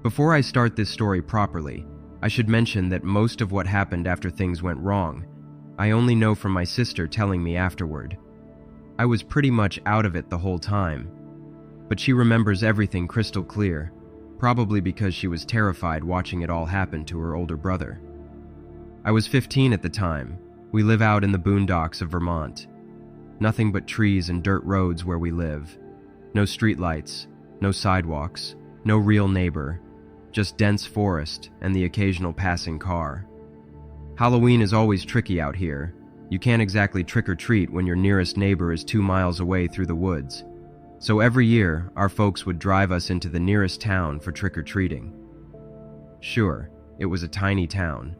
Before I start this story properly, I should mention that most of what happened after things went wrong, I only know from my sister telling me afterward. I was pretty much out of it the whole time, but she remembers everything crystal clear, probably because she was terrified watching it all happen to her older brother. I was 15 at the time. We live out in the boondocks of Vermont. Nothing but trees and dirt roads where we live. No streetlights, no sidewalks, no real neighbor, just dense forest and the occasional passing car. Halloween is always tricky out here. You can't exactly trick or treat when your nearest neighbor is 2 miles away through the woods. So every year, our folks would drive us into the nearest town for trick-or-treating. Sure, it was a tiny town,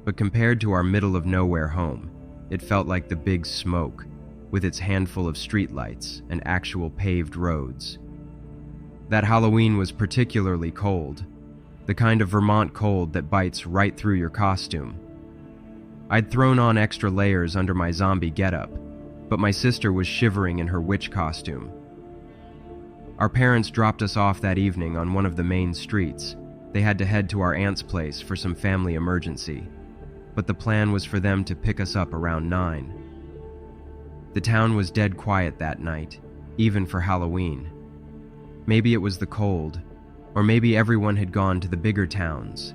but compared to our middle-of-nowhere home, it felt like the Big Smoke, with its handful of streetlights and actual paved roads. That Halloween was particularly cold, the kind of Vermont cold that bites right through your costume. I'd thrown on extra layers under my zombie getup, but my sister was shivering in her witch costume. Our parents dropped us off that evening on one of the main streets. They had to head to our aunt's place for some family emergency, but the plan was for them to pick us up around 9. The town was dead quiet that night, even for Halloween. Maybe it was the cold, or maybe everyone had gone to the bigger towns.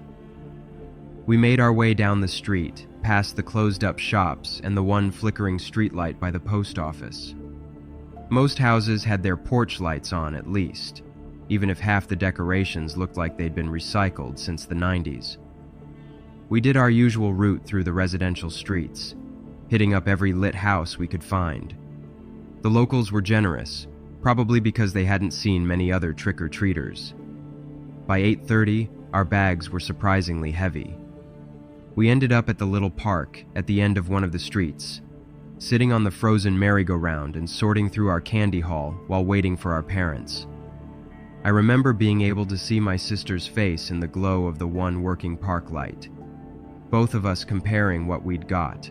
We made our way down the street, past the closed-up shops and the one flickering streetlight by the post office. Most houses had their porch lights on at least, even if half the decorations looked like they'd been recycled since the 90s. We did our usual route through the residential streets, hitting up every lit house we could find. The locals were generous, probably because they hadn't seen many other trick-or-treaters. By 8:30, our bags were surprisingly heavy. We ended up at the little park at the end of one of the streets, sitting on the frozen merry-go-round and sorting through our candy haul while waiting for our parents. I remember being able to see my sister's face in the glow of the one working park light, both of us comparing what we'd got.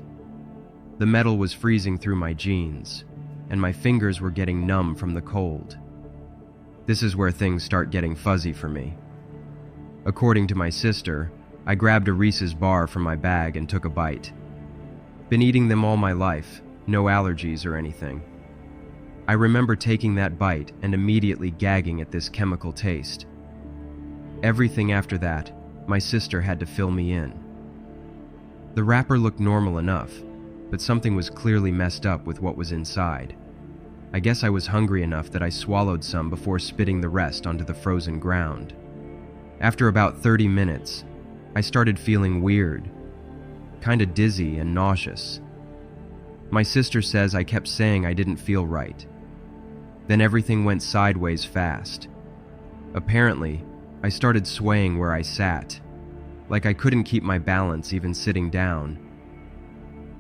The metal was freezing through my jeans, and my fingers were getting numb from the cold. This is where things start getting fuzzy for me. According to my sister, I grabbed a Reese's bar from my bag and took a bite. Been eating them all my life, no allergies or anything. I remember taking that bite and immediately gagging at this chemical taste. Everything after that, my sister had to fill me in. The wrapper looked normal enough, but something was clearly messed up with what was inside. I guess I was hungry enough that I swallowed some before spitting the rest onto the frozen ground. After about 30 minutes, I started feeling weird, kinda dizzy and nauseous. My sister says I kept saying I didn't feel right. Then everything went sideways fast. Apparently, I started swaying where I sat, like I couldn't keep my balance even sitting down.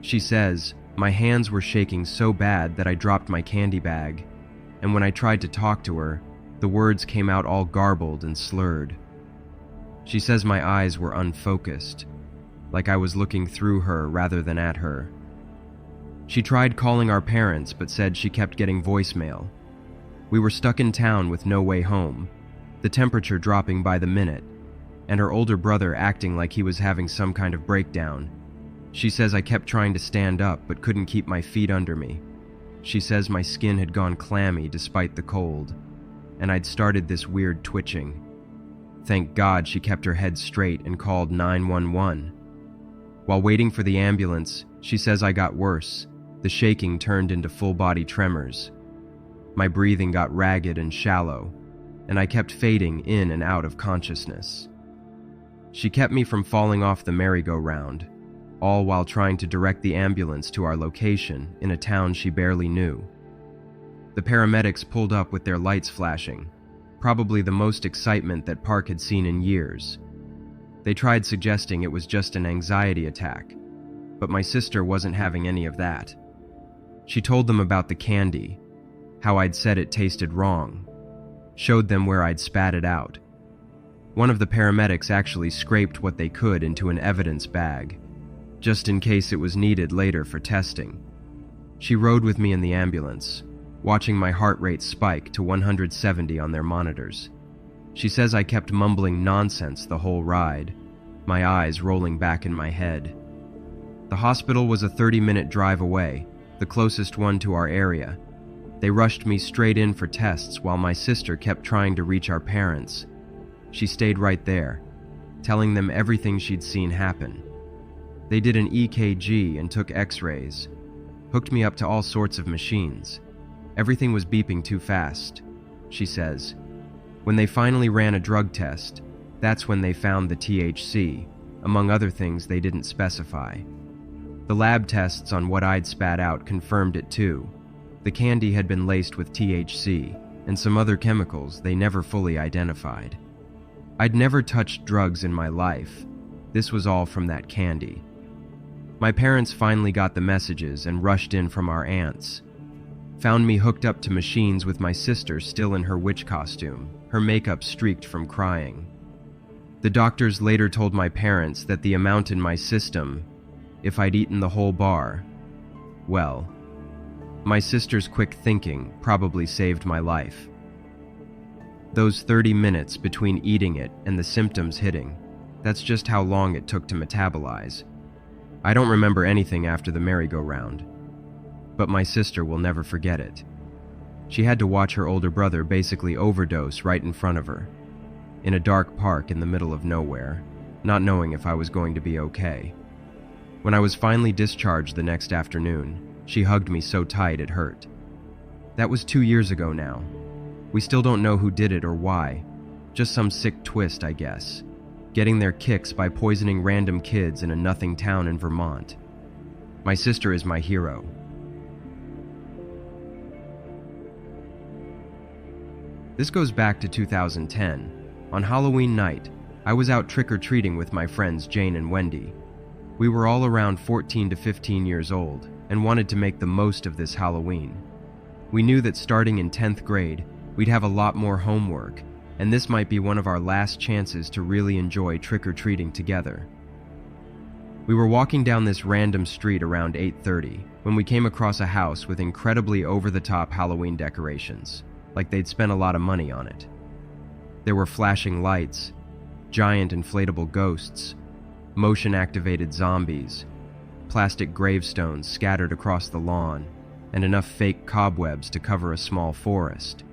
She says my hands were shaking so bad that I dropped my candy bag, and when I tried to talk to her, the words came out all garbled and slurred. She says my eyes were unfocused, like I was looking through her rather than at her. She tried calling our parents but said she kept getting voicemail. We were stuck in town with no way home, the temperature dropping by the minute, and her older brother acting like he was having some kind of breakdown. She says I kept trying to stand up but couldn't keep my feet under me. She says my skin had gone clammy despite the cold, and I'd started this weird twitching. Thank God she kept her head straight and called 911. While waiting for the ambulance, she says I got worse. The shaking turned into full-body tremors. My breathing got ragged and shallow, and I kept fading in and out of consciousness. She kept me from falling off the merry-go-round, all while trying to direct the ambulance to our location in a town she barely knew. The paramedics pulled up with their lights flashing, probably the most excitement that Park had seen in years. They tried suggesting it was just an anxiety attack, but my sister wasn't having any of that. She told them about the candy, how I'd said it tasted wrong, showed them where I'd spat it out. One of the paramedics actually scraped what they could into an evidence bag, just in case it was needed later for testing. She rode with me in the ambulance, watching my heart rate spike to 170 on their monitors. She says I kept mumbling nonsense the whole ride, my eyes rolling back in my head. The hospital was a 30-minute drive away, the closest one to our area. They rushed me straight in for tests while my sister kept trying to reach our parents. She stayed right there, telling them everything she'd seen happen. They did an EKG and took x-rays, hooked me up to all sorts of machines. Everything was beeping too fast, she says. When they finally ran a drug test, that's when they found the THC, among other things they didn't specify. The lab tests on what I'd spat out confirmed it too. The candy had been laced with THC and some other chemicals they never fully identified. I'd never touched drugs in my life. This was all from that candy. My parents finally got the messages and rushed in from our aunts. Found me hooked up to machines with my sister still in her witch costume, her makeup streaked from crying. The doctors later told my parents that the amount in my system, if I'd eaten the whole bar, well, my sister's quick thinking probably saved my life. Those 30 minutes between eating it and the symptoms hitting, that's just how long it took to metabolize. I don't remember anything after the merry-go-round, but my sister will never forget it. She had to watch her older brother basically overdose right in front of her, in a dark park in the middle of nowhere, not knowing if I was going to be okay. When I was finally discharged the next afternoon, she hugged me so tight it hurt. That was 2 years ago now. We still don't know who did it or why. Just some sick twist, I guess. Getting their kicks by poisoning random kids in a nothing town in Vermont. My sister is my hero. This goes back to 2010. On Halloween night, I was out trick-or-treating with my friends Jane and Wendy. We were all around 14 to 15 years old and wanted to make the most of this Halloween. We knew that starting in 10th grade, we'd have a lot more homework, and this might be one of our last chances to really enjoy trick-or-treating together. We were walking down this random street around 8:30 when we came across a house with incredibly over-the-top Halloween decorations, like they'd spent a lot of money on it. There were flashing lights, giant inflatable ghosts, motion-activated zombies, plastic gravestones scattered across the lawn, and enough fake cobwebs to cover a small forest.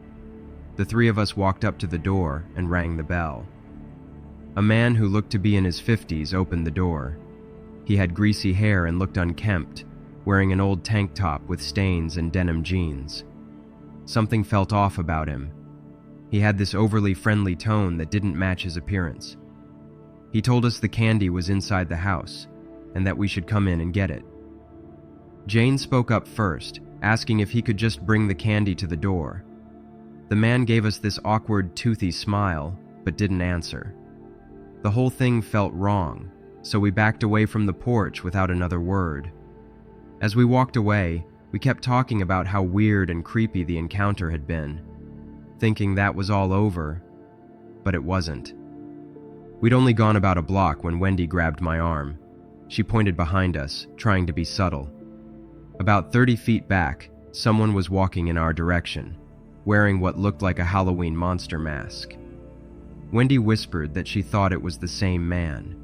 The three of us walked up to the door and rang the bell. A man who looked to be in his 50s opened the door. He had greasy hair and looked unkempt, wearing an old tank top with stains and denim jeans. Something felt off about him. He had this overly friendly tone that didn't match his appearance. He told us the candy was inside the house, and that we should come in and get it. Jane spoke up first, asking if he could just bring the candy to the door. The man gave us this awkward, toothy smile, but didn't answer. The whole thing felt wrong, so we backed away from the porch without another word. As we walked away, we kept talking about how weird and creepy the encounter had been, thinking that was all over, but it wasn't. We'd only gone about a block when Wendy grabbed my arm. She pointed behind us, trying to be subtle. About 30 feet back, someone was walking in our direction, wearing what looked like a Halloween monster mask. Wendy whispered that she thought it was the same man.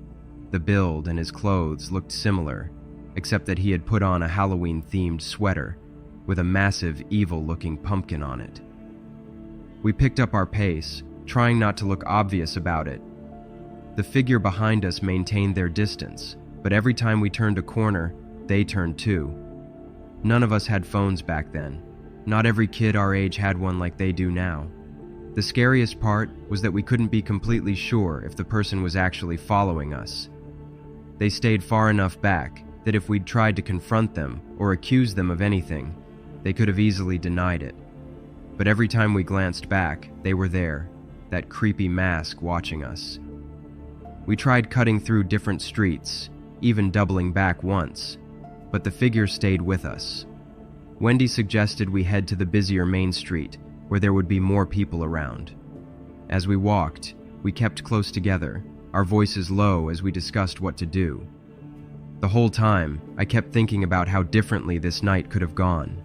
The build and his clothes looked similar, except that he had put on a Halloween-themed sweater with a massive, evil-looking pumpkin on it. We picked up our pace, trying not to look obvious about it. The figure behind us maintained their distance, but every time we turned a corner, they turned too. None of us had phones back then. Not every kid our age had one like they do now. The scariest part was that we couldn't be completely sure if the person was actually following us. They stayed far enough back that if we'd tried to confront them or accuse them of anything, they could have easily denied it. But every time we glanced back, they were there, that creepy mask watching us. We tried cutting through different streets, even doubling back once, but the figure stayed with us. Wendy suggested we head to the busier main street, where there would be more people around. As we walked, we kept close together, our voices low as we discussed what to do. The whole time, I kept thinking about how differently this night could have gone.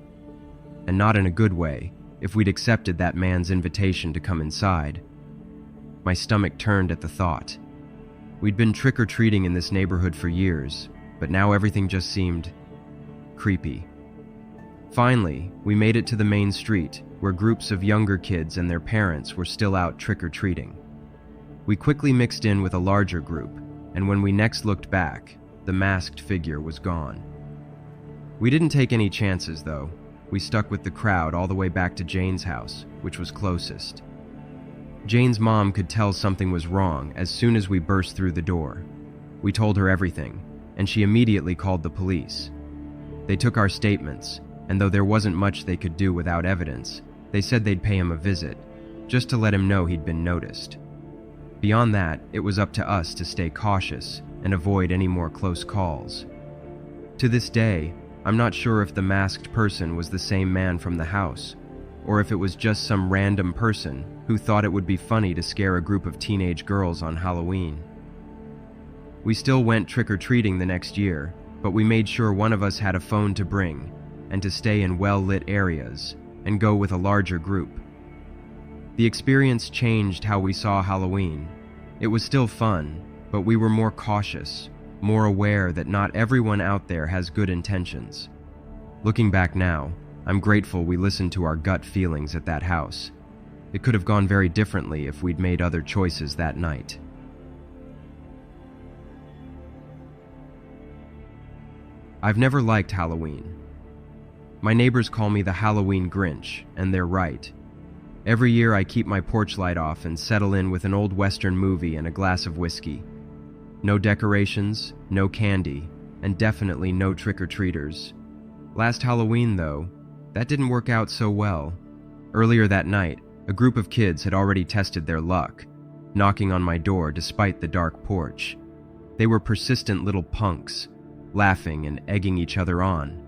And not in a good way, if we'd accepted that man's invitation to come inside. My stomach turned at the thought. We'd been trick-or-treating in this neighborhood for years, but now everything just seemed creepy. Finally, we made it to the main street, where groups of younger kids and their parents were still out trick-or-treating. We quickly mixed in with a larger group, and when we next looked back, the masked figure was gone. We didn't take any chances, though. We stuck with the crowd all the way back to Jane's house, which was closest. Jane's mom could tell something was wrong as soon as we burst through the door. We told her everything, and she immediately called the police. They took our statements, and though there wasn't much they could do without evidence, they said they'd pay him a visit, just to let him know he'd been noticed. Beyond that, it was up to us to stay cautious and avoid any more close calls. To this day, I'm not sure if the masked person was the same man from the house, or if it was just some random person who thought it would be funny to scare a group of teenage girls on Halloween. We still went trick-or-treating the next year, but we made sure one of us had a phone to bring and to stay in well-lit areas and go with a larger group. The experience changed how we saw Halloween. It was still fun, but we were more cautious, more aware that not everyone out there has good intentions. Looking back now, I'm grateful we listened to our gut feelings at that house. It could have gone very differently if we'd made other choices that night. I've never liked Halloween. My neighbors call me the Halloween Grinch, and they're right. Every year I keep my porch light off and settle in with an old Western movie and a glass of whiskey. No decorations, no candy, and definitely no trick-or-treaters. Last Halloween, though, that didn't work out so well. Earlier that night, a group of kids had already tested their luck, knocking on my door despite the dark porch. They were persistent little punks, laughing and egging each other on.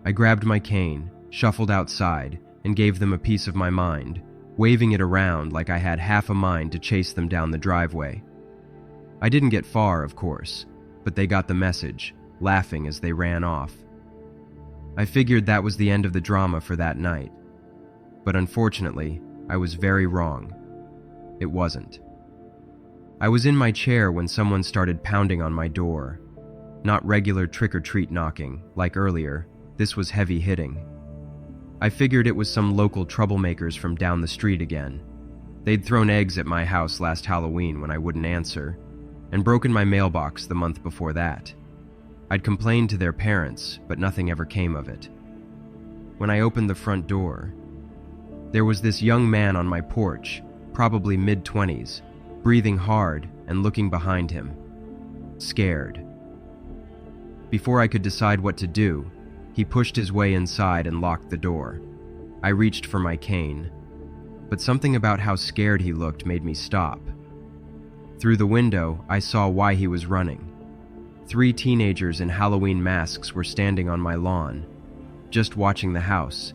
I grabbed my cane, shuffled outside, and gave them a piece of my mind, waving it around like I had half a mind to chase them down the driveway. I didn't get far, of course, but they got the message, laughing as they ran off. I figured that was the end of the drama for that night. But unfortunately, I was very wrong. It wasn't. I was in my chair when someone started pounding on my door. Not regular trick-or-treat knocking, like earlier. This was heavy hitting. I figured it was some local troublemakers from down the street again. They'd thrown eggs at my house last Halloween when I wouldn't answer, and broken my mailbox the month before that. I'd complained to their parents, but nothing ever came of it. When I opened the front door, there was this young man on my porch, probably mid-20s, breathing hard and looking behind him, scared. Before I could decide what to do, he pushed his way inside and locked the door. I reached for my cane, but something about how scared he looked made me stop. Through the window, I saw why he was running. 3 teenagers in Halloween masks were standing on my lawn, just watching the house.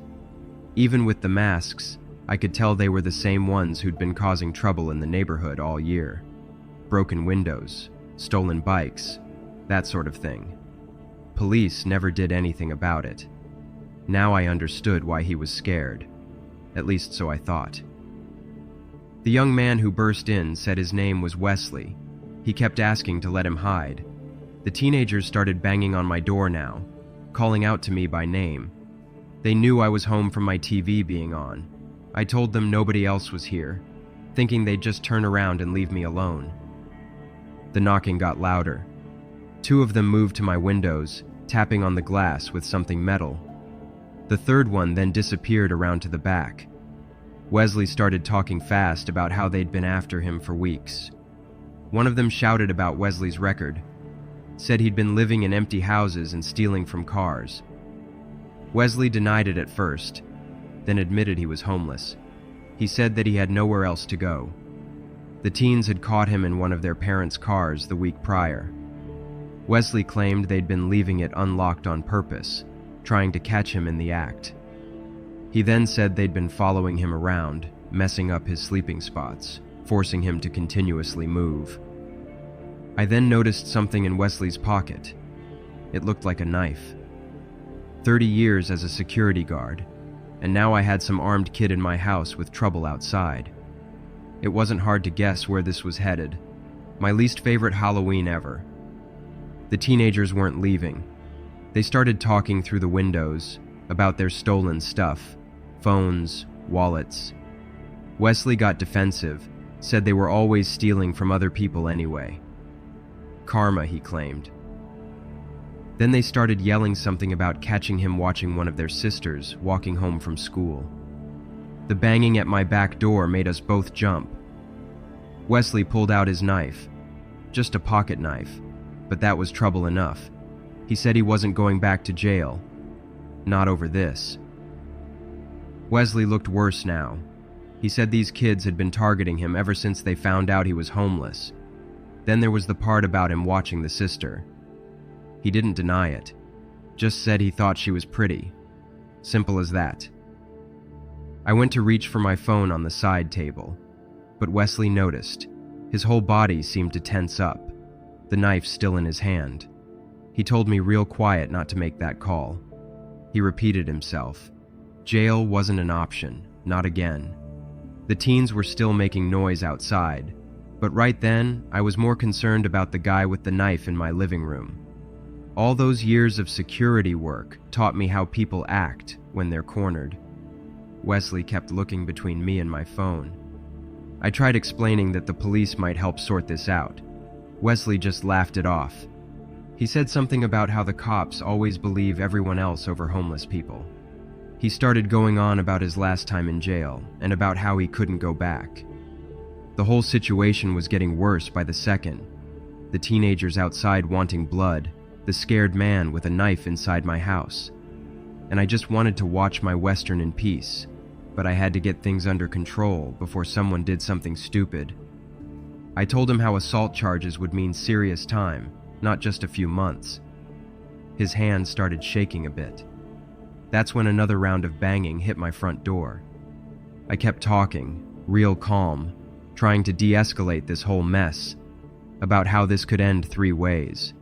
Even with the masks, I could tell they were the same ones who'd been causing trouble in the neighborhood all year. Broken windows, stolen bikes, that sort of thing. Police never did anything about it. Now I understood why he was scared. At least so I thought. The young man who burst in said his name was Wesley. He kept asking to let him hide. The teenagers started banging on my door now, calling out to me by name. They knew I was home from my TV being on. I told them nobody else was here, thinking they'd just turn around and leave me alone. The knocking got louder. 2 of them moved to my windows, tapping on the glass with something metal. The third one then disappeared around to the back. Wesley started talking fast about how they'd been after him for weeks. One of them shouted about Wesley's record, said he'd been living in empty houses and stealing from cars. Wesley denied it at first, then admitted he was homeless. He said that he had nowhere else to go. The teens had caught him in one of their parents' cars the week prior. Wesley claimed they'd been leaving it unlocked on purpose, trying to catch him in the act. He then said they'd been following him around, messing up his sleeping spots, forcing him to continuously move. I then noticed something in Wesley's pocket. It looked like a knife. 30 years as a security guard, and now I had some armed kid in my house with trouble outside. It wasn't hard to guess where this was headed. My least favorite Halloween ever. The teenagers weren't leaving. They started talking through the windows about their stolen stuff, phones, wallets. Wesley got defensive, said they were always stealing from other people anyway. Karma, he claimed. Then they started yelling something about catching him watching one of their sisters walking home from school. The banging at my back door made us both jump. Wesley pulled out his knife. Just a pocket knife, but that was trouble enough. He said he wasn't going back to jail. Not over this. Wesley looked worse now. He said these kids had been targeting him ever since they found out he was homeless. Then there was the part about him watching the sister. He didn't deny it, just said he thought she was pretty. Simple as that. I went to reach for my phone on the side table, but Wesley noticed. His whole body seemed to tense up, the knife still in his hand. He told me real quiet not to make that call. He repeated himself. Jail wasn't an option, not again. The teens were still making noise outside, but right then I was more concerned about the guy with the knife in my living room. All those years of security work taught me how people act when they're cornered. Wesley kept looking between me and my phone. I tried explaining that the police might help sort this out. Wesley just laughed it off. He said something about how the cops always believe everyone else over homeless people. He started going on about his last time in jail and about how he couldn't go back. The whole situation was getting worse by the second. The teenagers outside wanting blood, the scared man with a knife inside my house. And I just wanted to watch my Western in peace, but I had to get things under control before someone did something stupid. I told him how assault charges would mean serious time, not just a few months. His hand started shaking a bit. That's when another round of banging hit my front door. I kept talking, real calm, trying to de-escalate this whole mess, about how this could end 3 ways.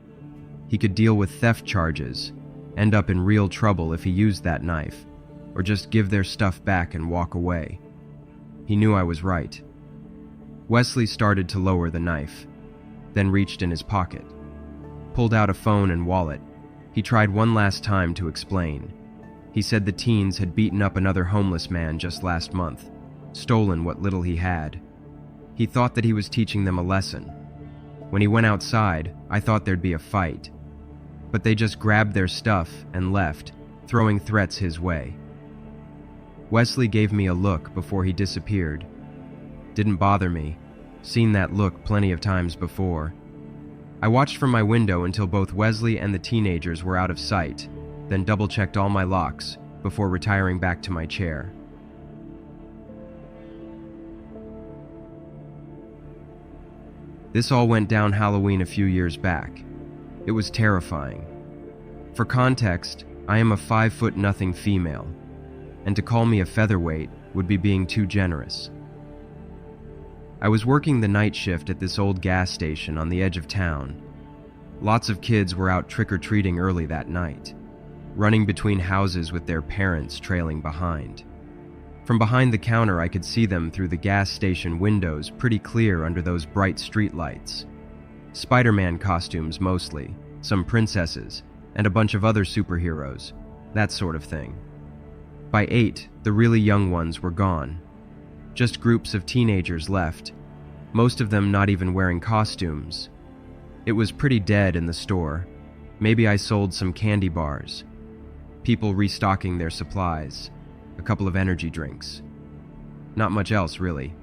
He could deal with theft charges, end up in real trouble if he used that knife, or just give their stuff back and walk away. He knew I was right. Wesley started to lower the knife, then reached in his pocket, pulled out a phone and wallet. He tried one last time to explain. He said the teens had beaten up another homeless man just last month, stolen what little he had. He thought that he was teaching them a lesson. When he went outside, I thought there'd be a fight. But they just grabbed their stuff and left, throwing threats his way. Wesley gave me a look before he disappeared. Didn't bother me. Seen that look plenty of times before. I watched from my window until both Wesley and the teenagers were out of sight, then double-checked all my locks before retiring back to my chair. This all went down Halloween a few years back. It was terrifying. For context, I am a 5'0" female, and to call me a featherweight would be being too generous. I was working the night shift at this old gas station on the edge of town. Lots of kids were out trick-or-treating early that night, running between houses with their parents trailing behind. From behind the counter, I could see them through the gas station windows pretty clear under those bright street lights. Spider-Man costumes mostly, some princesses, and a bunch of other superheroes, that sort of thing. By 8, the really young ones were gone. Just groups of teenagers left, most of them not even wearing costumes. It was pretty dead in the store. Maybe I sold some candy bars. People restocking their supplies. A couple of energy drinks. Not much else, really.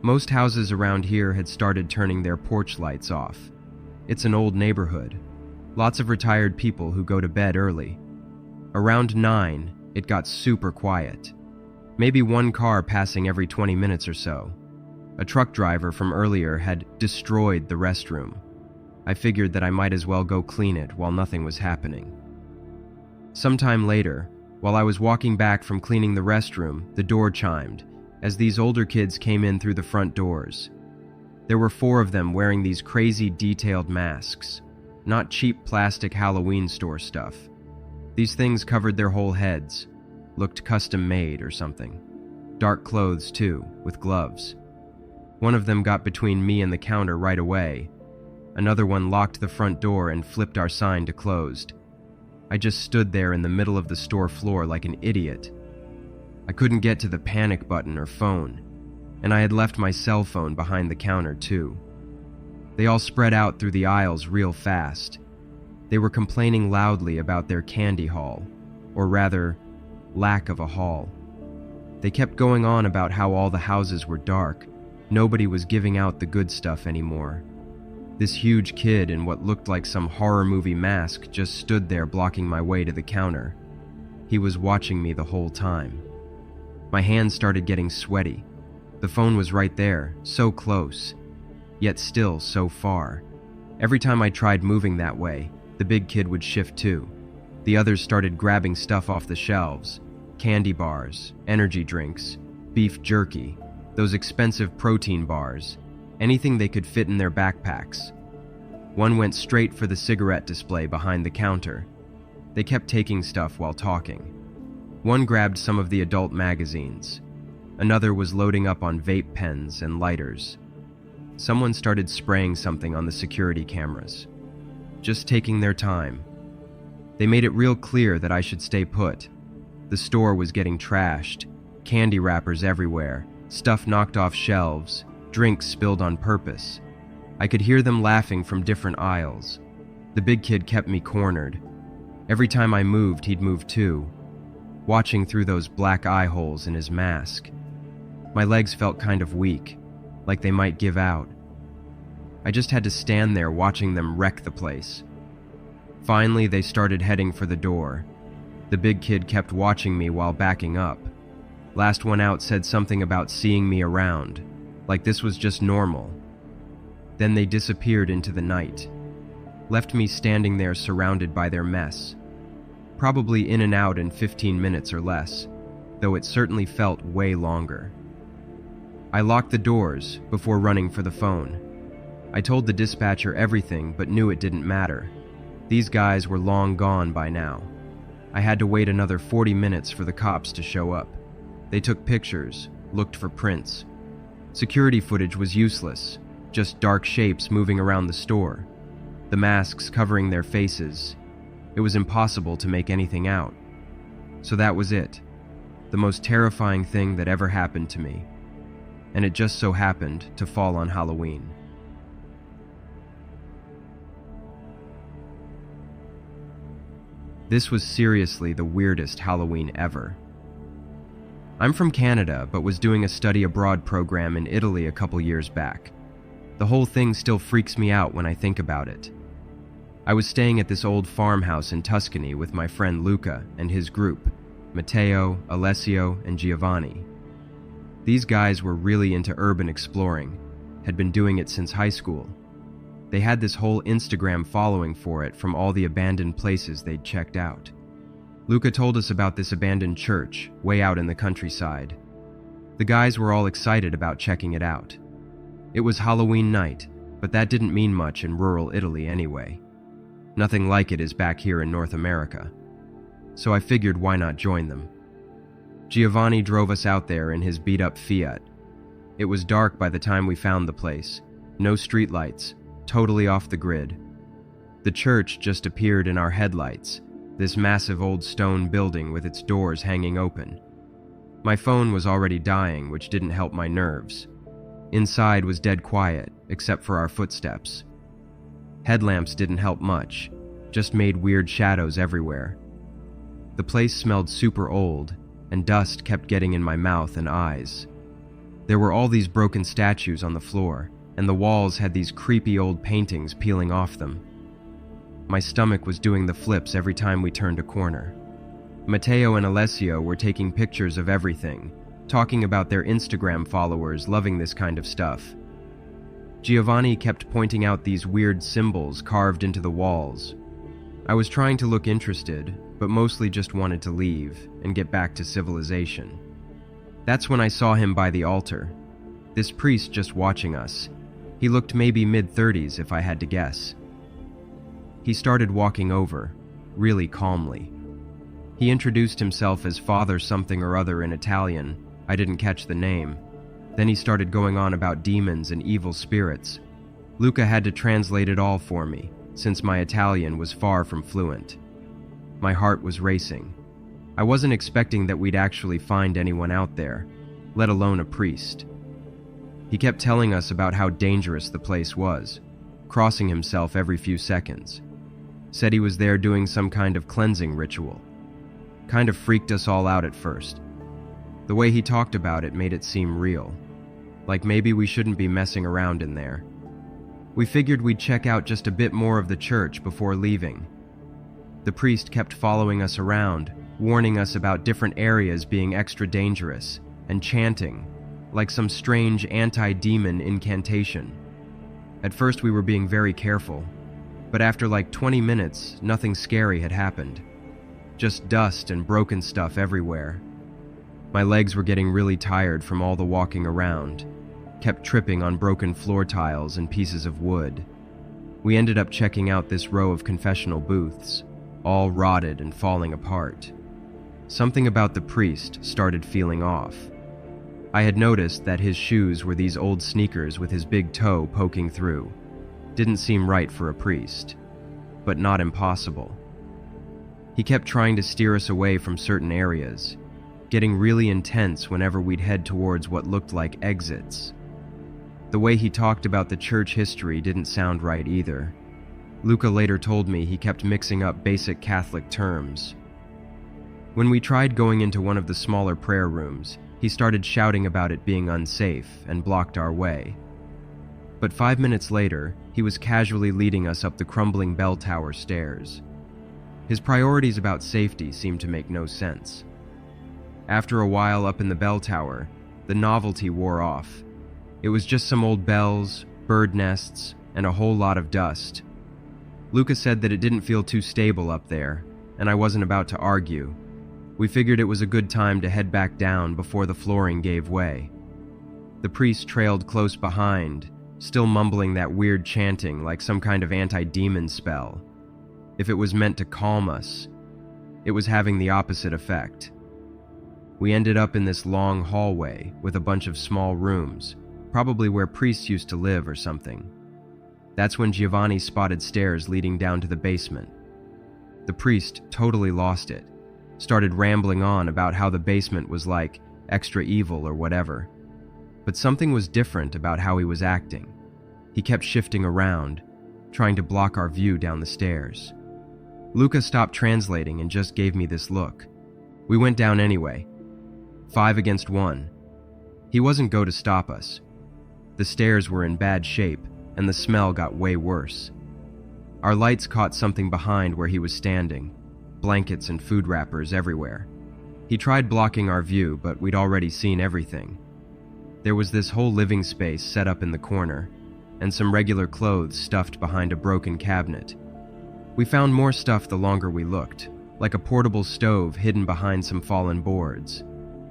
Most houses around here had started turning their porch lights off. It's an old neighborhood. Lots of retired people who go to bed early. Around 9, it got super quiet. Maybe one car passing every 20 minutes or so. A truck driver from earlier had destroyed the restroom. I figured that I might as well go clean it while nothing was happening. Sometime later, while I was walking back from cleaning the restroom, the door chimed, as these older kids came in through the front doors. There were 4 of them wearing these crazy detailed masks, not cheap plastic Halloween store stuff. These things covered their whole heads, looked custom made or something. Dark clothes too, with gloves. One of them got between me and the counter right away. Another one locked the front door and flipped our sign to closed. I just stood there in the middle of the store floor like an idiot. I couldn't get to the panic button or phone, and I had left my cell phone behind the counter too. They all spread out through the aisles real fast. They were complaining loudly about their candy haul, or rather, lack of a haul. They kept going on about how all the houses were dark. Nobody was giving out the good stuff anymore. This huge kid in what looked like some horror movie mask just stood there blocking my way to the counter. He was watching me the whole time. My hands started getting sweaty. The phone was right there, so close, yet still so far. Every time I tried moving that way, the big kid would shift too. The others started grabbing stuff off the shelves: candy bars, energy drinks, beef jerky, those expensive protein bars, anything they could fit in their backpacks. One went straight for the cigarette display behind the counter. They kept taking stuff while talking. One grabbed some of the adult magazines. Another was loading up on vape pens and lighters. Someone started spraying something on the security cameras. Just taking their time. They made it real clear that I should stay put. The store was getting trashed. Candy wrappers everywhere, stuff knocked off shelves, drinks spilled on purpose. I could hear them laughing from different aisles. The big kid kept me cornered. Every time I moved, he'd move too, watching through those black eye holes in his mask. My legs felt kind of weak, like they might give out. I just had to stand there watching them wreck the place. Finally, they started heading for the door. The big kid kept watching me while backing up. Last one out said something about seeing me around, like this was just normal. Then they disappeared into the night, left me standing there surrounded by their mess. Probably in and out in 15 minutes or less, though it certainly felt way longer. I locked the doors before running for the phone. I told the dispatcher everything but knew it didn't matter. These guys were long gone by now. I had to wait another 40 minutes for the cops to show up. They took pictures, looked for prints. Security footage was useless, just dark shapes moving around the store, the masks covering their faces. It was impossible to make anything out. So that was it, the most terrifying thing that ever happened to me. And it just so happened to fall on Halloween. This was seriously the weirdest Halloween ever. I'm from Canada, but was doing a study abroad program in Italy a couple years back. The whole thing still freaks me out when I think about it. I was staying at this old farmhouse in Tuscany with my friend Luca and his group, Matteo, Alessio, and Giovanni. These guys were really into urban exploring, had been doing it since high school. They had this whole Instagram following for it from all the abandoned places they'd checked out. Luca told us about this abandoned church way out in the countryside. The guys were all excited about checking it out. It was Halloween night, but that didn't mean much in rural Italy anyway. Nothing like it is back here in North America. So I figured why not join them. Giovanni drove us out there in his beat-up Fiat. It was dark by the time we found the place. No streetlights, totally off the grid. The church just appeared in our headlights, this massive old stone building with its doors hanging open. My phone was already dying, which didn't help my nerves. Inside was dead quiet, except for our footsteps. Headlamps didn't help much, just made weird shadows everywhere. The place smelled super old, and dust kept getting in my mouth and eyes. There were all these broken statues on the floor, and the walls had these creepy old paintings peeling off them. My stomach was doing the flips every time we turned a corner. Matteo and Alessio were taking pictures of everything, talking about their Instagram followers loving this kind of stuff. Giovanni kept pointing out these weird symbols carved into the walls. I was trying to look interested, but mostly just wanted to leave and get back to civilization. That's when I saw him by the altar. This priest just watching us. He looked maybe mid-30s if I had to guess. He started walking over, really calmly. He introduced himself as Father something or other in Italian. I didn't catch the name. Then he started going on about demons and evil spirits. Luca had to translate it all for me, since my Italian was far from fluent. My heart was racing. I wasn't expecting that we'd actually find anyone out there, let alone a priest. He kept telling us about how dangerous the place was, crossing himself every few seconds. Said he was there doing some kind of cleansing ritual. Kind of freaked us all out at first. The way he talked about it made it seem real, like maybe we shouldn't be messing around in there. We figured we'd check out just a bit more of the church before leaving. The priest kept following us around, warning us about different areas being extra dangerous, and chanting, like some strange anti-demon incantation. At first we were being very careful, but after like 20 minutes, nothing scary had happened. Just dust and broken stuff everywhere. My legs were getting really tired from all the walking around, kept tripping on broken floor tiles and pieces of wood. We ended up checking out this row of confessional booths, all rotted and falling apart. Something about the priest started feeling off. I had noticed that his shoes were these old sneakers with his big toe poking through. Didn't seem right for a priest, but not impossible. He kept trying to steer us away from certain areas, getting really intense whenever we'd head towards what looked like exits. The way he talked about the church history didn't sound right either. Luca later told me he kept mixing up basic Catholic terms. When we tried going into one of the smaller prayer rooms, he started shouting about it being unsafe and blocked our way. But 5 minutes later, he was casually leading us up the crumbling bell tower stairs. His priorities about safety seemed to make no sense. After a while up in the bell tower, the novelty wore off. It was just some old bells, bird nests, and a whole lot of dust. Luca said that it didn't feel too stable up there, and I wasn't about to argue. We figured it was a good time to head back down before the flooring gave way. The priest trailed close behind, still mumbling that weird chanting like some kind of anti-demon spell. If it was meant to calm us, it was having the opposite effect. We ended up in this long hallway with a bunch of small rooms, probably where priests used to live or something. That's when Giovanni spotted stairs leading down to the basement. The priest totally lost it, started rambling on about how the basement was like extra evil or whatever. But something was different about how he was acting. He kept shifting around, trying to block our view down the stairs. Luca stopped translating and just gave me this look. We went down anyway. 5 against 1. He wasn't going to stop us. The stairs were in bad shape, and the smell got way worse. Our lights caught something behind where he was standing, blankets and food wrappers everywhere. He tried blocking our view, but we'd already seen everything. There was this whole living space set up in the corner, and some regular clothes stuffed behind a broken cabinet. We found more stuff the longer we looked, like a portable stove hidden behind some fallen boards,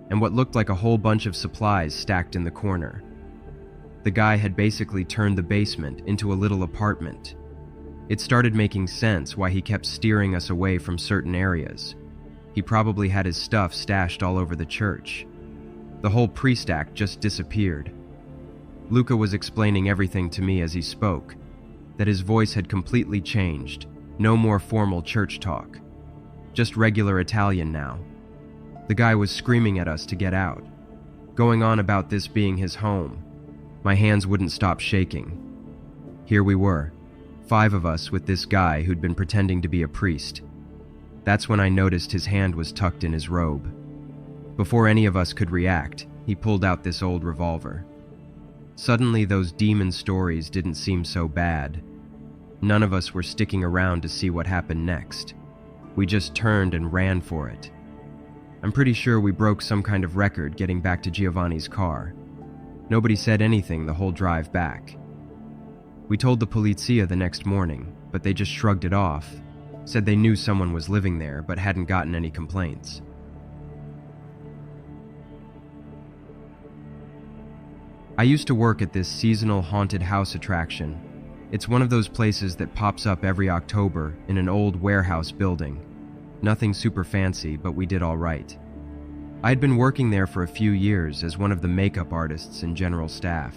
and what looked like a whole bunch of supplies stacked in the corner. The guy had basically turned the basement into a little apartment. It started making sense why he kept steering us away from certain areas. He probably had his stuff stashed all over the church. The whole priest act just disappeared. Luca was explaining everything to me as he spoke, that his voice had completely changed, no more formal church talk. Just regular Italian now. The guy was screaming at us to get out, going on about this being his home. My hands wouldn't stop shaking. Here we were, 5 of us with this guy who'd been pretending to be a priest. That's when I noticed his hand was tucked in his robe. Before any of us could react, he pulled out this old revolver. Suddenly, those demon stories didn't seem so bad. None of us were sticking around to see what happened next. We just turned and ran for it. I'm pretty sure we broke some kind of record getting back to Giovanni's car. Nobody said anything the whole drive back. We told the polizia the next morning, but they just shrugged it off, said they knew someone was living there but hadn't gotten any complaints. I used to work at this seasonal haunted house attraction. It's one of those places that pops up every October in an old warehouse building. Nothing super fancy, but we did all right. I'd been working there for a few years as one of the makeup artists and general staff.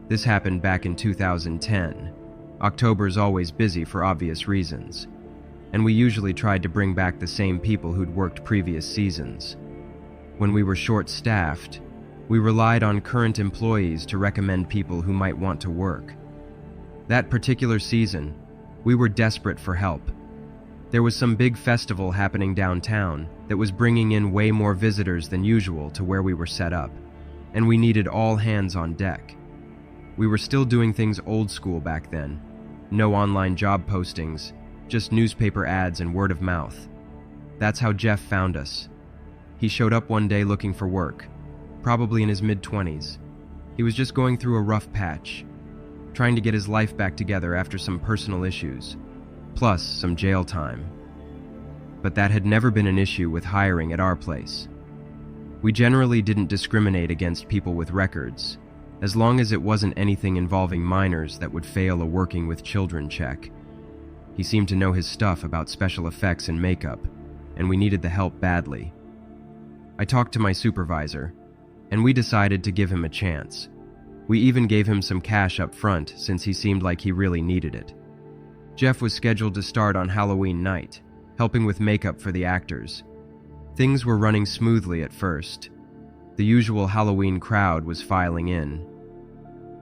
This happened back in 2010. October's always busy for obvious reasons, and we usually tried to bring back the same people who'd worked previous seasons. When we were short-staffed, we relied on current employees to recommend people who might want to work. That particular season, we were desperate for help. There was some big festival happening downtown that was bringing in way more visitors than usual to where we were set up, and we needed all hands on deck. We were still doing things old school back then. No online job postings, just newspaper ads and word of mouth. That's how Jeff found us. He showed up one day looking for work, probably in his mid-20s. He was just going through a rough patch, trying to get his life back together after some personal issues, plus some jail time. But that had never been an issue with hiring at our place. We generally didn't discriminate against people with records, as long as it wasn't anything involving minors that would fail a working with children check. He seemed to know his stuff about special effects and makeup, and we needed the help badly. I talked to my supervisor, and we decided to give him a chance. We even gave him some cash up front since he seemed like he really needed it. Jeff was scheduled to start on Halloween night, helping with makeup for the actors. Things were running smoothly at first. The usual Halloween crowd was filing in.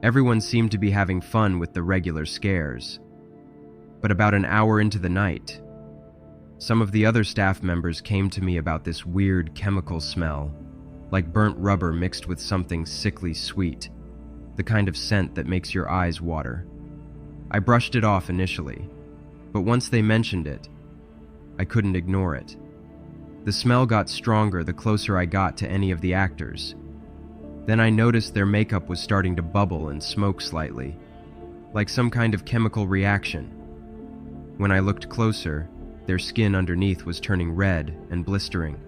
Everyone seemed to be having fun with the regular scares. But about an hour into the night, some of the other staff members came to me about this weird chemical smell, like burnt rubber mixed with something sickly sweet, the kind of scent that makes your eyes water. I brushed it off initially, but once they mentioned it, I couldn't ignore it. The smell got stronger the closer I got to any of the actors. Then I noticed their makeup was starting to bubble and smoke slightly, like some kind of chemical reaction. When I looked closer, their skin underneath was turning red and blistering.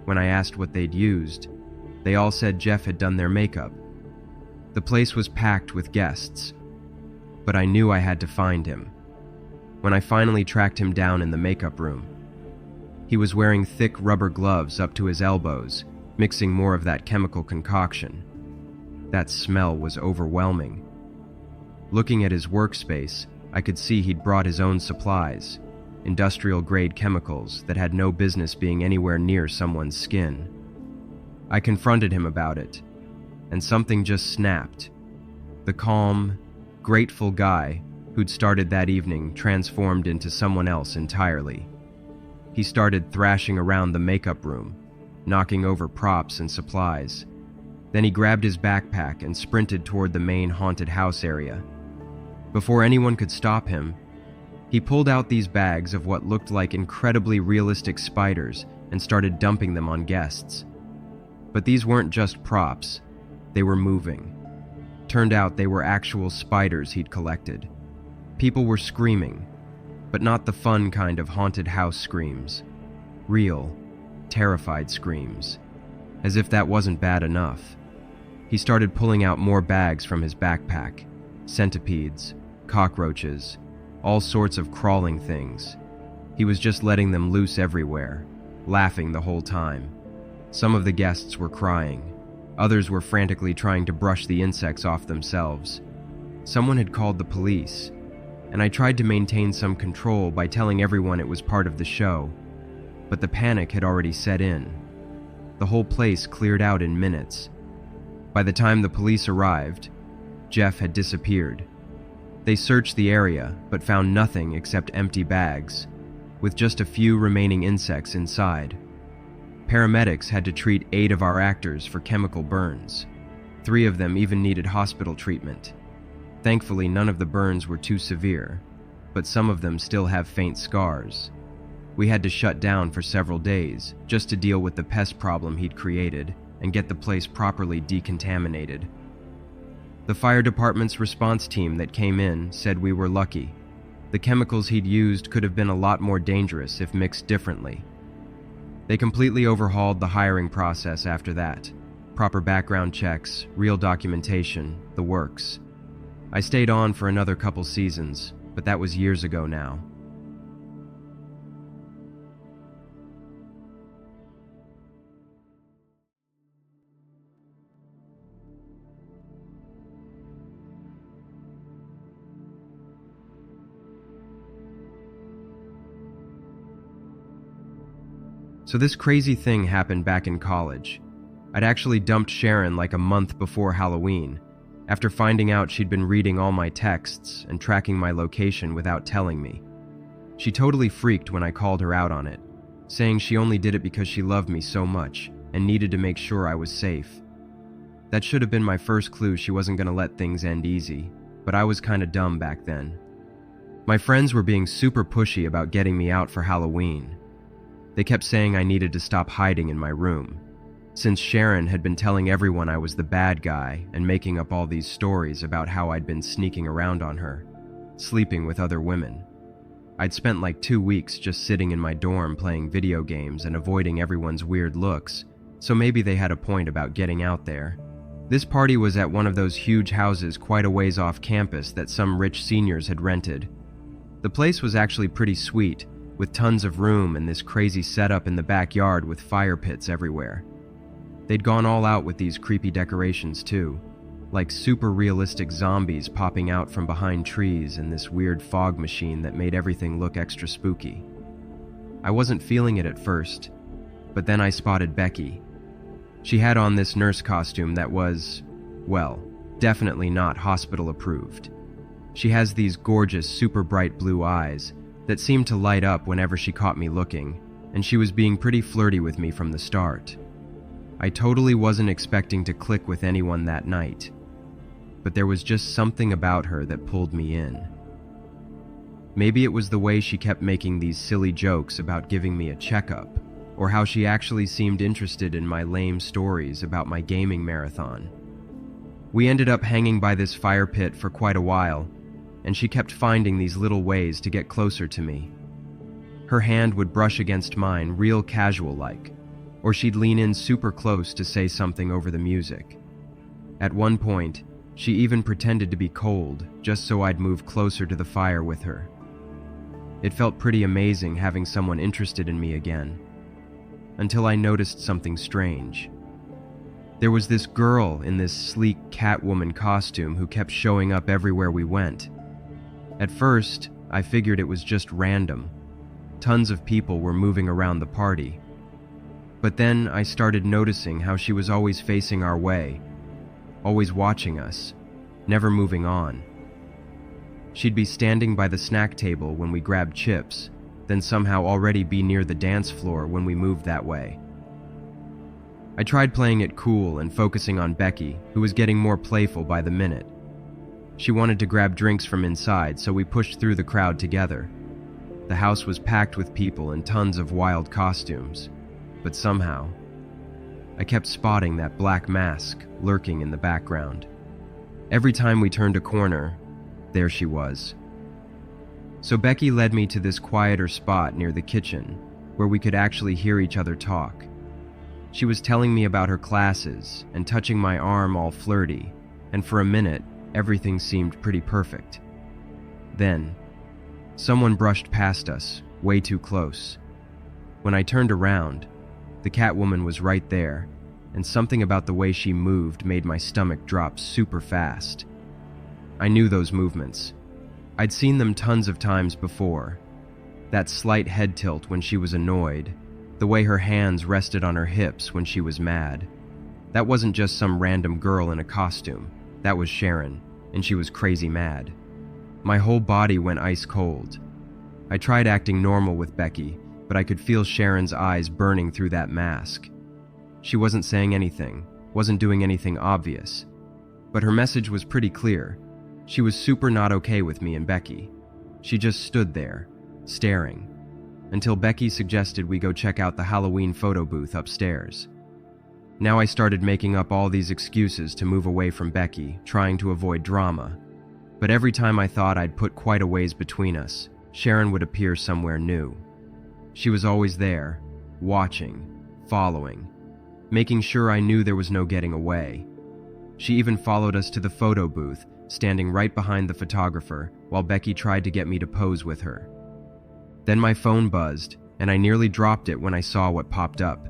When I asked what they'd used, they all said Jeff had done their makeup. The place was packed with guests, but I knew I had to find him. When I finally tracked him down in the makeup room, he was wearing thick rubber gloves up to his elbows, mixing more of that chemical concoction. That smell was overwhelming. Looking at his workspace, I could see he'd brought his own supplies, industrial-grade chemicals that had no business being anywhere near someone's skin. I confronted him about it, and something just snapped. The calm, grateful guy who'd started that evening transformed into someone else entirely. He started thrashing around the makeup room, knocking over props and supplies. Then he grabbed his backpack and sprinted toward the main haunted house area. Before anyone could stop him, he pulled out these bags of what looked like incredibly realistic spiders and started dumping them on guests. But these weren't just props, they were moving. Turned out they were actual spiders he'd collected. People were screaming, but not the fun kind of haunted house screams. Real, terrified screams. As if that wasn't bad enough, he started pulling out more bags from his backpack. Centipedes, cockroaches, all sorts of crawling things. He was just letting them loose everywhere, laughing the whole time. Some of the guests were crying. Others were frantically trying to brush the insects off themselves. Someone had called the police, and I tried to maintain some control by telling everyone it was part of the show, but the panic had already set in. The whole place cleared out in minutes. By the time the police arrived, Jeff had disappeared. They searched the area, but found nothing except empty bags, with just a few remaining insects inside. Paramedics had to treat 8 of our actors for chemical burns. 3 of them even needed hospital treatment. Thankfully, none of the burns were too severe, but some of them still have faint scars. We had to shut down for several days just to deal with the pest problem he'd created and get the place properly decontaminated. The fire department's response team that came in said we were lucky. The chemicals he'd used could have been a lot more dangerous if mixed differently. They completely overhauled the hiring process after that. Proper background checks, real documentation, the works. I stayed on for another couple seasons, but that was years ago now. So this crazy thing happened back in college. I'd actually dumped Sharon like a month before Halloween, after finding out she'd been reading all my texts and tracking my location without telling me. She totally freaked when I called her out on it, saying she only did it because she loved me so much and needed to make sure I was safe. That should have been my first clue she wasn't going to let things end easy, but I was kind of dumb back then. My friends were being super pushy about getting me out for Halloween. They kept saying I needed to stop hiding in my room, since Sharon had been telling everyone I was the bad guy and making up all these stories about how I'd been sneaking around on her, sleeping with other women. I'd spent like 2 weeks just sitting in my dorm playing video games and avoiding everyone's weird looks, so maybe they had a point about getting out there. This party was at one of those huge houses quite a ways off campus that some rich seniors had rented. The place was actually pretty sweet, with tons of room and this crazy setup in the backyard with fire pits everywhere. They'd gone all out with these creepy decorations too, like super realistic zombies popping out from behind trees and this weird fog machine that made everything look extra spooky. I wasn't feeling it at first, but then I spotted Becky. She had on this nurse costume that was, well, definitely not hospital approved. She has these gorgeous, super bright blue eyes that seemed to light up whenever she caught me looking, and she was being pretty flirty with me from the start. I totally wasn't expecting to click with anyone that night, but there was just something about her that pulled me in. Maybe it was the way she kept making these silly jokes about giving me a checkup, or how she actually seemed interested in my lame stories about my gaming marathon. We ended up hanging by this fire pit for quite a while, and she kept finding these little ways to get closer to me. Her hand would brush against mine real casual-like, or she'd lean in super close to say something over the music. At one point, she even pretended to be cold just so I'd move closer to the fire with her. It felt pretty amazing having someone interested in me again, until I noticed something strange. There was this girl in this sleek Catwoman costume who kept showing up everywhere we went. At first, I figured it was just random. Tons of people were moving around the party. But then I started noticing how she was always facing our way, always watching us, never moving on. She'd be standing by the snack table when we grabbed chips, then somehow already be near the dance floor when we moved that way. I tried playing it cool and focusing on Becky, who was getting more playful by the minute. She wanted to grab drinks from inside, so we pushed through the crowd together. The house was packed with people in tons of wild costumes, but somehow, I kept spotting that black mask lurking in the background. Every time we turned a corner, there she was. So Becky led me to this quieter spot near the kitchen, where we could actually hear each other talk. She was telling me about her classes and touching my arm all flirty, and for a minute, everything seemed pretty perfect. Then, someone brushed past us, way too close. When I turned around, the Catwoman was right there, and something about the way she moved made my stomach drop super fast. I knew those movements. I'd seen them tons of times before. That slight head tilt when she was annoyed, the way her hands rested on her hips when she was mad. That wasn't just some random girl in a costume. That was Sharon, and she was crazy mad. My whole body went ice cold. I tried acting normal with Becky, but I could feel Sharon's eyes burning through that mask. She wasn't saying anything, wasn't doing anything obvious, but her message was pretty clear. She was super not okay with me and Becky. She just stood there, staring, until Becky suggested we go check out the Halloween photo booth upstairs. Now I started making up all these excuses to move away from Becky, trying to avoid drama. But every time I thought I'd put quite a ways between us, Sharon would appear somewhere new. She was always there, watching, following, making sure I knew there was no getting away. She even followed us to the photo booth, standing right behind the photographer while Becky tried to get me to pose with her. Then my phone buzzed, and I nearly dropped it when I saw what popped up.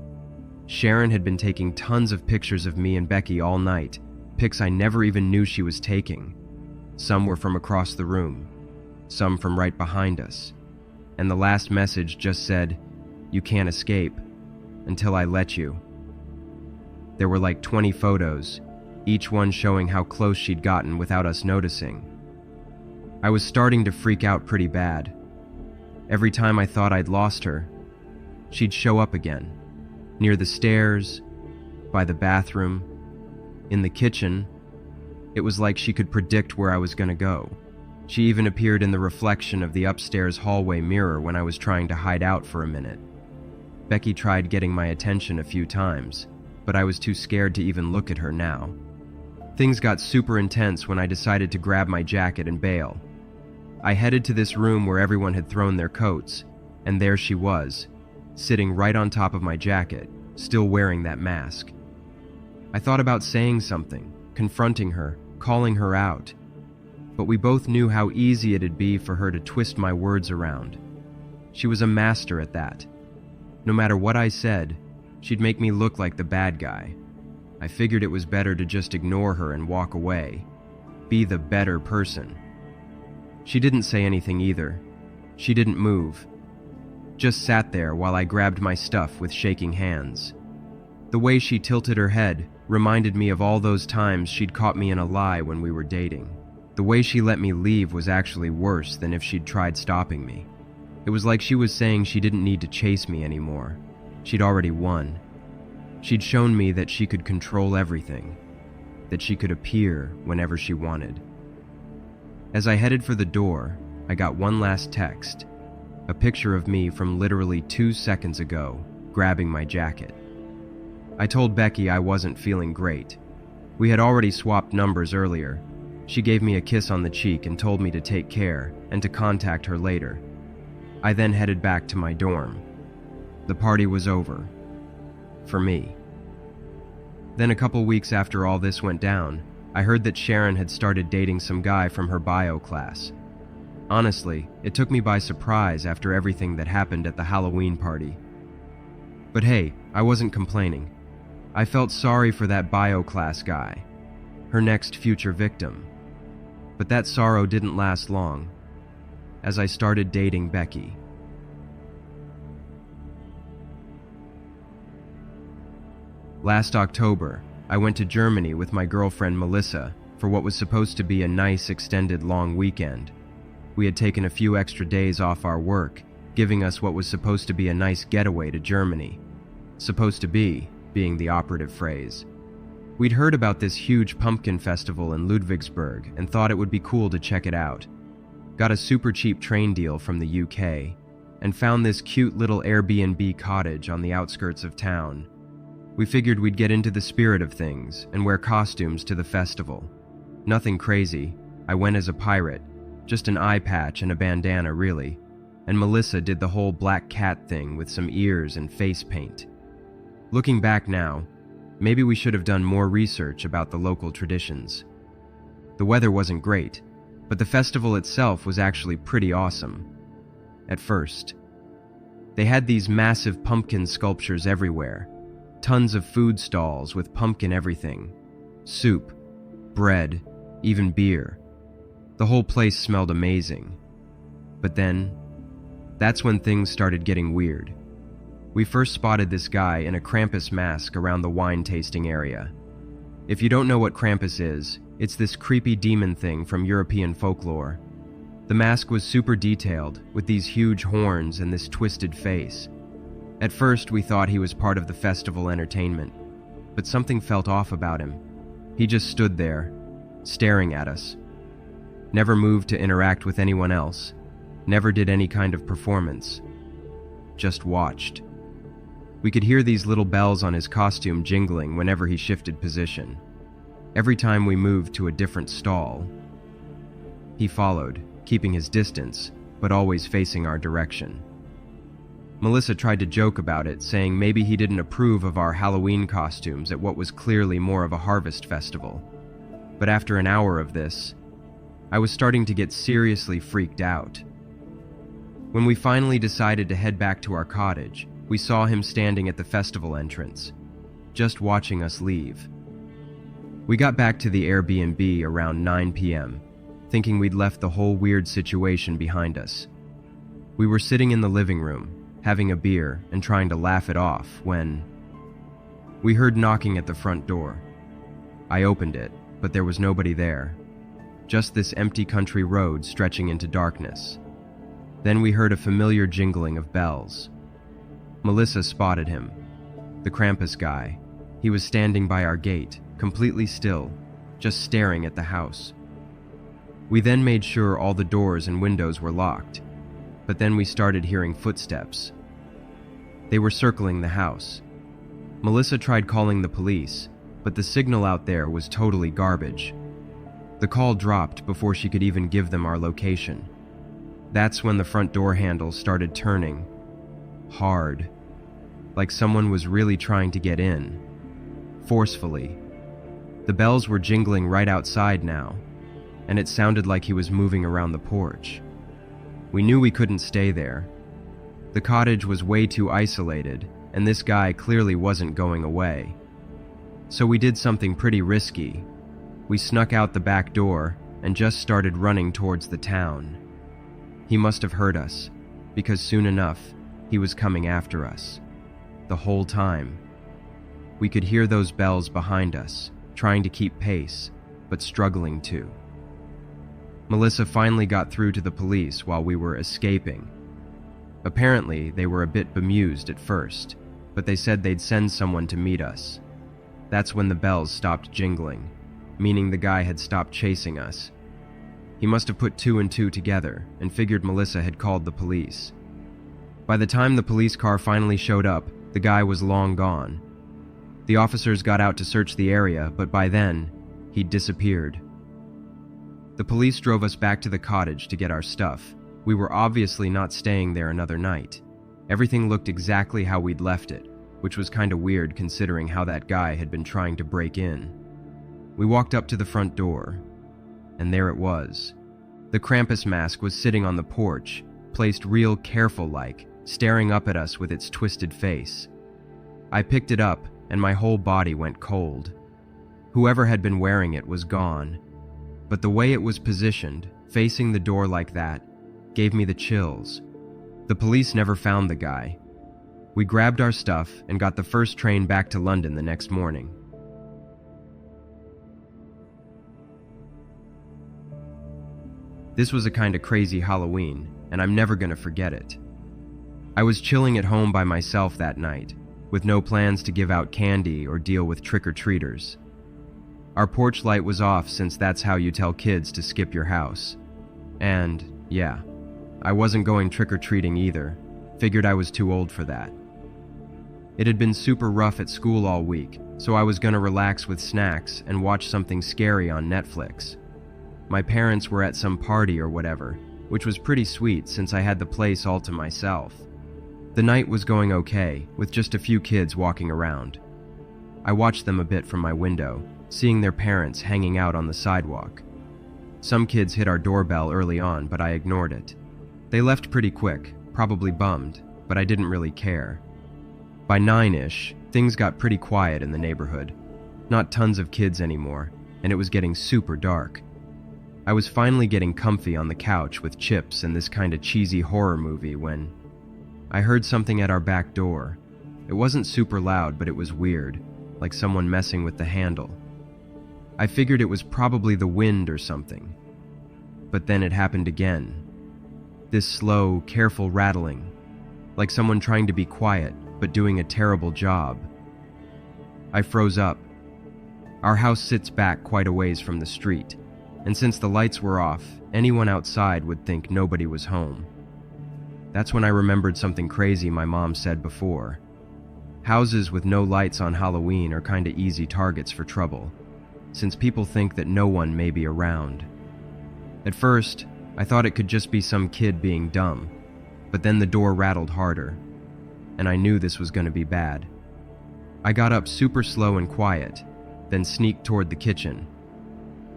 Sharon had been taking tons of pictures of me and Becky all night, pics I never even knew she was taking. Some were from across the room, some from right behind us, and the last message just said, "You can't escape. until I let you. There were like 20 photos, each one showing how close she'd gotten without us noticing. I was starting to freak out pretty bad. Every time I thought I'd lost her, she'd show up again, near the stairs, by the bathroom, in the kitchen. It was like she could predict where I was going to go. She even appeared in the reflection of the upstairs hallway mirror when I was trying to hide out for a minute. Becky tried getting my attention a few times, but I was too scared to even look at her now. Things got super intense when I decided to grab my jacket and bail. I headed to this room where everyone had thrown their coats, and there she was, sitting right on top of my jacket, still wearing that mask. I thought about saying something, confronting her, calling her out, but we both knew how easy it'd be for her to twist my words around. She was a master at that. No matter what I said, she'd make me look like the bad guy. I figured it was better to just ignore her and walk away. Be the better person. She didn't say anything either. She didn't move. Just sat there while I grabbed my stuff with shaking hands. The way she tilted her head reminded me of all those times she'd caught me in a lie when we were dating. The way she let me leave was actually worse than if she'd tried stopping me. It was like she was saying she didn't need to chase me anymore. She'd already won. She'd shown me that she could control everything, that she could appear whenever she wanted. As I headed for the door, I got one last text, a picture of me from literally 2 seconds ago, grabbing my jacket. I told Becky I wasn't feeling great. We had already swapped numbers earlier. She gave me a kiss on the cheek and told me to take care and to contact her later. I then headed back to my dorm. The party was over. For me. Then a couple weeks after all this went down, I heard that Sharon had started dating some guy from her bio class. Honestly, it took me by surprise after everything that happened at the Halloween party. But hey, I wasn't complaining. I felt sorry for that bio class guy, her next future victim. But that sorrow didn't last long, as I started dating Becky. Last October, I went to Germany with my girlfriend Melissa for what was supposed to be a nice extended long weekend. We had taken a few extra days off our work, giving us what was supposed to be a nice getaway to Germany. Supposed to be being the operative phrase. We'd heard about this huge pumpkin festival in Ludwigsburg and thought it would be cool to check it out. Got a super cheap train deal from the UK and found this cute little Airbnb cottage on the outskirts of town. We figured we'd get into the spirit of things and wear costumes to the festival. Nothing crazy. I went as a pirate, just an eye patch and a bandana really, and Melissa did the whole black cat thing with some ears and face paint. Looking back now, maybe we should have done more research about the local traditions. The weather wasn't great, but the festival itself was actually pretty awesome. At first. They had these massive pumpkin sculptures everywhere. Tons of food stalls with pumpkin everything. Soup, bread, even beer. The whole place smelled amazing. But then, that's when things started getting weird. We first spotted this guy in a Krampus mask around the wine tasting area. If you don't know what Krampus is, it's this creepy demon thing from European folklore. The mask was super detailed, with these huge horns and this twisted face. At first, we thought he was part of the festival entertainment, but something felt off about him. He just stood there, staring at us. Never moved to interact with anyone else. Never did any kind of performance. Just watched. We could hear these little bells on his costume jingling whenever he shifted position. Every time we moved to a different stall, he followed, keeping his distance, but always facing our direction. Melissa tried to joke about it, saying maybe he didn't approve of our Halloween costumes at what was clearly more of a harvest festival. But after an hour of this, I was starting to get seriously freaked out. When we finally decided to head back to our cottage, we saw him standing at the festival entrance, just watching us leave. We got back to the Airbnb around 9 p.m., thinking we'd left the whole weird situation behind us. We were sitting in the living room, having a beer and trying to laugh it off when we heard knocking at the front door. I opened it, but there was nobody there. Just this empty country road stretching into darkness. Then we heard a familiar jingling of bells. Melissa spotted him. The Krampus guy. He was standing by our gate, completely still, just staring at the house. We then made sure all the doors and windows were locked, but then we started hearing footsteps. They were circling the house. Melissa tried calling the police, but the signal out there was totally garbage. The call dropped before she could even give them our location. That's when the front door handle started turning. Hard. Like someone was really trying to get in. Forcefully. The bells were jingling right outside now, and it sounded like he was moving around the porch. We knew we couldn't stay there. The cottage was way too isolated, and this guy clearly wasn't going away. So we did something pretty risky. We snuck out the back door and just started running towards the town. He must have heard us, because soon enough, he was coming after us. The whole time. We could hear those bells behind us, trying to keep pace, but struggling to. Melissa finally got through to the police while we were escaping. Apparently, they were a bit bemused at first, but they said they'd send someone to meet us. That's when the bells stopped jingling, meaning the guy had stopped chasing us. He must have put two and two together and figured Melissa had called the police. By the time the police car finally showed up, the guy was long gone. The officers got out to search the area, but by then, he'd disappeared. The police drove us back to the cottage to get our stuff. We were obviously not staying there another night. Everything looked exactly how we'd left it, which was kinda weird considering how that guy had been trying to break in. We walked up to the front door, and there it was. The Krampus mask was sitting on the porch, placed real careful-like, staring up at us with its twisted face. I picked it up, and my whole body went cold. Whoever had been wearing it was gone, but the way it was positioned, facing the door like that, gave me the chills. The police never found the guy. We grabbed our stuff and got the first train back to London the next morning. This was a kinda crazy Halloween, and I'm never gonna forget it. I was chilling at home by myself that night, with no plans to give out candy or deal with trick-or-treaters. Our porch light was off since that's how you tell kids to skip your house. And, yeah, I wasn't going trick-or-treating either. Figured I was too old for that. It had been super rough at school all week, so I was gonna relax with snacks and watch something scary on Netflix. My parents were at some party or whatever, which was pretty sweet since I had the place all to myself. The night was going okay, with just a few kids walking around. I watched them a bit from my window, seeing their parents hanging out on the sidewalk. Some kids hit our doorbell early on, but I ignored it. They left pretty quick, probably bummed, but I didn't really care. By 9-ish, things got pretty quiet in the neighborhood. Not tons of kids anymore, and it was getting super dark. I was finally getting comfy on the couch with chips and this kinda cheesy horror movie when I heard something at our back door. It wasn't super loud, but it was weird, like someone messing with the handle. I figured it was probably the wind or something. But then it happened again. This slow, careful rattling, like someone trying to be quiet, but doing a terrible job. I froze up. Our house sits back quite a ways from the street, and since the lights were off, anyone outside would think nobody was home. That's when I remembered something crazy my mom said before. Houses with no lights on Halloween are kinda easy targets for trouble, since people think that no one may be around. At first, I thought it could just be some kid being dumb, but then the door rattled harder, and I knew this was gonna be bad. I got up super slow and quiet, then sneaked toward the kitchen.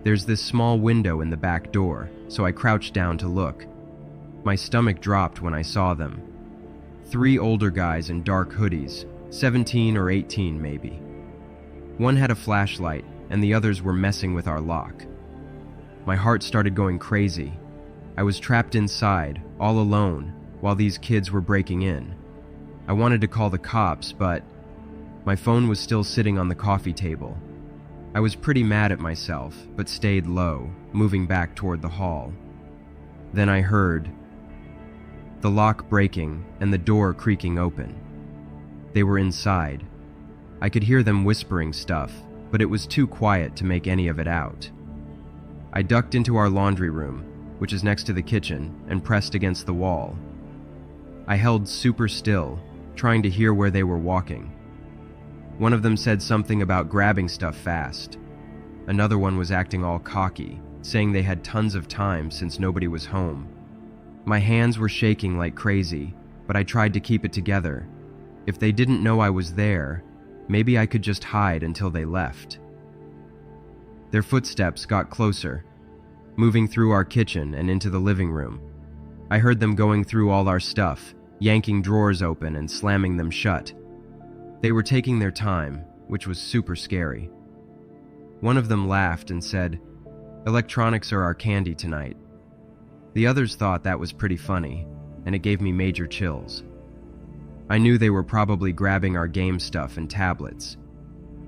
There's this small window in the back door, so I crouched down to look. My stomach dropped when I saw them. 3 older guys in dark hoodies, 17 or 18 maybe. One had a flashlight, and the others were messing with our lock. My heart started going crazy. I was trapped inside, all alone, while these kids were breaking in. I wanted to call the cops, but my phone was still sitting on the coffee table. I was pretty mad at myself, but stayed low, moving back toward the hall. Then I heard the lock breaking and the door creaking open. They were inside. I could hear them whispering stuff, but it was too quiet to make any of it out. I ducked into our laundry room, which is next to the kitchen, and pressed against the wall. I held super still, trying to hear where they were walking. One of them said something about grabbing stuff fast. Another one was acting all cocky, saying they had tons of time since nobody was home. My hands were shaking like crazy, but I tried to keep it together. If they didn't know I was there, maybe I could just hide until they left. Their footsteps got closer, moving through our kitchen and into the living room. I heard them going through all our stuff, yanking drawers open and slamming them shut. They were taking their time, which was super scary. One of them laughed and said, "Electronics are our candy tonight." The others thought that was pretty funny, and it gave me major chills. I knew they were probably grabbing our game stuff and tablets.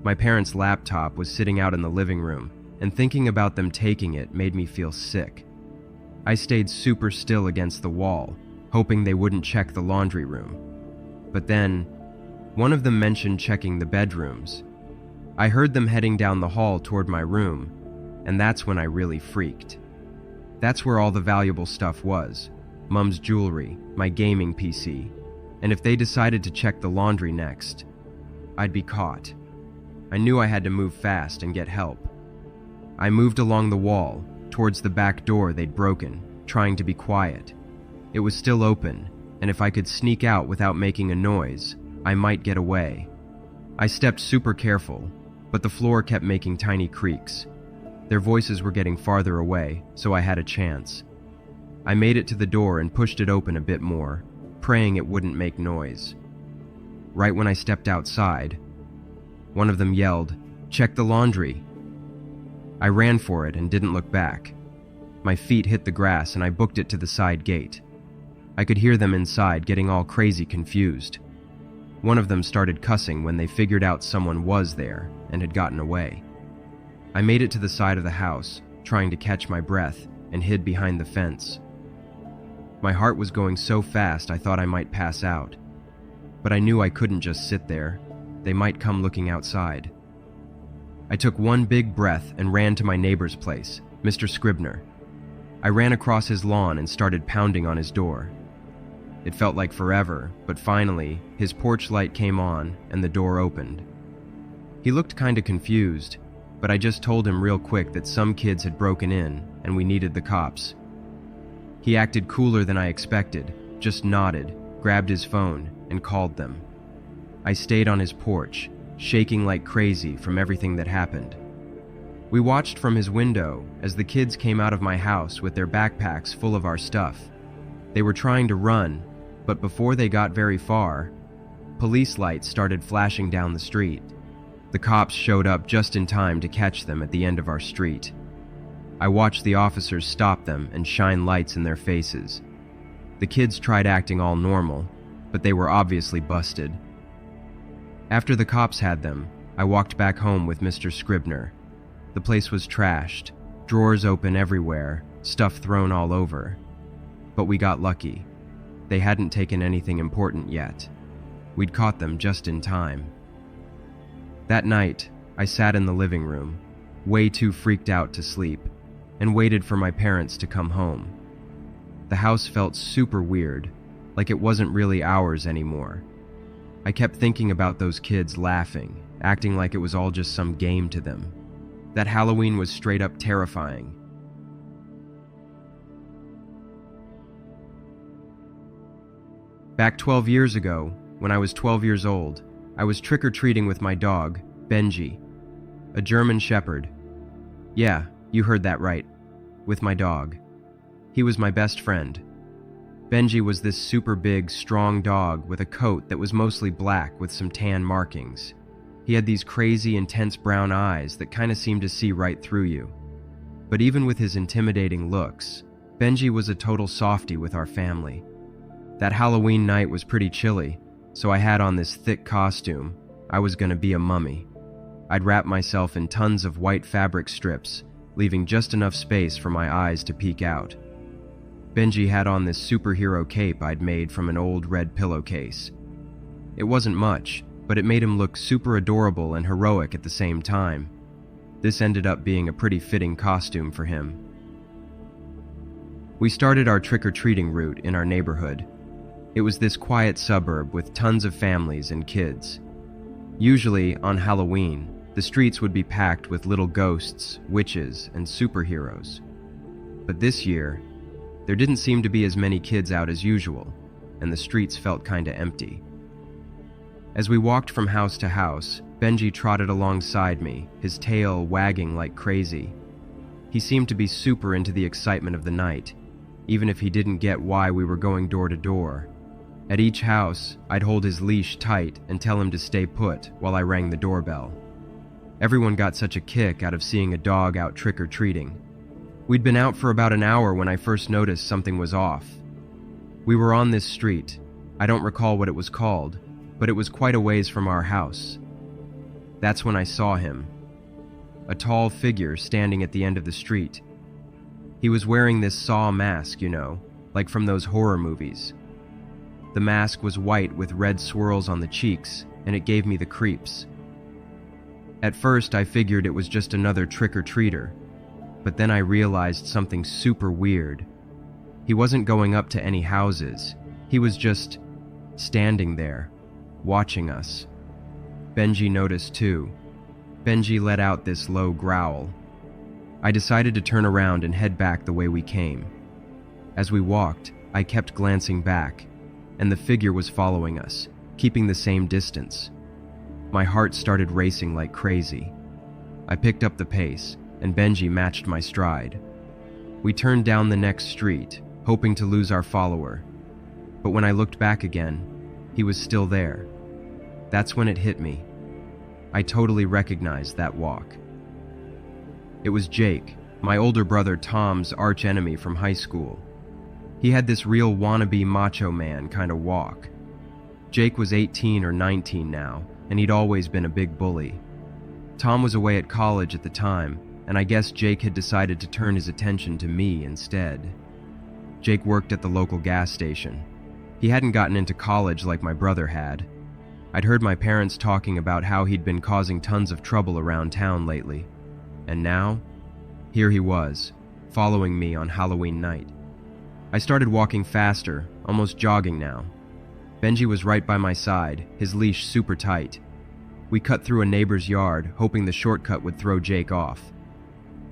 My parents' laptop was sitting out in the living room, and thinking about them taking it made me feel sick. I stayed super still against the wall, hoping they wouldn't check the laundry room. But then, one of them mentioned checking the bedrooms. I heard them heading down the hall toward my room, and that's when I really freaked. That's where all the valuable stuff was: Mom's jewelry, my gaming PC, and if they decided to check the laundry next, I'd be caught. I knew I had to move fast and get help. I moved along the wall, towards the back door they'd broken, trying to be quiet. It was still open, and if I could sneak out without making a noise, I might get away. I stepped super careful, but the floor kept making tiny creaks. Their voices were getting farther away, so I had a chance. I made it to the door and pushed it open a bit more, praying it wouldn't make noise. Right when I stepped outside, one of them yelled, "Check the laundry." I ran for it and didn't look back. My feet hit the grass and I booked it to the side gate. I could hear them inside getting all crazy confused. One of them started cussing when they figured out someone was there and had gotten away. I made it to the side of the house, trying to catch my breath, and hid behind the fence. My heart was going so fast I thought I might pass out. But I knew I couldn't just sit there. They might come looking outside. I took one big breath and ran to my neighbor's place, Mr. Scribner. I ran across his lawn and started pounding on his door. It felt like forever, but finally, his porch light came on and the door opened. He looked kinda confused, but I just told him real quick that some kids had broken in and we needed the cops. He acted cooler than I expected, just nodded, grabbed his phone, and called them. I stayed on his porch, shaking like crazy from everything that happened. We watched from his window as the kids came out of my house with their backpacks full of our stuff. They were trying to run, but before they got very far, police lights started flashing down the street. The cops showed up just in time to catch them at the end of our street. I watched the officers stop them and shine lights in their faces. The kids tried acting all normal, but they were obviously busted. After the cops had them, I walked back home with Mr. Scribner. The place was trashed, drawers open everywhere, stuff thrown all over. But we got lucky. They hadn't taken anything important yet. We'd caught them just in time. That night, I sat in the living room, way too freaked out to sleep, and waited for my parents to come home. The house felt super weird, like it wasn't really ours anymore. I kept thinking about those kids laughing, acting like it was all just some game to them. That Halloween was straight up terrifying. Back 12 years ago, when I was 12 years old, I was trick-or-treating with my dog, Benji, a German Shepherd. Yeah, you heard that right, with my dog. He was my best friend. Benji was this super big, strong dog with a coat that was mostly black with some tan markings. He had these crazy, intense brown eyes that kind of seemed to see right through you. But even with his intimidating looks, Benji was a total softie with our family. That Halloween night was pretty chilly, so I had on this thick costume. I was gonna be a mummy. I'd wrap myself in tons of white fabric strips, leaving just enough space for my eyes to peek out. Benji had on this superhero cape I'd made from an old red pillowcase. It wasn't much, but it made him look super adorable and heroic at the same time. This ended up being a pretty fitting costume for him. We started our trick-or-treating route in our neighborhood. It was this quiet suburb with tons of families and kids. Usually, on Halloween, the streets would be packed with little ghosts, witches, and superheroes. But this year, there didn't seem to be as many kids out as usual, and the streets felt kinda empty. As we walked from house to house, Benji trotted alongside me, his tail wagging like crazy. He seemed to be super into the excitement of the night, even if he didn't get why we were going door to door. At each house, I'd hold his leash tight and tell him to stay put while I rang the doorbell. Everyone got such a kick out of seeing a dog out trick-or-treating. We'd been out for about an hour when I first noticed something was off. We were on this street. I don't recall what it was called, but it was quite a ways from our house. That's when I saw him. A tall figure standing at the end of the street. He was wearing this Saw mask, like from those horror movies. The mask was white with red swirls on the cheeks, and it gave me the creeps. At first, I figured it was just another trick-or-treater, but then I realized something super weird. He wasn't going up to any houses. He was just standing there, watching us. Benji noticed too. Benji let out this low growl. I decided to turn around and head back the way we came. As we walked, I kept glancing back, and the figure was following us, keeping the same distance. My heart started racing like crazy. I picked up the pace, and Benji matched my stride. We turned down the next street, hoping to lose our follower. But when I looked back again, he was still there. That's when it hit me. I totally recognized that walk. It was Jake, my older brother Tom's arch-enemy from high school. He had this real wannabe macho man kind of walk. Jake was 18 or 19 now, and he'd always been a big bully. Tom was away at college at the time, and I guess Jake had decided to turn his attention to me instead. Jake worked at the local gas station. He hadn't gotten into college like my brother had. I'd heard my parents talking about how he'd been causing tons of trouble around town lately. And now, here he was, following me on Halloween night. I started walking faster, almost jogging now. Benji was right by my side, his leash super tight. We cut through a neighbor's yard, hoping the shortcut would throw Jake off.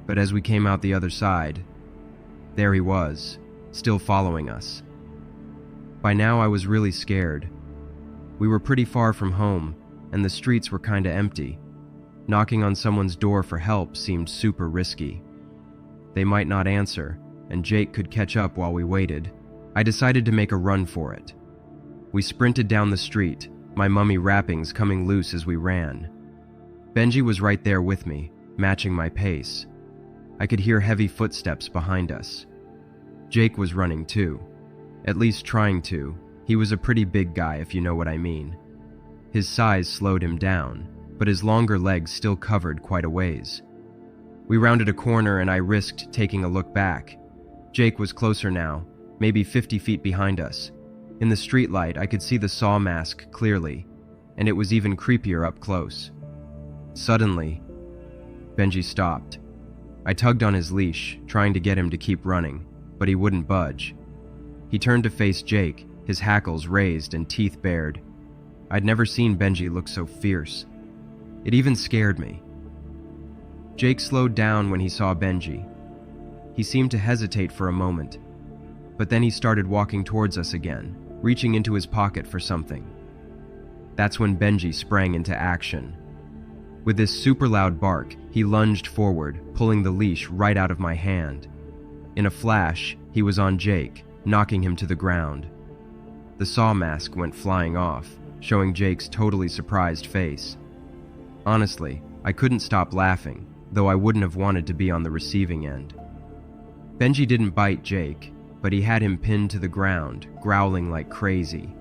But as we came out the other side, there he was, still following us. By now I was really scared. We were pretty far from home, and the streets were kinda empty. Knocking on someone's door for help seemed super risky. They might not answer, and Jake could catch up while we waited. I decided to make a run for it. We sprinted down the street, my mummy wrappings coming loose as we ran. Benji was right there with me, matching my pace. I could hear heavy footsteps behind us. Jake was running too. At least trying to. He was a pretty big guy, if you know what I mean. His size slowed him down, but his longer legs still covered quite a ways. We rounded a corner and I risked taking a look back. Jake was closer now, maybe 50 feet behind us. In the streetlight, I could see the Saw mask clearly, and it was even creepier up close. Suddenly, Benji stopped. I tugged on his leash, trying to get him to keep running, but he wouldn't budge. He turned to face Jake, his hackles raised and teeth bared. I'd never seen Benji look so fierce. It even scared me. Jake slowed down when he saw Benji. He seemed to hesitate for a moment, but then he started walking towards us again, reaching into his pocket for something. That's when Benji sprang into action. With this super loud bark, he lunged forward, pulling the leash right out of my hand. In a flash, he was on Jake, knocking him to the ground. The Saw mask went flying off, showing Jake's totally surprised face. Honestly, I couldn't stop laughing, though I wouldn't have wanted to be on the receiving end. Benji didn't bite Jake, but he had him pinned to the ground, growling like crazy.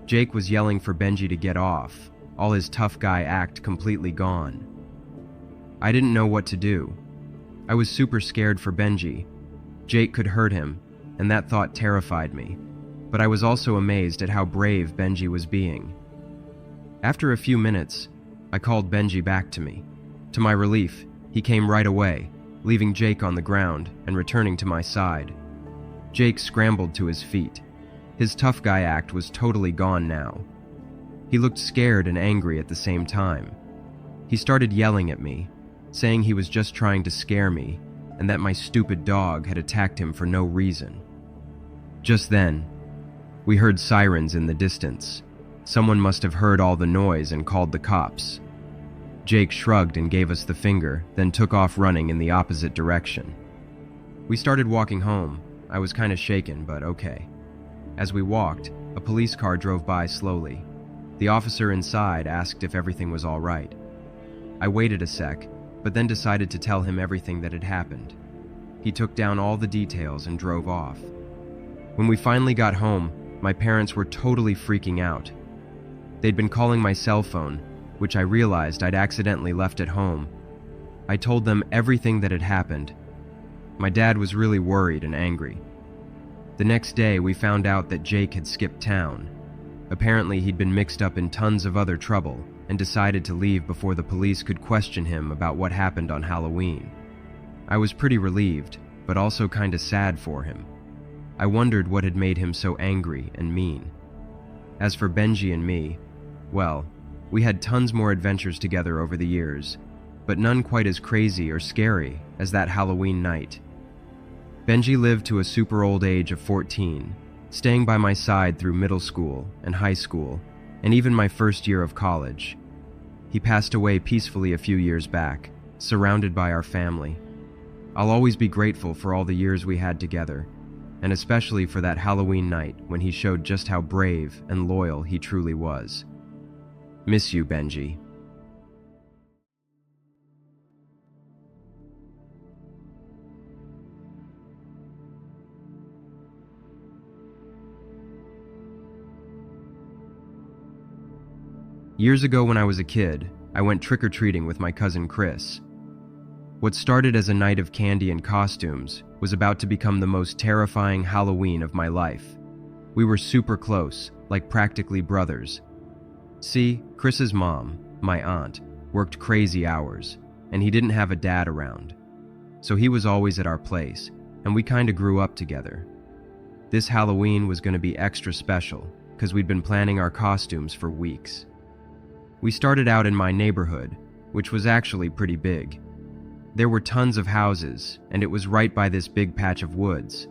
Jake was yelling for Benji to get off, all his tough guy act completely gone. I didn't know what to do. I was super scared for Benji. Jake could hurt him, and that thought terrified me, but I was also amazed at how brave Benji was being. After a few minutes, I called Benji back to me. To my relief, he came right away, leaving Jake on the ground and returning to my side. Jake scrambled to his feet. His tough guy act was totally gone now. He looked scared and angry at the same time. He started yelling at me, saying he was just trying to scare me and that my stupid dog had attacked him for no reason. Just then, we heard sirens in the distance. Someone must have heard all the noise and called the cops. Jake shrugged and gave us the finger, then took off running in the opposite direction. We started walking home. I was kind of shaken, but okay. As we walked, a police car drove by slowly. The officer inside asked if everything was all right. I waited a sec, but then decided to tell him everything that had happened. He took down all the details and drove off. When we finally got home, my parents were totally freaking out. They'd been calling my cell phone, which I realized I'd accidentally left at home. I told them everything that had happened. My dad was really worried and angry. The next day, we found out that Jake had skipped town. Apparently, he'd been mixed up in tons of other trouble and decided to leave before the police could question him about what happened on Halloween. I was pretty relieved, but also kinda sad for him. I wondered what had made him so angry and mean. As for Benji and me, well, we had tons more adventures together over the years, but none quite as crazy or scary as that Halloween night. Benji lived to a super old age of 14, staying by my side through middle school and high school, and even my first year of college. He passed away peacefully a few years back, surrounded by our family. I'll always be grateful for all the years we had together, and especially for that Halloween night when he showed just how brave and loyal he truly was. Miss you, Benji. Years ago when I was a kid, I went trick-or-treating with my cousin Chris. What started as a night of candy and costumes was about to become the most terrifying Halloween of my life. We were super close, like practically brothers. See, Chris's mom, my aunt, worked crazy hours, and he didn't have a dad around. So he was always at our place, and we kinda grew up together. This Halloween was gonna be extra special, because we'd been planning our costumes for weeks. We started out in my neighborhood, which was actually pretty big. There were tons of houses, and it was right by this big patch of woods.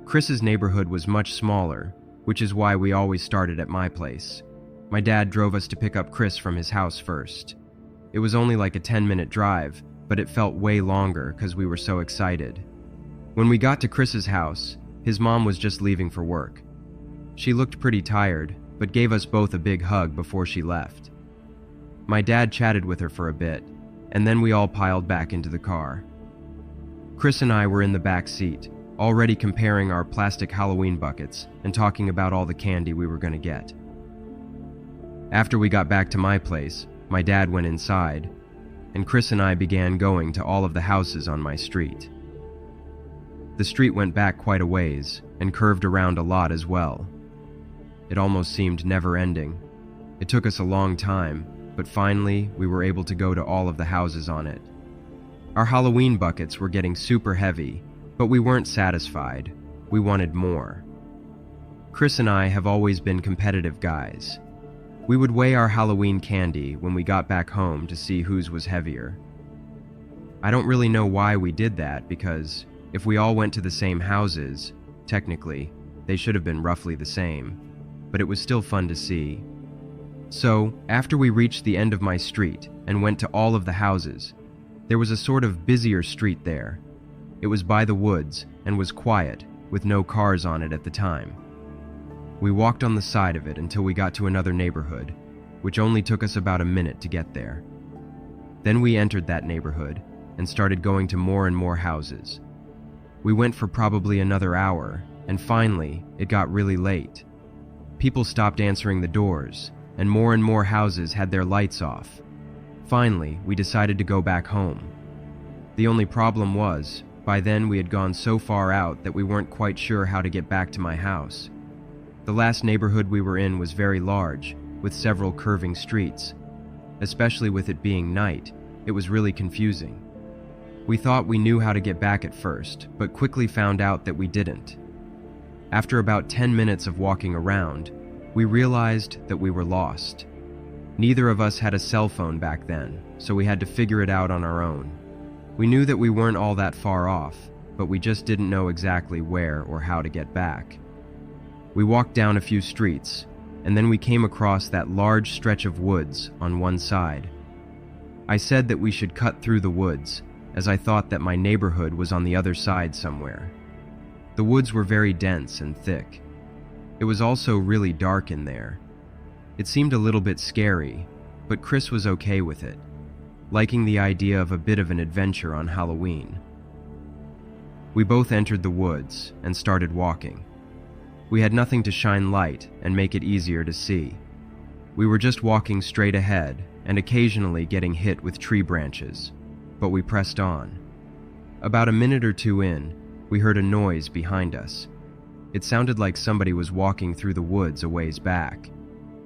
Chris's neighborhood was much smaller, which is why we always started at my place. My dad drove us to pick up Chris from his house first. It was only like a 10-minute drive, but it felt way longer because we were so excited. When we got to Chris's house, his mom was just leaving for work. She looked pretty tired, but gave us both a big hug before she left. My dad chatted with her for a bit, and then we all piled back into the car. Chris and I were in the back seat, already comparing our plastic Halloween buckets and talking about all the candy we were going to get. After we got back to my place, my dad went inside, and Chris and I began going to all of the houses on my street. The street went back quite a ways and curved around a lot as well. It almost seemed never-ending. It took us a long time, but finally we were able to go to all of the houses on it. Our Halloween buckets were getting super heavy, but we weren't satisfied. We wanted more. Chris and I have always been competitive guys. We would weigh our Halloween candy when we got back home to see whose was heavier. I don't really know why we did that, because if we all went to the same houses, technically, they should have been roughly the same, but it was still fun to see. So, after we reached the end of my street and went to all of the houses, there was a sort of busier street there. It was by the woods and was quiet, with no cars on it at the time. We walked on the side of it until we got to another neighborhood, which only took us about a minute to get there. Then we entered that neighborhood and started going to more and more houses. We went for probably another hour, and finally, it got really late. People stopped answering the doors, and more houses had their lights off. Finally, we decided to go back home. The only problem was, by then we had gone so far out that we weren't quite sure how to get back to my house. The last neighborhood we were in was very large, with several curving streets. Especially with it being night, it was really confusing. We thought we knew how to get back at first, but quickly found out that we didn't. After about 10 minutes of walking around, we realized that we were lost. Neither of us had a cell phone back then, so we had to figure it out on our own. We knew that we weren't all that far off, but we just didn't know exactly where or how to get back. We walked down a few streets, and then we came across that large stretch of woods on one side. I said that we should cut through the woods, as I thought that my neighborhood was on the other side somewhere. The woods were very dense and thick. It was also really dark in there. It seemed a little bit scary, but Chris was okay with it, liking the idea of a bit of an adventure on Halloween. We both entered the woods and started walking. We had nothing to shine light and make it easier to see. We were just walking straight ahead and occasionally getting hit with tree branches, but we pressed on. About a minute or two in, we heard a noise behind us. It sounded like somebody was walking through the woods a ways back.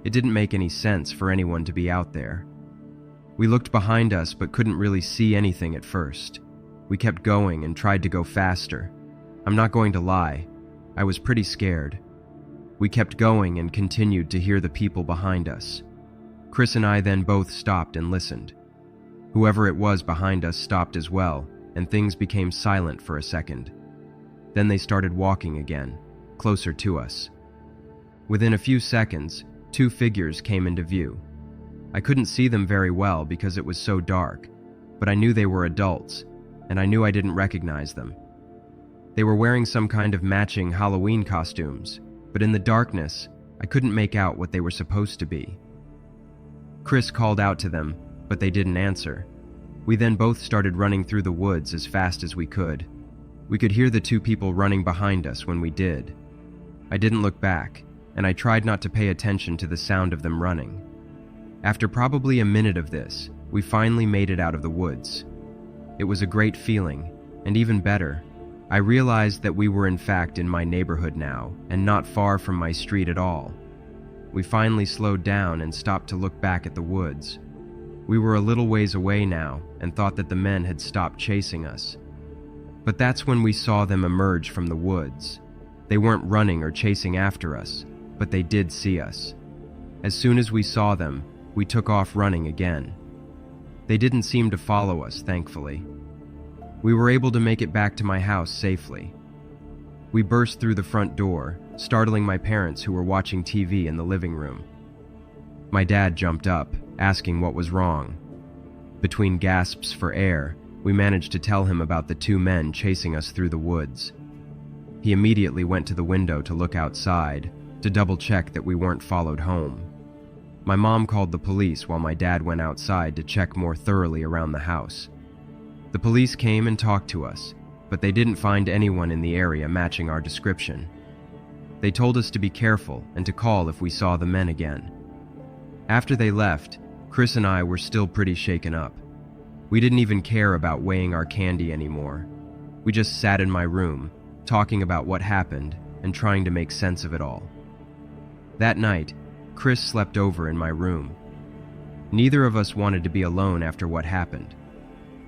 It didn't make any sense for anyone to be out there. We looked behind us but couldn't really see anything at first. We kept going and tried to go faster. I'm not going to lie, I was pretty scared. We kept going and continued to hear the people behind us. Chris and I then both stopped and listened. Whoever it was behind us stopped as well, and things became silent for a second. Then they started walking again, closer to us. Within a few seconds, two figures came into view. I couldn't see them very well because it was so dark, but I knew they were adults, and I knew I didn't recognize them. They were wearing some kind of matching Halloween costumes, but in the darkness, I couldn't make out what they were supposed to be. Chris called out to them, but they didn't answer. We then both started running through the woods as fast as we could. We could hear the two people running behind us when we did. I didn't look back, and I tried not to pay attention to the sound of them running. After probably a minute of this, we finally made it out of the woods. It was a great feeling, and even better, I realized that we were in fact in my neighborhood now, and not far from my street at all. We finally slowed down and stopped to look back at the woods. We were a little ways away now, and thought that the men had stopped chasing us. But that's when we saw them emerge from the woods. They weren't running or chasing after us, but they did see us. As soon as we saw them, we took off running again. They didn't seem to follow us, thankfully. We were able to make it back to my house safely. We burst through the front door, startling my parents who were watching TV in the living room. My dad jumped up, asking what was wrong. Between gasps for air, we managed to tell him about the two men chasing us through the woods. He immediately went to the window to look outside, to double-check that we weren't followed home. My mom called the police while my dad went outside to check more thoroughly around the house. The police came and talked to us, but they didn't find anyone in the area matching our description. They told us to be careful and to call if we saw the men again. After they left, Chris and I were still pretty shaken up. We didn't even care about weighing our candy anymore. We just sat in my room, talking about what happened and trying to make sense of it all. That night, Chris slept over in my room. Neither of us wanted to be alone after what happened.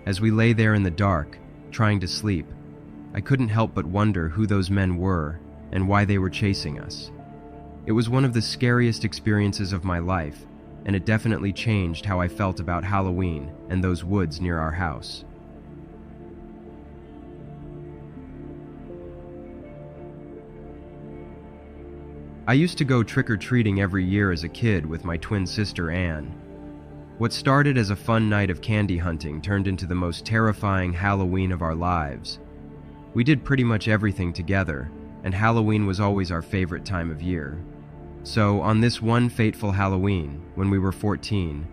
As we lay there in the dark, trying to sleep, I couldn't help but wonder who those men were and why they were chasing us. It was one of the scariest experiences of my life, and it definitely changed how I felt about Halloween and those woods near our house. I used to go trick-or-treating every year as a kid with my twin sister Anne. What started as a fun night of candy hunting turned into the most terrifying Halloween of our lives. We did pretty much everything together, and Halloween was always our favorite time of year. So, on this one fateful Halloween, when we were 14,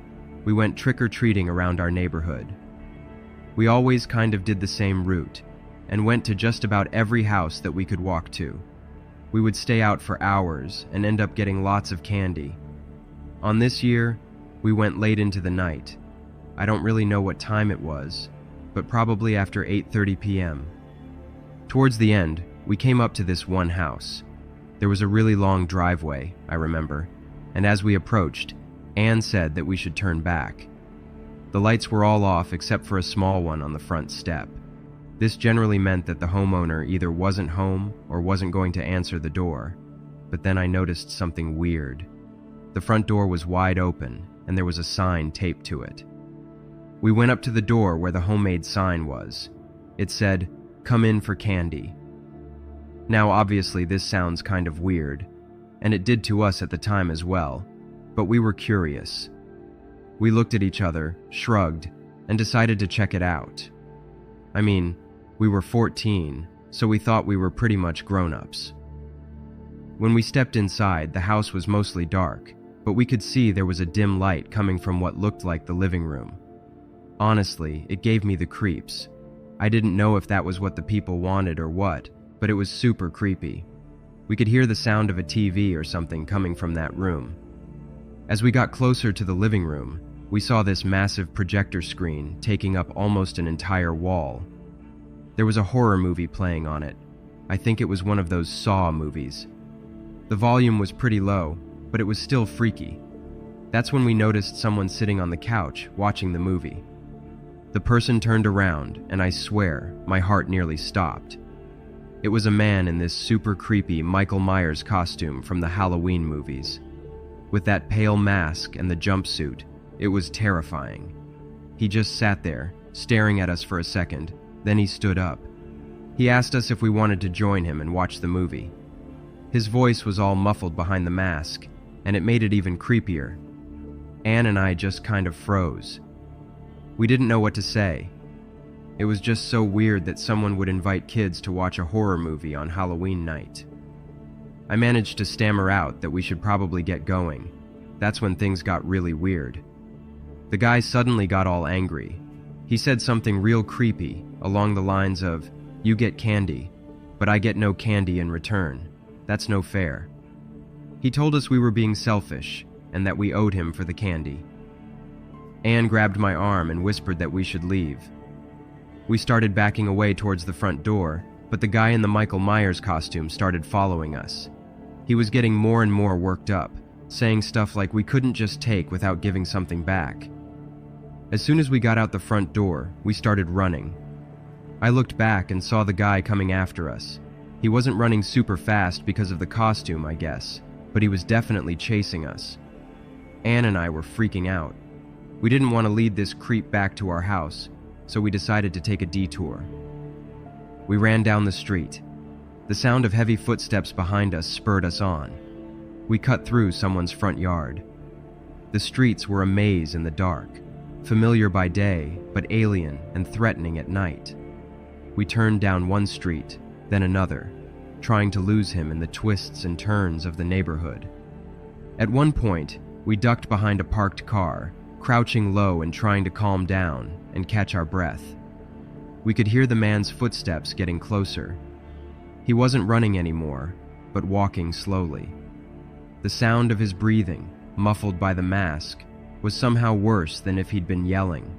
we went trick-or-treating around our neighborhood. We always kind of did the same route, and went to just about every house that we could walk to. We would stay out for hours and end up getting lots of candy. On this year, we went late into the night. I don't really know what time it was, but probably after 8:30 p.m. Towards the end, we came up to this one house. There was a really long driveway, I remember, and as we approached, Anne said that we should turn back. The lights were all off except for a small one on the front step. This generally meant that the homeowner either wasn't home or wasn't going to answer the door. But then I noticed something weird. The front door was wide open, and there was a sign taped to it. We went up to the door where the homemade sign was. It said, "Come in for candy." Now obviously this sounds kind of weird, and it did to us at the time as well, but we were curious. We looked at each other, shrugged, and decided to check it out. I mean, we were 14, so we thought we were pretty much grown-ups. When we stepped inside, the house was mostly dark, but we could see there was a dim light coming from what looked like the living room. Honestly, it gave me the creeps. I didn't know if that was what the people wanted or what, but it was super creepy. We could hear the sound of a TV or something coming from that room. As we got closer to the living room, we saw this massive projector screen taking up almost an entire wall. There was a horror movie playing on it. I think it was one of those Saw movies. The volume was pretty low, but it was still freaky. That's when we noticed someone sitting on the couch watching the movie. The person turned around, and I swear, my heart nearly stopped. It was a man in this super creepy Michael Myers costume from the Halloween movies. With that pale mask and the jumpsuit, it was terrifying. He just sat there, staring at us for a second, then he stood up. He asked us if we wanted to join him and watch the movie. His voice was all muffled behind the mask, and it made it even creepier. Anne and I just kind of froze. We didn't know what to say. It was just so weird that someone would invite kids to watch a horror movie on Halloween night. I managed to stammer out that we should probably get going. That's when things got really weird. The guy suddenly got all angry. He said something real creepy, along the lines of, "You get candy, but I get no candy in return. That's no fair." He told us we were being selfish, and that we owed him for the candy. Anne grabbed my arm and whispered that we should leave. We started backing away towards the front door, but the guy in the Michael Myers costume started following us. He was getting more and more worked up, saying stuff like we couldn't just take without giving something back. As soon as we got out the front door, we started running. I looked back and saw the guy coming after us. He wasn't running super fast because of the costume, I guess, but he was definitely chasing us. Anne and I were freaking out. We didn't want to lead this creep back to our house, so we decided to take a detour. We ran down the street. The sound of heavy footsteps behind us spurred us on. We cut through someone's front yard. The streets were a maze in the dark, familiar by day, but alien and threatening at night. We turned down one street, then another, trying to lose him in the twists and turns of the neighborhood. At one point, we ducked behind a parked car, crouching low and trying to calm down and catch our breath. We could hear the man's footsteps getting closer. He wasn't running anymore, but walking slowly. The sound of his breathing, muffled by the mask, was somehow worse than if he'd been yelling.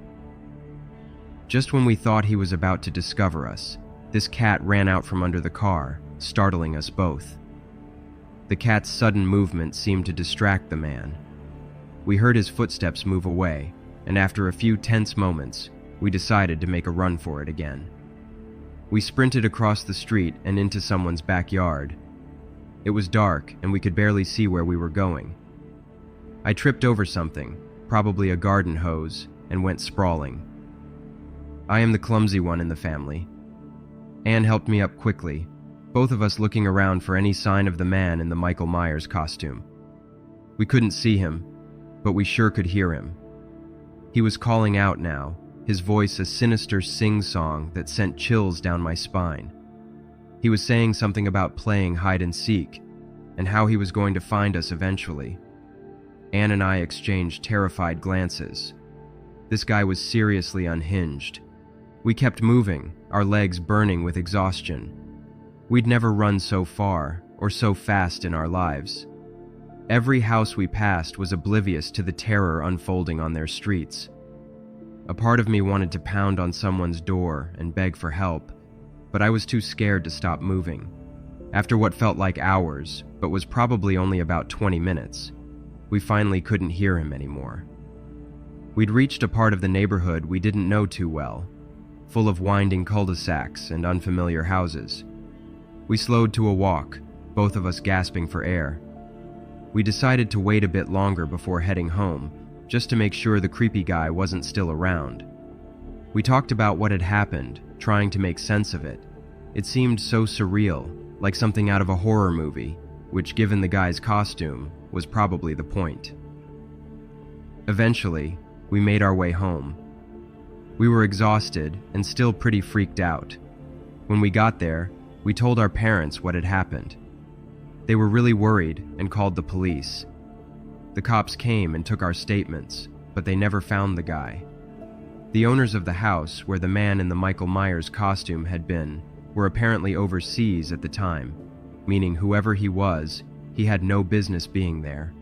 Just when we thought he was about to discover us, this cat ran out from under the car, startling us both. The cat's sudden movement seemed to distract the man. We heard his footsteps move away, and after a few tense moments, we decided to make a run for it again. We sprinted across the street and into someone's backyard. It was dark, and we could barely see where we were going. I tripped over something, probably a garden hose, and went sprawling. I am the clumsy one in the family. Anne helped me up quickly, both of us looking around for any sign of the man in the Michael Myers costume. We couldn't see him, but we sure could hear him. He was calling out now, his voice a sinister sing-song that sent chills down my spine. He was saying something about playing hide-and-seek, and how he was going to find us eventually. Anne and I exchanged terrified glances. This guy was seriously unhinged. We kept moving, our legs burning with exhaustion. We'd never run so far, or so fast in our lives. Every house we passed was oblivious to the terror unfolding on their streets. A part of me wanted to pound on someone's door and beg for help, but I was too scared to stop moving. After what felt like hours, but was probably only about 20 minutes, we finally couldn't hear him anymore. We'd reached a part of the neighborhood we didn't know too well, full of winding cul-de-sacs and unfamiliar houses. We slowed to a walk, both of us gasping for air. We decided to wait a bit longer before heading home, just to make sure the creepy guy wasn't still around. We talked about what had happened, trying to make sense of it. It seemed so surreal, like something out of a horror movie, which, given the guy's costume, was probably the point. Eventually, we made our way home. We were exhausted and still pretty freaked out. When we got there, we told our parents what had happened. They were really worried and called the police. The cops came and took our statements, but they never found the guy. The owners of the house where the man in the Michael Myers costume had been were apparently overseas at the time, meaning whoever he was, he had no business being there.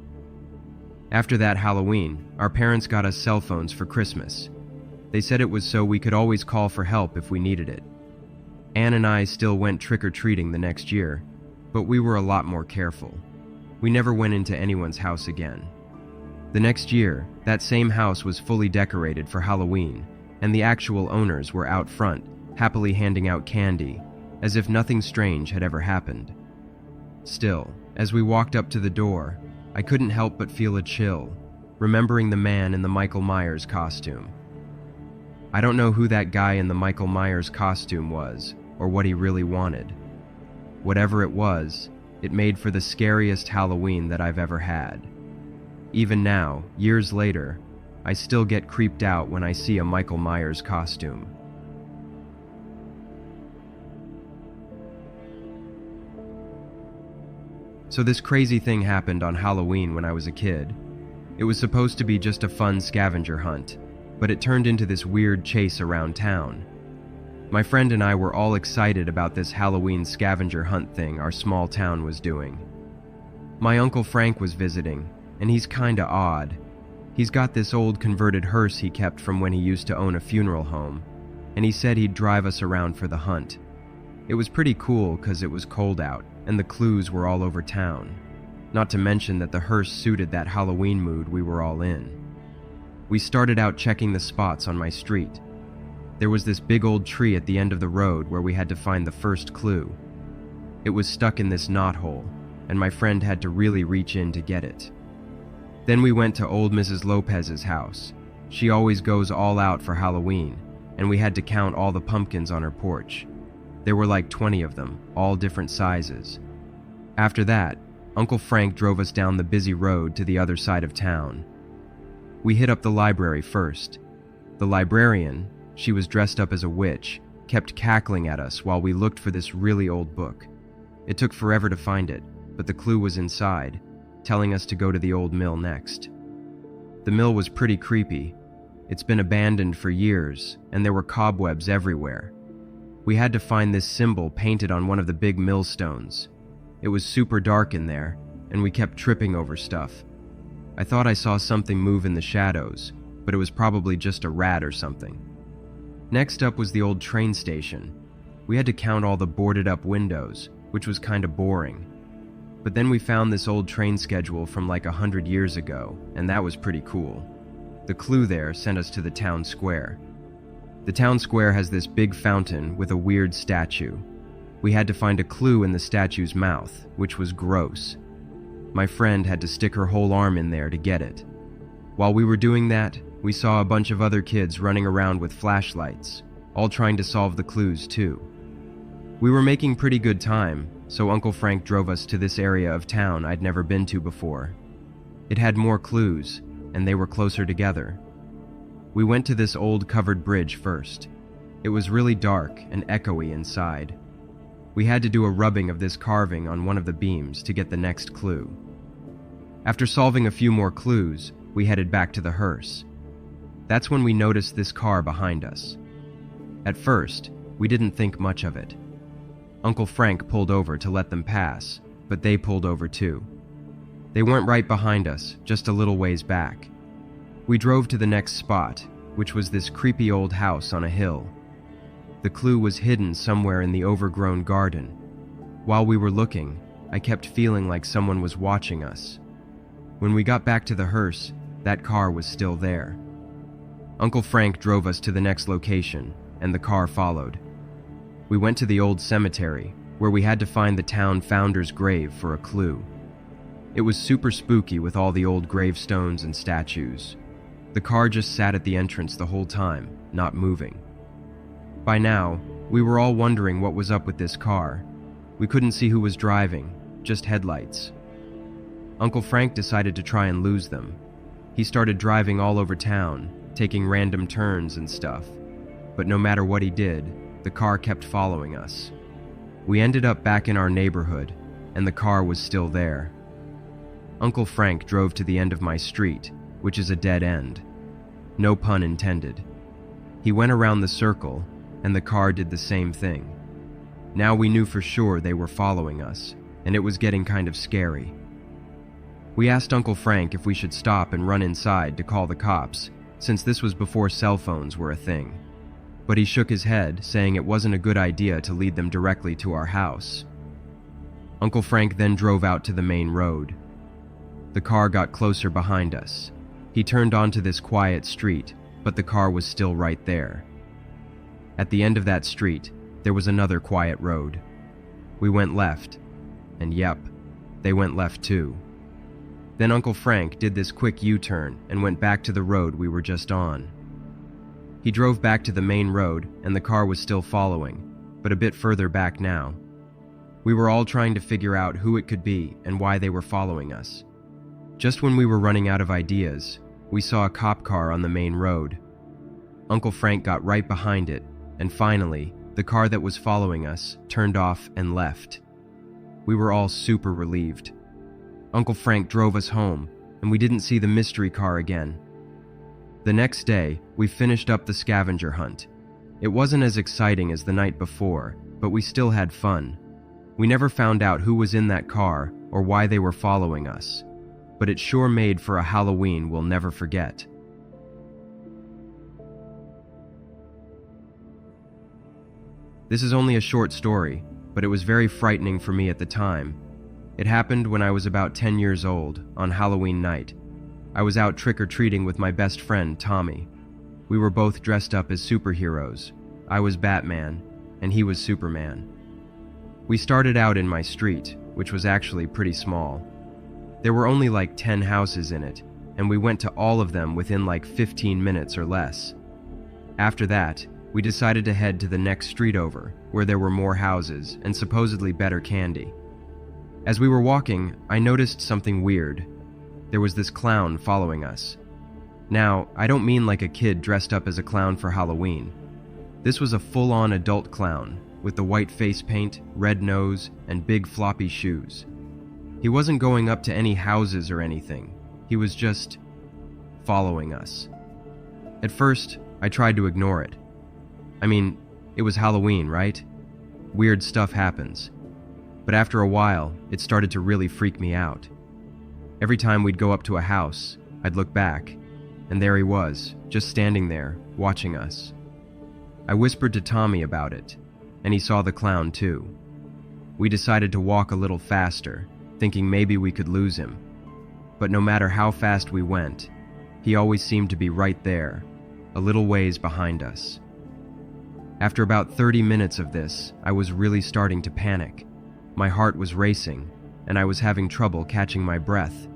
After that Halloween, our parents got us cell phones for Christmas. They said it was so we could always call for help if we needed it. Anne and I still went trick-or-treating the next year, but we were a lot more careful. We never went into anyone's house again. The next year, that same house was fully decorated for Halloween, and the actual owners were out front, happily handing out candy, as if nothing strange had ever happened. Still, as we walked up to the door, I couldn't help but feel a chill, remembering the man in the Michael Myers costume. I don't know who that guy in the Michael Myers costume was, or what he really wanted. Whatever it was, it made for the scariest Halloween that I've ever had. Even now, years later, I still get creeped out when I see a Michael Myers costume. So this crazy thing happened on Halloween when I was a kid. It was supposed to be just a fun scavenger hunt, but it turned into this weird chase around town. My friend and I were all excited about this Halloween scavenger hunt thing our small town was doing. My Uncle Frank was visiting, and he's kinda odd. He's got this old converted hearse he kept from when he used to own a funeral home, and he said he'd drive us around for the hunt. It was pretty cool because it was cold out, and the clues were all over town. Not to mention that the hearse suited that Halloween mood we were all in. We started out checking the spots on my street. There was this big old tree at the end of the road where we had to find the first clue. It was stuck in this knothole, and my friend had to really reach in to get it. Then we went to old Mrs. Lopez's house. She always goes all out for Halloween, and we had to count all the pumpkins on her porch. There were like 20 of them, all different sizes. After that, Uncle Frank drove us down the busy road to the other side of town. We hit up the library first. The librarian, she was dressed up as a witch, kept cackling at us while we looked for this really old book. It took forever to find it, but the clue was inside, telling us to go to the old mill next. The mill was pretty creepy. It's been abandoned for years, and there were cobwebs everywhere. We had to find this symbol painted on one of the big millstones. It was super dark in there, and we kept tripping over stuff. I thought I saw something move in the shadows, but it was probably just a rat or something. Next up was the old train station. We had to count all the boarded up windows, which was kinda boring. But then we found this old train schedule from like 100 years ago, and that was pretty cool. The clue there sent us to the town square. The town square has this big fountain with a weird statue. We had to find a clue in the statue's mouth, which was gross. My friend had to stick her whole arm in there to get it. While we were doing that, we saw a bunch of other kids running around with flashlights, all trying to solve the clues too. We were making pretty good time, so Uncle Frank drove us to this area of town I'd never been to before. It had more clues, and they were closer together. We went to this old covered bridge first. It was really dark and echoey inside. We had to do a rubbing of this carving on one of the beams to get the next clue. After solving a few more clues, we headed back to the hearse. That's when we noticed this car behind us. At first, we didn't think much of it. Uncle Frank pulled over to let them pass, but they pulled over too. They weren't right behind us, just a little ways back. We drove to the next spot, which was this creepy old house on a hill. The clue was hidden somewhere in the overgrown garden. While we were looking, I kept feeling like someone was watching us. When we got back to the hearse, that car was still there. Uncle Frank drove us to the next location, and the car followed. We went to the old cemetery, where we had to find the town founder's grave for a clue. It was super spooky with all the old gravestones and statues. The car just sat at the entrance the whole time, not moving. By now, we were all wondering what was up with this car. We couldn't see who was driving, just headlights. Uncle Frank decided to try and lose them. He started driving all over town, taking random turns and stuff. But no matter what he did, the car kept following us. We ended up back in our neighborhood, and the car was still there. Uncle Frank drove to the end of my street, which is a dead end. No pun intended. He went around the circle, and the car did the same thing. Now we knew for sure they were following us, and it was getting kind of scary. We asked Uncle Frank if we should stop and run inside to call the cops, since this was before cell phones were a thing. But he shook his head, saying it wasn't a good idea to lead them directly to our house. Uncle Frank then drove out to the main road. The car got closer behind us. He turned onto this quiet street, but the car was still right there. At the end of that street, there was another quiet road. We went left, and yep, they went left too. Then Uncle Frank did this quick U-turn and went back to the road we were just on. He drove back to the main road, and the car was still following, but a bit further back now. We were all trying to figure out who it could be and why they were following us. Just when we were running out of ideas, we saw a cop car on the main road. Uncle Frank got right behind it, and finally, the car that was following us turned off and left. We were all super relieved. Uncle Frank drove us home, and we didn't see the mystery car again. The next day, we finished up the scavenger hunt. It wasn't as exciting as the night before, but we still had fun. We never found out who was in that car or why they were following us, but it sure made for a Halloween we'll never forget. This is only a short story, but it was very frightening for me at the time. It happened when I was about 10 years old, on Halloween night. I was out trick-or-treating with my best friend, Tommy. We were both dressed up as superheroes. I was Batman, and he was Superman. We started out in my street, which was actually pretty small. There were only like 10 houses in it, and we went to all of them within like 15 minutes or less. After that, we decided to head to the next street over, where there were more houses and supposedly better candy. As we were walking, I noticed something weird. There was this clown following us. Now, I don't mean like a kid dressed up as a clown for Halloween. This was a full-on adult clown, with the white face paint, red nose, and big floppy shoes. He wasn't going up to any houses or anything. He was just following us. At first, I tried to ignore it. I mean, it was Halloween, right? Weird stuff happens. But after a while, it started to really freak me out. Every time we'd go up to a house, I'd look back, and there he was, just standing there, watching us. I whispered to Tommy about it, and he saw the clown too. We decided to walk a little faster, thinking maybe we could lose him. But no matter how fast we went, he always seemed to be right there, a little ways behind us. After about 30 minutes of this, I was really starting to panic. My heart was racing, and I was having trouble catching my breath.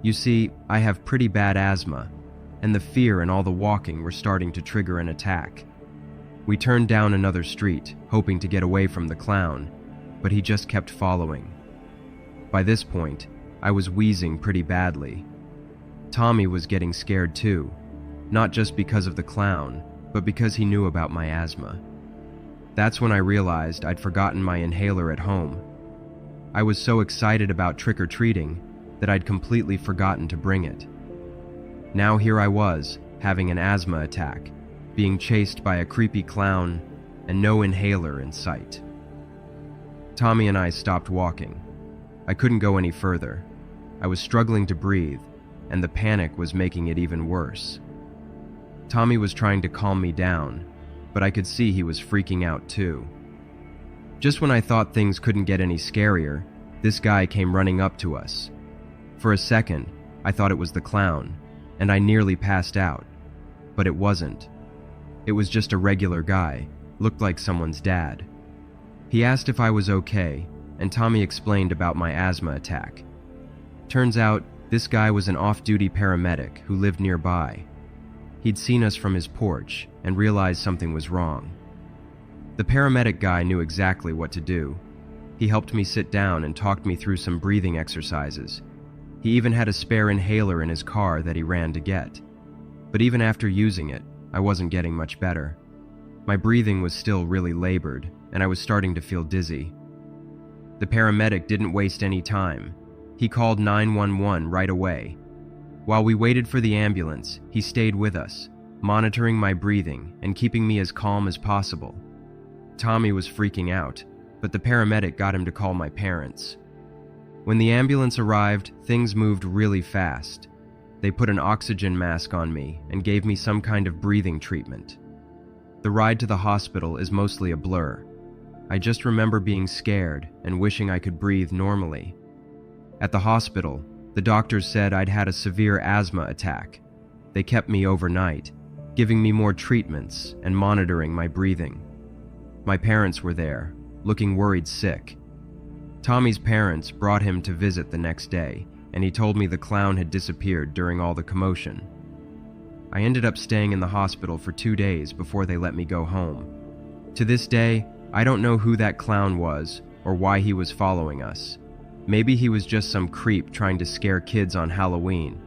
You see, I have pretty bad asthma, and the fear and all the walking were starting to trigger an attack. We turned down another street, hoping to get away from the clown, but he just kept following. By this point, I was wheezing pretty badly. Tommy was getting scared too, not just because of the clown, but because he knew about my asthma. That's when I realized I'd forgotten my inhaler at home. I was so excited about trick-or-treating that I'd completely forgotten to bring it. Now here I was, having an asthma attack, being chased by a creepy clown, and no inhaler in sight. Tommy and I stopped walking. I couldn't go any further. I was struggling to breathe, and the panic was making it even worse. Tommy was trying to calm me down, but I could see he was freaking out too. Just when I thought things couldn't get any scarier, this guy came running up to us. For a second, I thought it was the clown, and I nearly passed out. But it wasn't. It was just a regular guy, looked like someone's dad. He asked if I was okay, and Tommy explained about my asthma attack. Turns out, this guy was an off-duty paramedic who lived nearby. He'd seen us from his porch and realized something was wrong. The paramedic guy knew exactly what to do. He helped me sit down and talked me through some breathing exercises. He even had a spare inhaler in his car that he ran to get. But even after using it, I wasn't getting much better. My breathing was still really labored, and I was starting to feel dizzy. The paramedic didn't waste any time. He called 911 right away. While we waited for the ambulance, he stayed with us, monitoring my breathing and keeping me as calm as possible. Tommy was freaking out, but the paramedic got him to call my parents. When the ambulance arrived, things moved really fast. They put an oxygen mask on me and gave me some kind of breathing treatment. The ride to the hospital is mostly a blur. I just remember being scared and wishing I could breathe normally. At the hospital, the doctors said I'd had a severe asthma attack. They kept me overnight, giving me more treatments and monitoring my breathing. My parents were there, looking worried sick. Tommy's parents brought him to visit the next day, and he told me the clown had disappeared during all the commotion. I ended up staying in the hospital for 2 days before they let me go home. To this day, I don't know who that clown was or why he was following us. Maybe he was just some creep trying to scare kids on Halloween,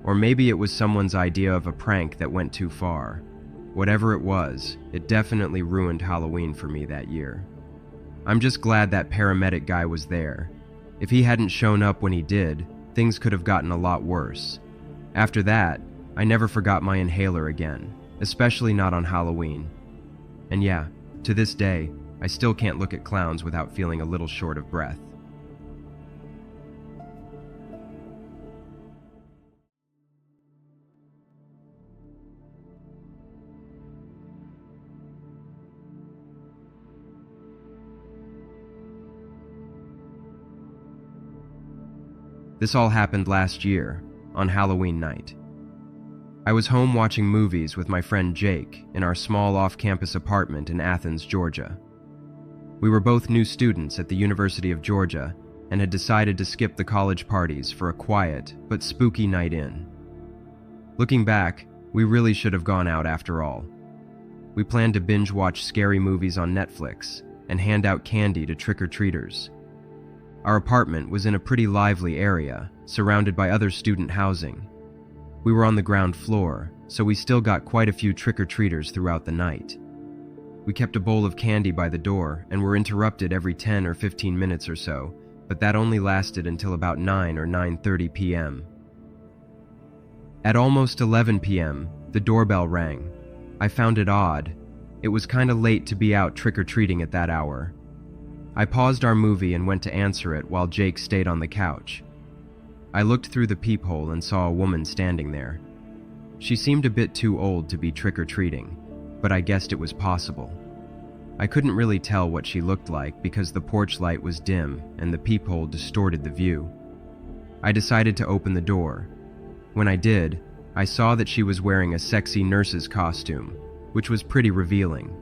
or maybe it was someone's idea of a prank that went too far. Whatever it was, it definitely ruined Halloween for me that year. I'm just glad that paramedic guy was there. If he hadn't shown up when he did, things could have gotten a lot worse. After that, I never forgot my inhaler again, especially not on Halloween. And yeah, to this day, I still can't look at clowns without feeling a little short of breath. This all happened last year, on Halloween night. I was home watching movies with my friend Jake in our small off-campus apartment in Athens, Georgia. We were both new students at the University of Georgia and had decided to skip the college parties for a quiet but spooky night in. Looking back, we really should have gone out after all. We planned to binge-watch scary movies on Netflix and hand out candy to trick-or-treaters. Our apartment was in a pretty lively area, surrounded by other student housing. We were on the ground floor, so we still got quite a few trick-or-treaters throughout the night. We kept a bowl of candy by the door and were interrupted every 10 or 15 minutes or so, but that only lasted until about 9 or 9:30 p.m. At almost 11 p.m., the doorbell rang. I found it odd. It was kinda late to be out trick-or-treating at that hour. I paused our movie and went to answer it while Jake stayed on the couch. I looked through the peephole and saw a woman standing there. She seemed a bit too old to be trick-or-treating, but I guessed it was possible. I couldn't really tell what she looked like because the porch light was dim and the peephole distorted the view. I decided to open the door. When I did, I saw that she was wearing a sexy nurse's costume, which was pretty revealing.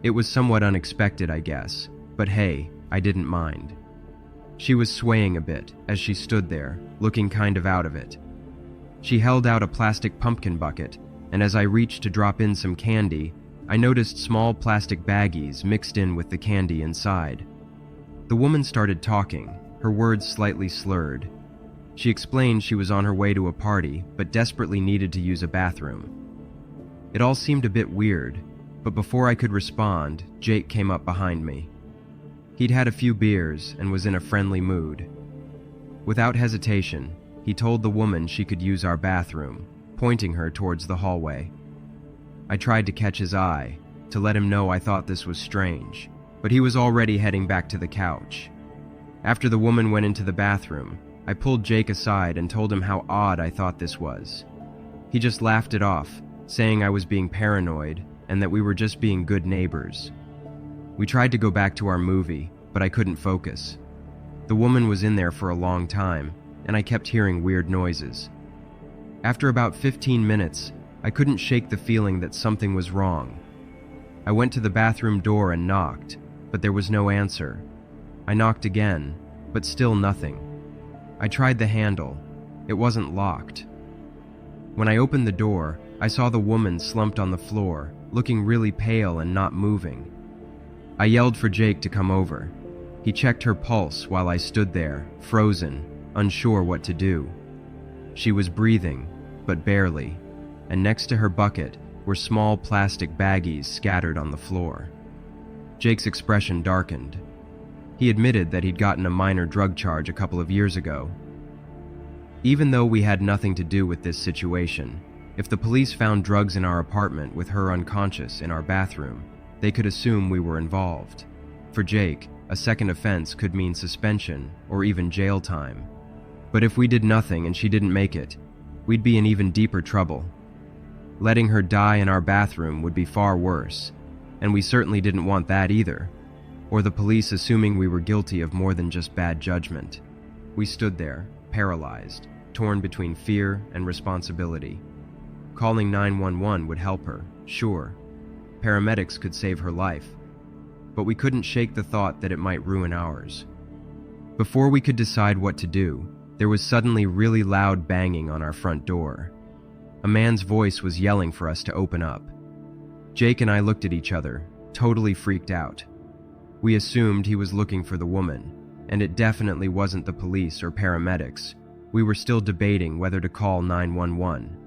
It was somewhat unexpected, I guess, but hey, I didn't mind. She was swaying a bit as she stood there, looking kind of out of it. She held out a plastic pumpkin bucket, and as I reached to drop in some candy, I noticed small plastic baggies mixed in with the candy inside. The woman started talking, her words slightly slurred. She explained she was on her way to a party, but desperately needed to use a bathroom. It all seemed a bit weird, but before I could respond, Jake came up behind me. He'd had a few beers and was in a friendly mood. Without hesitation, he told the woman she could use our bathroom, pointing her towards the hallway. I tried to catch his eye, to let him know I thought this was strange, but he was already heading back to the couch. After the woman went into the bathroom, I pulled Jake aside and told him how odd I thought this was. He just laughed it off, saying I was being paranoid and that we were just being good neighbors. We tried to go back to our movie, but I couldn't focus. The woman was in there for a long time, and I kept hearing weird noises. After about 15 minutes, I couldn't shake the feeling that something was wrong. I went to the bathroom door and knocked, but there was no answer. I knocked again, but still nothing. I tried the handle. It wasn't locked. When I opened the door, I saw the woman slumped on the floor, looking really pale and not moving. I yelled for Jake to come over. He checked her pulse while I stood there, frozen, unsure what to do. She was breathing, but barely, and next to her bucket were small plastic baggies scattered on the floor. Jake's expression darkened. He admitted that he'd gotten a minor drug charge a couple of years ago. Even though we had nothing to do with this situation, if the police found drugs in our apartment with her unconscious in our bathroom, they could assume we were involved. For Jake, a second offense could mean suspension or even jail time. But if we did nothing and she didn't make it, we'd be in even deeper trouble. Letting her die in our bathroom would be far worse, and we certainly didn't want that either, or the police assuming we were guilty of more than just bad judgment. We stood there, paralyzed, torn between fear and responsibility. Calling 911 would help her, sure. Paramedics could save her life, but we couldn't shake the thought that it might ruin ours. Before we could decide what to do, there was suddenly really loud banging on our front door. A man's voice was yelling for us to open up. Jake and I looked at each other, totally freaked out. We assumed he was looking for the woman, and it definitely wasn't the police or paramedics. We were still debating whether to call 911.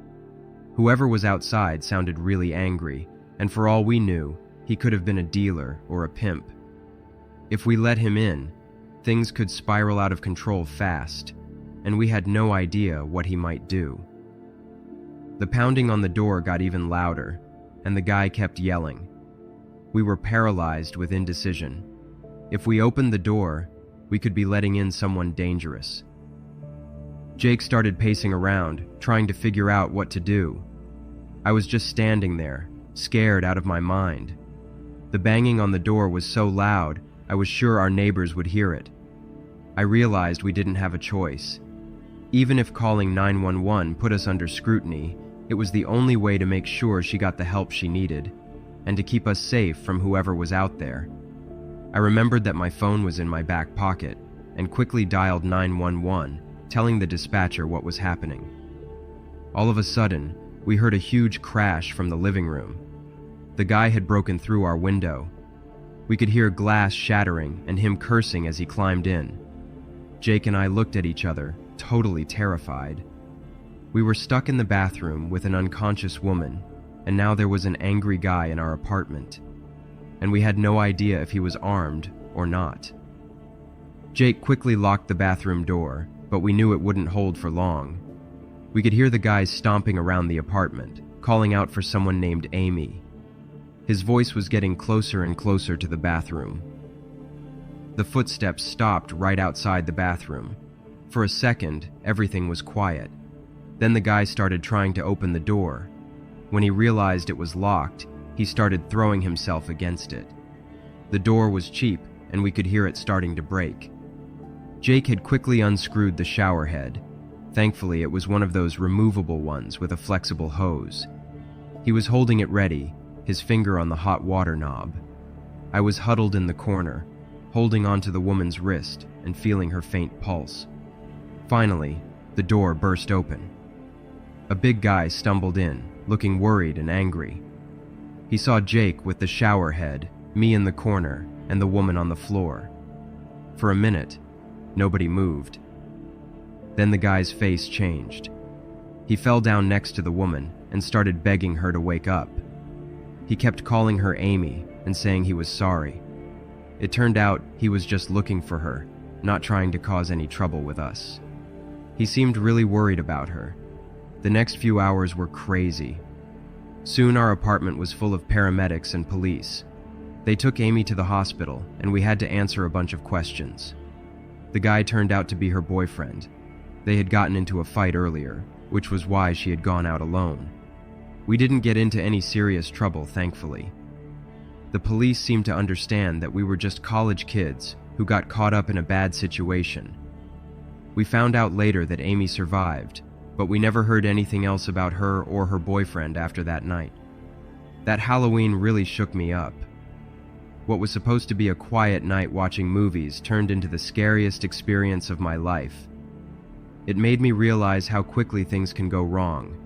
Whoever was outside sounded really angry, and for all we knew, he could have been a dealer or a pimp. If we let him in, things could spiral out of control fast, and we had no idea what he might do. The pounding on the door got even louder, and the guy kept yelling. We were paralyzed with indecision. If we opened the door, we could be letting in someone dangerous. Jake started pacing around, trying to figure out what to do. I was just standing there, scared out of my mind. The banging on the door was so loud, I was sure our neighbors would hear it. I realized we didn't have a choice. Even if calling 911 put us under scrutiny, it was the only way to make sure she got the help she needed, and to keep us safe from whoever was out there. I remembered that my phone was in my back pocket, and quickly dialed 911, telling the dispatcher what was happening. All of a sudden, we heard a huge crash from the living room. The guy had broken through our window. We could hear glass shattering and him cursing as he climbed in. Jake and I looked at each other, totally terrified. We were stuck in the bathroom with an unconscious woman, and now there was an angry guy in our apartment, and we had no idea if he was armed or not. Jake quickly locked the bathroom door, but we knew it wouldn't hold for long. We could hear the guys stomping around the apartment, calling out for someone named Amy. His voice was getting closer and closer to the bathroom. The footsteps stopped right outside the bathroom. For a second, everything was quiet. Then the guy started trying to open the door. When he realized it was locked, he started throwing himself against it. The door was cheap, and we could hear it starting to break. Jake had quickly unscrewed the shower head. Thankfully, it was one of those removable ones with a flexible hose. He was holding it ready, his finger on the hot water knob. I was huddled in the corner, holding onto the woman's wrist and feeling her faint pulse. Finally, the door burst open. A big guy stumbled in, looking worried and angry. He saw Jake with the shower head, me in the corner, and the woman on the floor. For a minute, nobody moved. Then the guy's face changed. He fell down next to the woman and started begging her to wake up. He kept calling her Amy and saying he was sorry. It turned out he was just looking for her, not trying to cause any trouble with us. He seemed really worried about her. The next few hours were crazy. Soon our apartment was full of paramedics and police. They took Amy to the hospital, and we had to answer a bunch of questions. The guy turned out to be her boyfriend. They had gotten into a fight earlier, which was why she had gone out alone. We didn't get into any serious trouble, thankfully. The police seemed to understand that we were just college kids who got caught up in a bad situation. We found out later that Amy survived, but we never heard anything else about her or her boyfriend after that night. That Halloween really shook me up. What was supposed to be a quiet night watching movies turned into the scariest experience of my life. It made me realize how quickly things can go wrong,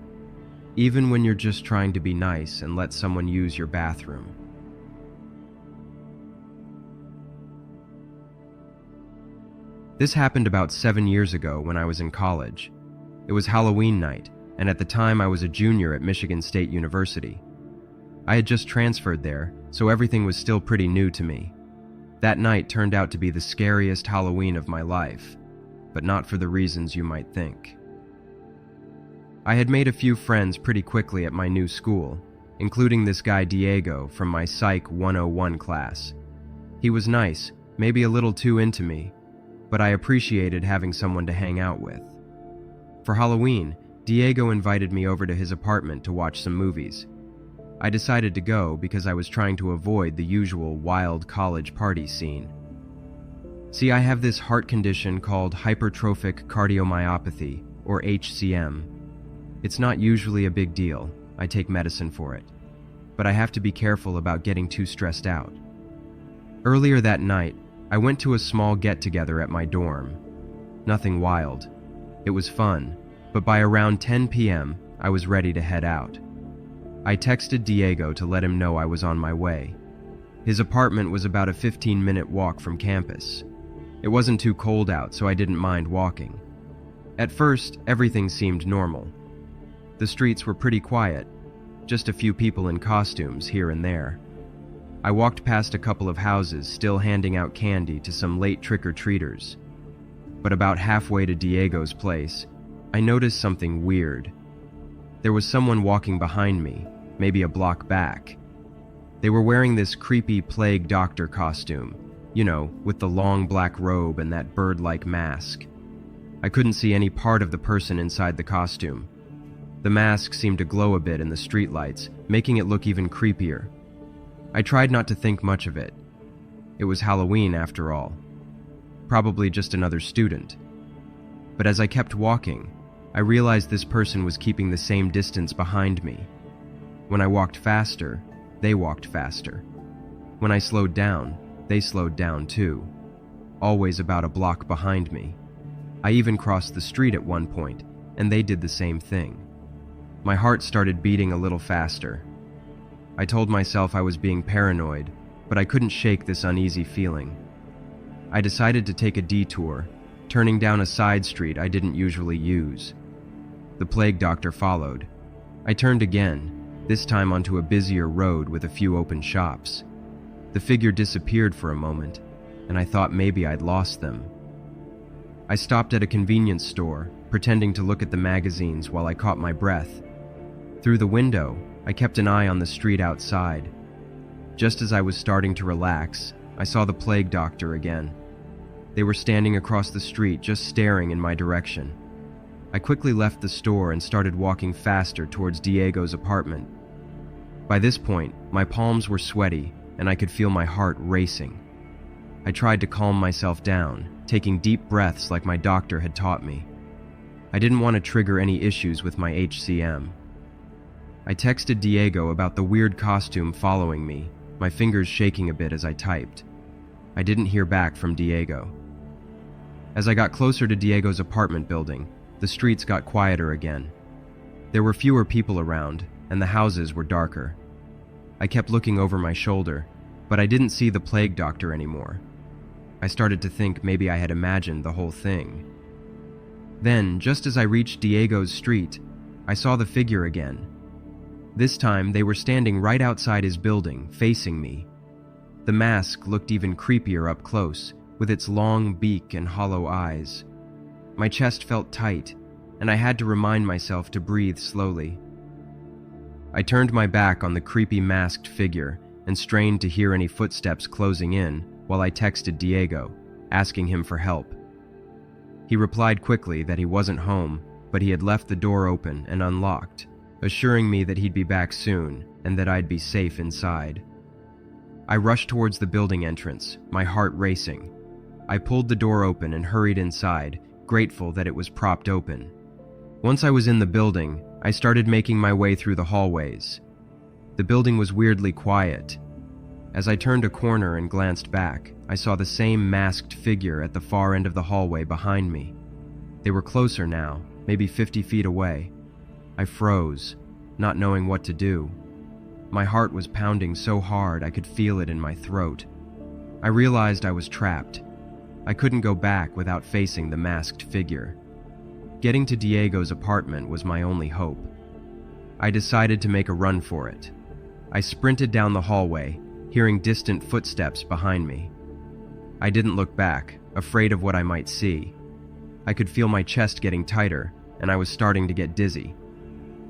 even when you're just trying to be nice and let someone use your bathroom. This happened about 7 years ago when I was in college. It was Halloween night, and at the time I was a junior at Michigan State University. I had just transferred there, so everything was still pretty new to me. That night turned out to be the scariest Halloween of my life, but not for the reasons you might think. I had made a few friends pretty quickly at my new school, including this guy Diego from my Psych 101 class. He was nice, maybe a little too into me, but I appreciated having someone to hang out with. For Halloween, Diego invited me over to his apartment to watch some movies. I decided to go because I was trying to avoid the usual wild college party scene. See, I have this heart condition called hypertrophic cardiomyopathy, or HCM. It's not usually a big deal, I take medicine for it, but I have to be careful about getting too stressed out. Earlier that night, I went to a small get-together at my dorm. Nothing wild. It was fun, but by around 10 p.m., I was ready to head out. I texted Diego to let him know I was on my way. His apartment was about a 15-minute walk from campus. It wasn't too cold out, so I didn't mind walking. At first, everything seemed normal. The streets were pretty quiet, just a few people in costumes here and there. I walked past a couple of houses still handing out candy to some late trick-or-treaters. But about halfway to Diego's place, I noticed something weird. There was someone walking behind me, maybe a block back. They were wearing this creepy plague doctor costume, with the long black robe and that bird-like mask. I couldn't see any part of the person inside the costume. The mask seemed to glow a bit in the streetlights, making it look even creepier. I tried not to think much of it. It was Halloween after all. Probably just another student. But as I kept walking, I realized this person was keeping the same distance behind me. When I walked faster, they walked faster. When I slowed down, they slowed down too. Always about a block behind me. I even crossed the street at one point, and they did the same thing. My heart started beating a little faster. I told myself I was being paranoid, but I couldn't shake this uneasy feeling. I decided to take a detour, turning down a side street I didn't usually use. The plague doctor followed. I turned again, this time onto a busier road with a few open shops. The figure disappeared for a moment, and I thought maybe I'd lost them. I stopped at a convenience store, pretending to look at the magazines while I caught my breath. Through the window, I kept an eye on the street outside. Just as I was starting to relax, I saw the plague doctor again. They were standing across the street, just staring in my direction. I quickly left the store and started walking faster towards Diego's apartment. By this point, my palms were sweaty, and I could feel my heart racing. I tried to calm myself down, taking deep breaths like my doctor had taught me. I didn't want to trigger any issues with my HCM. I texted Diego about the weird costume following me, my fingers shaking a bit as I typed. I didn't hear back from Diego. As I got closer to Diego's apartment building, the streets got quieter again. There were fewer people around, and the houses were darker. I kept looking over my shoulder, but I didn't see the plague doctor anymore. I started to think maybe I had imagined the whole thing. Then, just as I reached Diego's street, I saw the figure again. This time, they were standing right outside his building, facing me. The mask looked even creepier up close, with its long beak and hollow eyes. My chest felt tight, and I had to remind myself to breathe slowly. I turned my back on the creepy masked figure and strained to hear any footsteps closing in while I texted Diego, asking him for help. He replied quickly that he wasn't home, but he had left the door open and unlocked, assuring me that he'd be back soon and that I'd be safe inside. I rushed towards the building entrance, my heart racing. I pulled the door open and hurried inside, grateful that it was propped open. Once I was in the building, I started making my way through the hallways. The building was weirdly quiet. As I turned a corner and glanced back, I saw the same masked figure at the far end of the hallway behind me. They were closer now, maybe 50 feet away. I froze, not knowing what to do. My heart was pounding so hard I could feel it in my throat. I realized I was trapped. I couldn't go back without facing the masked figure. Getting to Diego's apartment was my only hope. I decided to make a run for it. I sprinted down the hallway, hearing distant footsteps behind me. I didn't look back, afraid of what I might see. I could feel my chest getting tighter, and I was starting to get dizzy.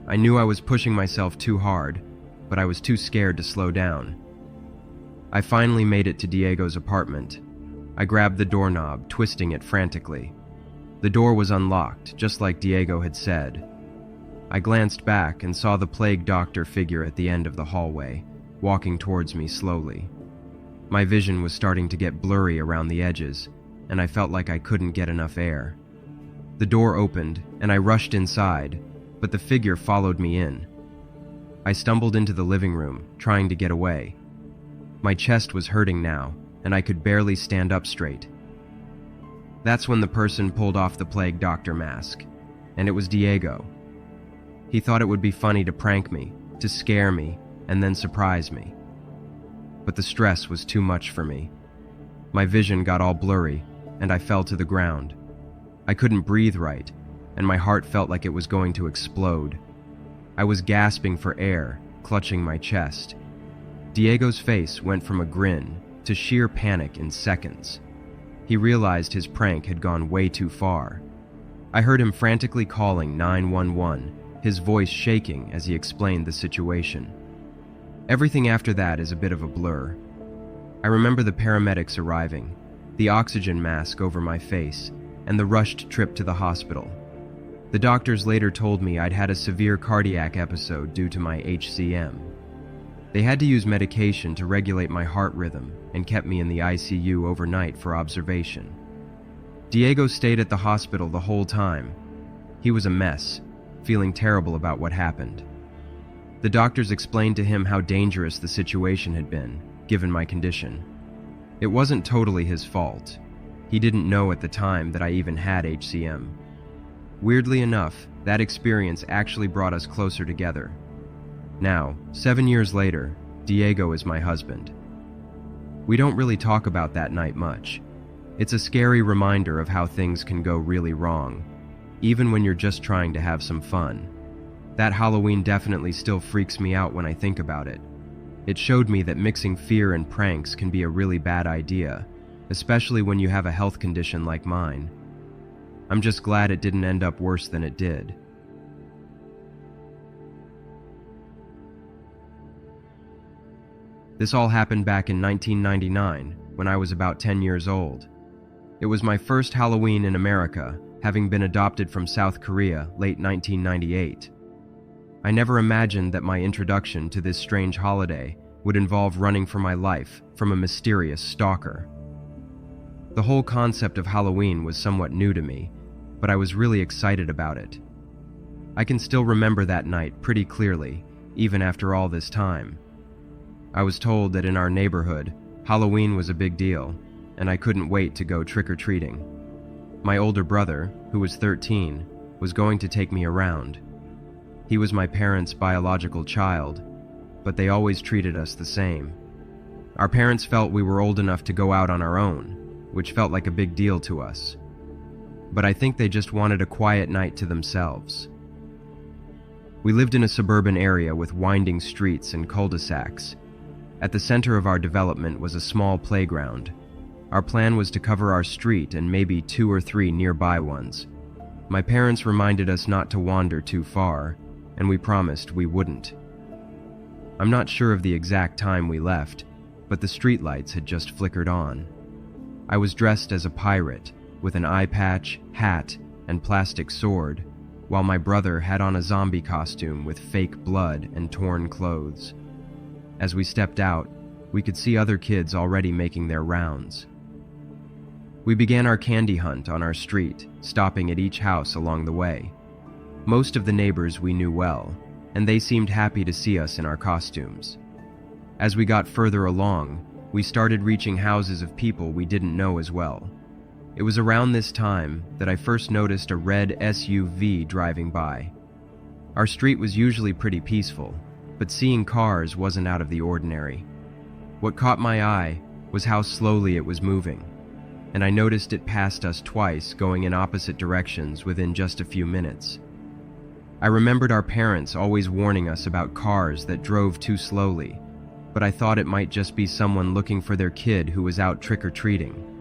I knew I was pushing myself too hard, but I was too scared to slow down. I finally made it to Diego's apartment. I grabbed the doorknob, twisting it frantically. The door was unlocked, just like Diego had said. I glanced back and saw the plague doctor figure at the end of the hallway, walking towards me slowly. My vision was starting to get blurry around the edges, and I felt like I couldn't get enough air. The door opened, and I rushed inside, but the figure followed me in. I stumbled into the living room, trying to get away. My chest was hurting now, and I could barely stand up straight. That's when the person pulled off the plague doctor mask, and it was Diego. He thought it would be funny to prank me, to scare me, and then surprise me. But the stress was too much for me. My vision got all blurry, and I fell to the ground. I couldn't breathe right, and my heart felt like it was going to explode. I was gasping for air, clutching my chest. Diego's face went from a grin to sheer panic in seconds. He realized his prank had gone way too far. I heard him frantically calling 911, his voice shaking as he explained the situation. Everything after that is a bit of a blur. I remember the paramedics arriving, the oxygen mask over my face, and the rushed trip to the hospital. The doctors later told me I'd had a severe cardiac episode due to my HCM. They had to use medication to regulate my heart rhythm and kept me in the ICU overnight for observation. Diego stayed at the hospital the whole time. He was a mess, feeling terrible about what happened. The doctors explained to him how dangerous the situation had been, given my condition. It wasn't totally his fault. He didn't know at the time that I even had HCM. Weirdly enough, that experience actually brought us closer together. Now, 7 years later, Diego is my husband. We don't really talk about that night much. It's a scary reminder of how things can go really wrong, even when you're just trying to have some fun. That Halloween definitely still freaks me out when I think about it. It showed me that mixing fear and pranks can be a really bad idea, especially when you have a health condition like mine. I'm just glad it didn't end up worse than it did. This all happened back in 1999, when I was about 10 years old. It was my first Halloween in America, having been adopted from South Korea late 1998. I never imagined that my introduction to this strange holiday would involve running for my life from a mysterious stalker. The whole concept of Halloween was somewhat new to me, but I was really excited about it. I can still remember that night pretty clearly, even after all this time. I was told that in our neighborhood, Halloween was a big deal, and I couldn't wait to go trick-or-treating. My older brother, who was 13, was going to take me around. He was my parents' biological child, but they always treated us the same. Our parents felt we were old enough to go out on our own, which felt like a big deal to us. But I think they just wanted a quiet night to themselves. We lived in a suburban area with winding streets and cul-de-sacs. At the center of our development was a small playground. Our plan was to cover our street and maybe 2 or 3 nearby ones. My parents reminded us not to wander too far, and we promised we wouldn't. I'm not sure of the exact time we left, but the streetlights had just flickered on. I was dressed as a pirate, with an eye patch, hat, and plastic sword, while my brother had on a zombie costume with fake blood and torn clothes. As we stepped out, we could see other kids already making their rounds. We began our candy hunt on our street, stopping at each house along the way. Most of the neighbors we knew well, and they seemed happy to see us in our costumes. As we got further along, we started reaching houses of people we didn't know as well. It was around this time that I first noticed a red SUV driving by. Our street was usually pretty peaceful, but seeing cars wasn't out of the ordinary. What caught my eye was how slowly it was moving, and I noticed it passed us twice, going in opposite directions within just a few minutes. I remembered our parents always warning us about cars that drove too slowly, but I thought it might just be someone looking for their kid who was out trick-or-treating.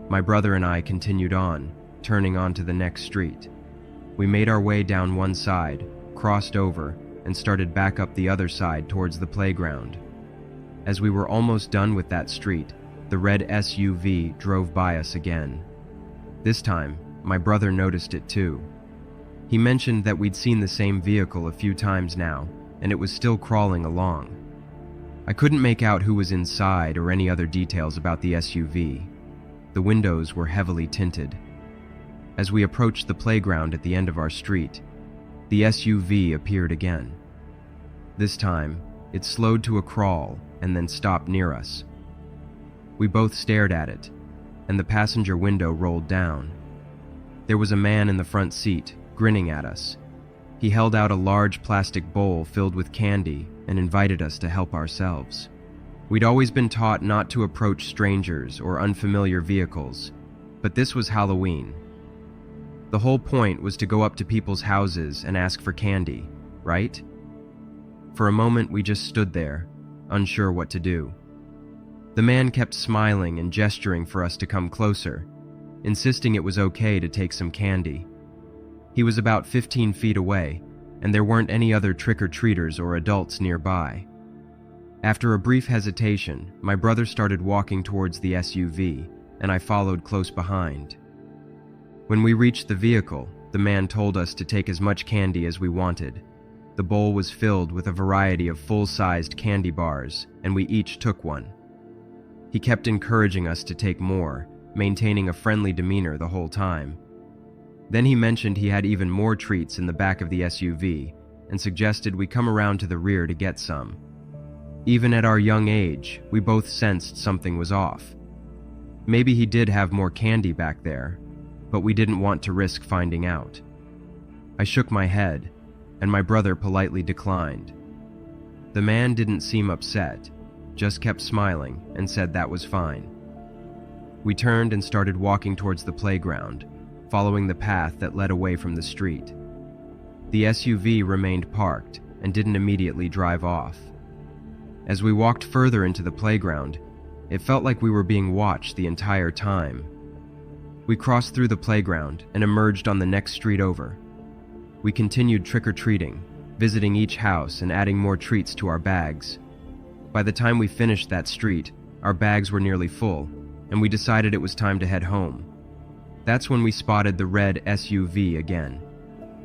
My brother and I continued on, turning onto the next street. We made our way down one side, crossed over, and started back up the other side towards the playground. As we were almost done with that street, the red SUV drove by us again. This time, my brother noticed it too. He mentioned that we'd seen the same vehicle a few times now, and it was still crawling along. I couldn't make out who was inside or any other details about the SUV. The windows were heavily tinted. As we approached the playground at the end of our street, the SUV appeared again. This time, it slowed to a crawl and then stopped near us. We both stared at it, and the passenger window rolled down. There was a man in the front seat, grinning at us. He held out a large plastic bowl filled with candy and invited us to help ourselves. We'd always been taught not to approach strangers or unfamiliar vehicles, but this was Halloween. The whole point was to go up to people's houses and ask for candy, right? For a moment, we just stood there, unsure what to do. The man kept smiling and gesturing for us to come closer, insisting it was okay to take some candy. He was about 15 feet away, and there weren't any other trick-or-treaters or adults nearby. After a brief hesitation, my brother started walking towards the SUV, and I followed close behind. When we reached the vehicle, the man told us to take as much candy as we wanted. The bowl was filled with a variety of full-sized candy bars, and we each took one. He kept encouraging us to take more, maintaining a friendly demeanor the whole time. Then he mentioned he had even more treats in the back of the SUV, and suggested we come around to the rear to get some. Even at our young age, we both sensed something was off. Maybe he did have more candy back there, but we didn't want to risk finding out. I shook my head, and my brother politely declined. The man didn't seem upset, just kept smiling and said that was fine. We turned and started walking towards the playground, following the path that led away from the street. The SUV remained parked and didn't immediately drive off. As we walked further into the playground, it felt like we were being watched the entire time. We crossed through the playground and emerged on the next street over. We continued trick-or-treating, visiting each house and adding more treats to our bags. By the time we finished that street, our bags were nearly full, and we decided it was time to head home. That's when we spotted the red SUV again.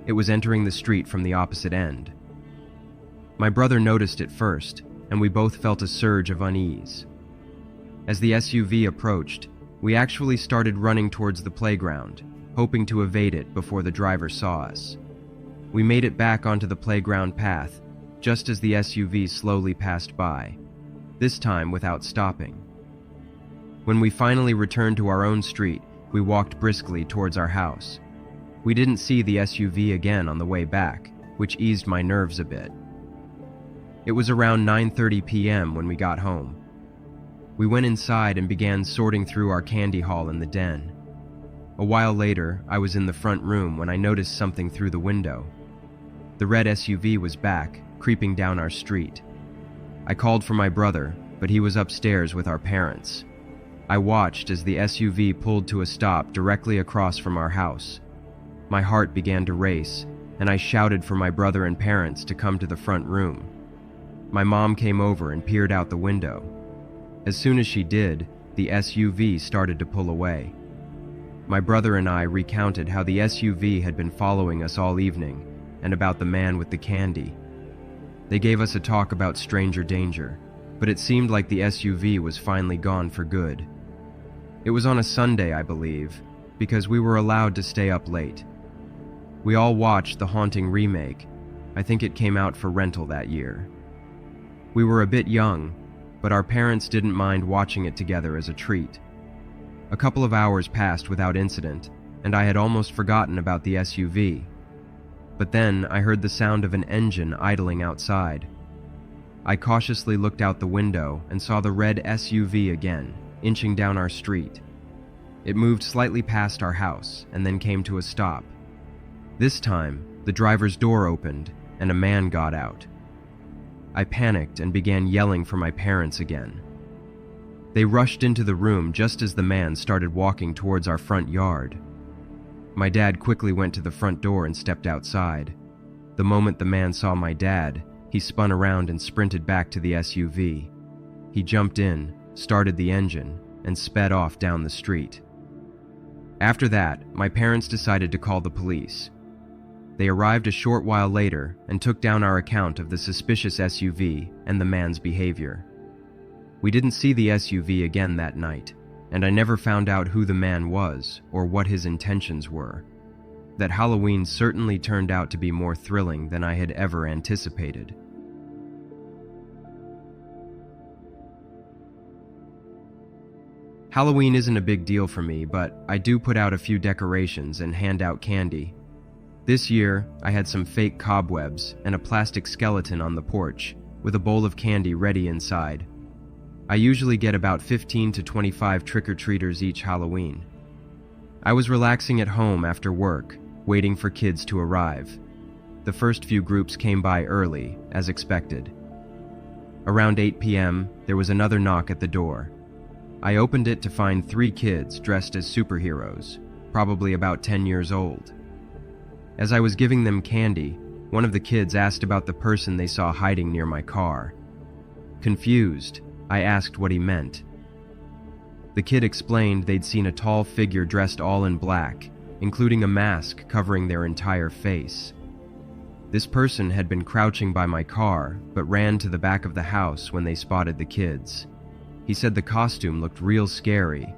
It was entering the street from the opposite end. My brother noticed it first, and we both felt a surge of unease. As the SUV approached, we actually started running towards the playground, hoping to evade it before the driver saw us. We made it back onto the playground path, just as the SUV slowly passed by, this time without stopping. When we finally returned to our own street, we walked briskly towards our house. We didn't see the SUV again on the way back, which eased my nerves a bit. It was around 9:30 p.m. when we got home. We went inside and began sorting through our candy haul in the den. A while later, I was in the front room when I noticed something through the window. The red SUV was back, creeping down our street. I called for my brother, but he was upstairs with our parents. I watched as the SUV pulled to a stop directly across from our house. My heart began to race, and I shouted for my brother and parents to come to the front room. My mom came over and peered out the window. As soon as she did, the SUV started to pull away. My brother and I recounted how the SUV had been following us all evening and about the man with the candy. They gave us a talk about stranger danger, but it seemed like the SUV was finally gone for good. It was on a Sunday, I believe, because we were allowed to stay up late. We all watched The Haunting remake. I think it came out for rental that year. We were a bit young, but our parents didn't mind watching it together as a treat. A couple of hours passed without incident, and I had almost forgotten about the SUV. But then I heard the sound of an engine idling outside. I cautiously looked out the window and saw the red SUV again, inching down our street. It moved slightly past our house and then came to a stop. This time, the driver's door opened and a man got out. I panicked and began yelling for my parents again. They rushed into the room just as the man started walking towards our front yard. My dad quickly went to the front door and stepped outside. The moment the man saw my dad, he spun around and sprinted back to the SUV. He jumped in, started the engine, and sped off down the street. After that, my parents decided to call the police. They arrived a short while later and took down our account of the suspicious SUV and the man's behavior. We didn't see the SUV again that night, and I never found out who the man was or what his intentions were. That Halloween certainly turned out to be more thrilling than I had ever anticipated. Halloween isn't a big deal for me, but I do put out a few decorations and hand out candy. This year, I had some fake cobwebs and a plastic skeleton on the porch, with a bowl of candy ready inside. I usually get about 15 to 25 trick-or-treaters each Halloween. I was relaxing at home after work, waiting for kids to arrive. The first few groups came by early, as expected. Around 8 p.m., there was another knock at the door. I opened it to find 3 kids dressed as superheroes, probably about 10 years old. As I was giving them candy, one of the kids asked about the person they saw hiding near my car. Confused, I asked what he meant. The kid explained they'd seen a tall figure dressed all in black, including a mask covering their entire face. This person had been crouching by my car, but ran to the back of the house when they spotted the kids. He said the costume looked real scary.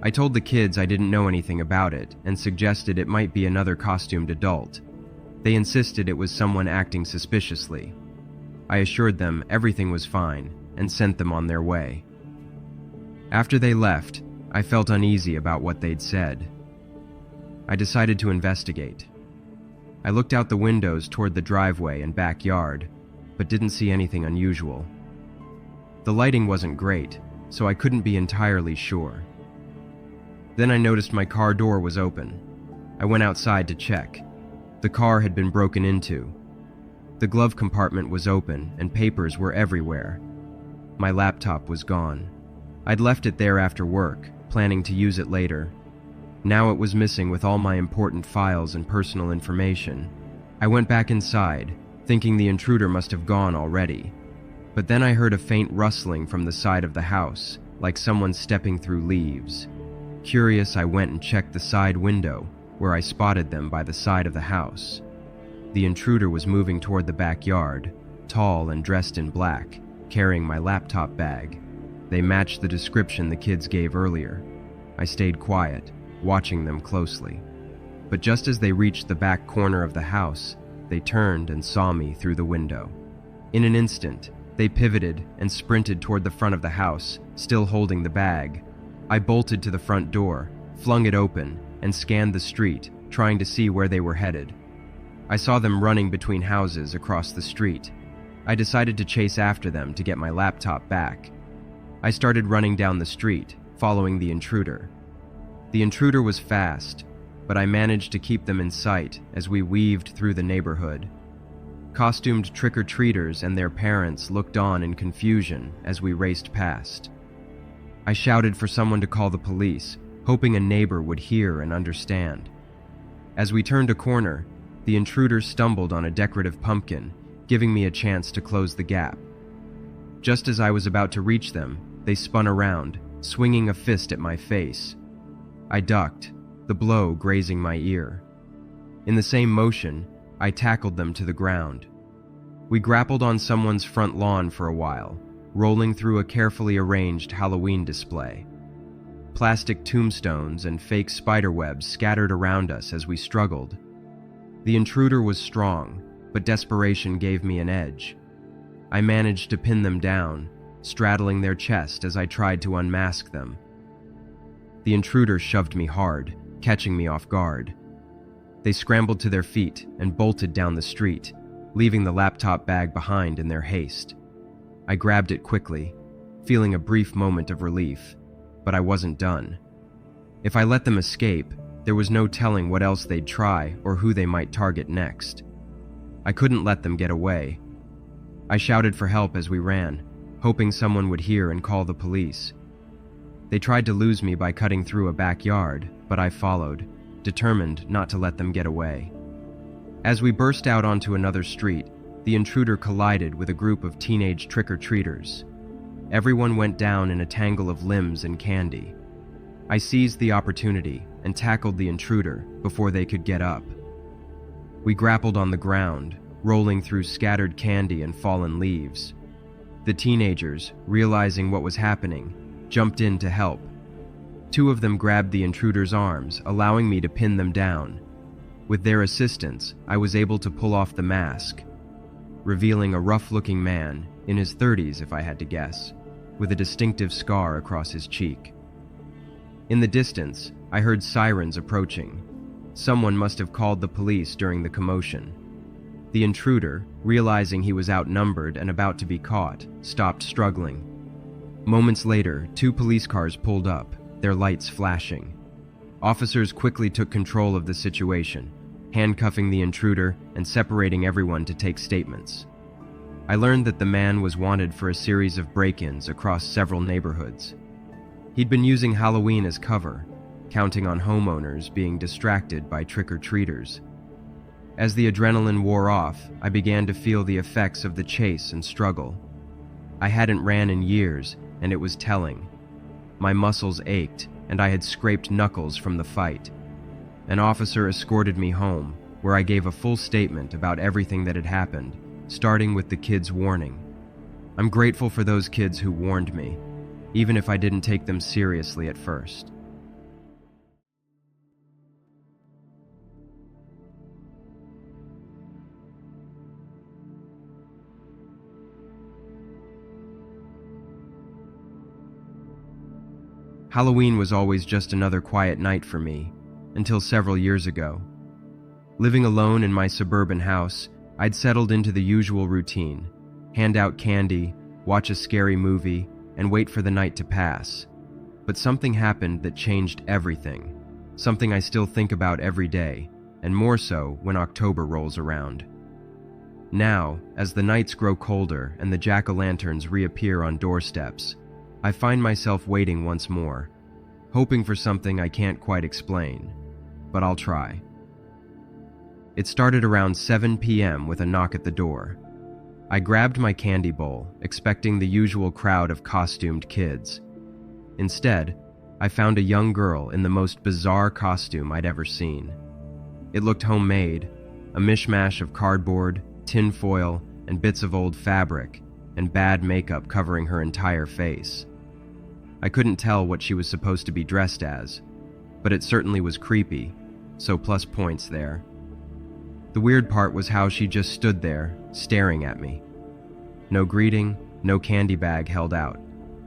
I told the kids I didn't know anything about it and suggested it might be another costumed adult. They insisted it was someone acting suspiciously. I assured them everything was fine and sent them on their way. After they left, I felt uneasy about what they'd said. I decided to investigate. I looked out the windows toward the driveway and backyard, but didn't see anything unusual. The lighting wasn't great, so I couldn't be entirely sure. Then I noticed my car door was open. I went outside to check. The car had been broken into. The glove compartment was open and papers were everywhere. My laptop was gone. I'd left it there after work, planning to use it later. Now it was missing with all my important files and personal information. I went back inside, thinking the intruder must have gone already. But then I heard a faint rustling from the side of the house, like someone stepping through leaves. Curious, I went and checked the side window, where I spotted them by the side of the house. The intruder was moving toward the backyard, tall and dressed in black, carrying my laptop bag. They matched the description the kids gave earlier. I stayed quiet, watching them closely. But just as they reached the back corner of the house, they turned and saw me through the window. In an instant, they pivoted and sprinted toward the front of the house, still holding the bag. I bolted to the front door, flung it open, and scanned the street, trying to see where they were headed. I saw them running between houses across the street. I decided to chase after them to get my laptop back. I started running down the street, following the intruder. The intruder was fast, but I managed to keep them in sight as we weaved through the neighborhood. Costumed trick-or-treaters and their parents looked on in confusion as we raced past. I shouted for someone to call the police, hoping a neighbor would hear and understand. As we turned a corner, the intruder stumbled on a decorative pumpkin, giving me a chance to close the gap. Just as I was about to reach them, they spun around, swinging a fist at my face. I ducked, the blow grazing my ear. In the same motion, I tackled them to the ground. We grappled on someone's front lawn for a while, rolling through a carefully arranged Halloween display. Plastic tombstones and fake spiderwebs scattered around us as we struggled. The intruder was strong, but desperation gave me an edge. I managed to pin them down, straddling their chest as I tried to unmask them. The intruder shoved me hard, catching me off guard. They scrambled to their feet and bolted down the street, leaving the laptop bag behind in their haste. I grabbed it quickly, feeling a brief moment of relief, but I wasn't done. If I let them escape, there was no telling what else they'd try or who they might target next. I couldn't let them get away. I shouted for help as we ran, hoping someone would hear and call the police. They tried to lose me by cutting through a backyard, but I followed, determined not to let them get away. As we burst out onto another street, the intruder collided with a group of teenage trick-or-treaters. Everyone went down in a tangle of limbs and candy. I seized the opportunity and tackled the intruder before they could get up. We grappled on the ground, rolling through scattered candy and fallen leaves. The teenagers, realizing what was happening, jumped in to help. Two of them grabbed the intruder's arms, allowing me to pin them down. With their assistance, I was able to pull off the mask, revealing a rough-looking man, in his 30s if I had to guess, with a distinctive scar across his cheek. In the distance, I heard sirens approaching. Someone must have called the police during the commotion. The intruder, realizing he was outnumbered and about to be caught, stopped struggling. Moments later, 2 police cars pulled up, their lights flashing. Officers quickly took control of the situation, handcuffing the intruder and separating everyone to take statements. I learned that the man was wanted for a series of break-ins across several neighborhoods. He'd been using Halloween as cover, counting on homeowners being distracted by trick-or-treaters. As the adrenaline wore off, I began to feel the effects of the chase and struggle. I hadn't ran in years, and it was telling. My muscles ached, and I had scraped knuckles from the fight. An officer escorted me home, where I gave a full statement about everything that had happened, starting with the kids' warning. I'm grateful for those kids who warned me, even if I didn't take them seriously at first. Halloween was always just another quiet night for me, until several years ago. Living alone in my suburban house, I'd settled into the usual routine: hand out candy, watch a scary movie, and wait for the night to pass. But something happened that changed everything, something I still think about every day, and more so when October rolls around. Now, as the nights grow colder and the jack-o'-lanterns reappear on doorsteps, I find myself waiting once more, hoping for something I can't quite explain, but I'll try. It started around 7 p.m. with a knock at the door. I grabbed my candy bowl, expecting the usual crowd of costumed kids. Instead, I found a young girl in the most bizarre costume I'd ever seen. It looked homemade, a mishmash of cardboard, tin foil, and bits of old fabric, and bad makeup covering her entire face. I couldn't tell what she was supposed to be dressed as, but it certainly was creepy, so plus points there. The weird part was how she just stood there, staring at me. No greeting, no candy bag held out,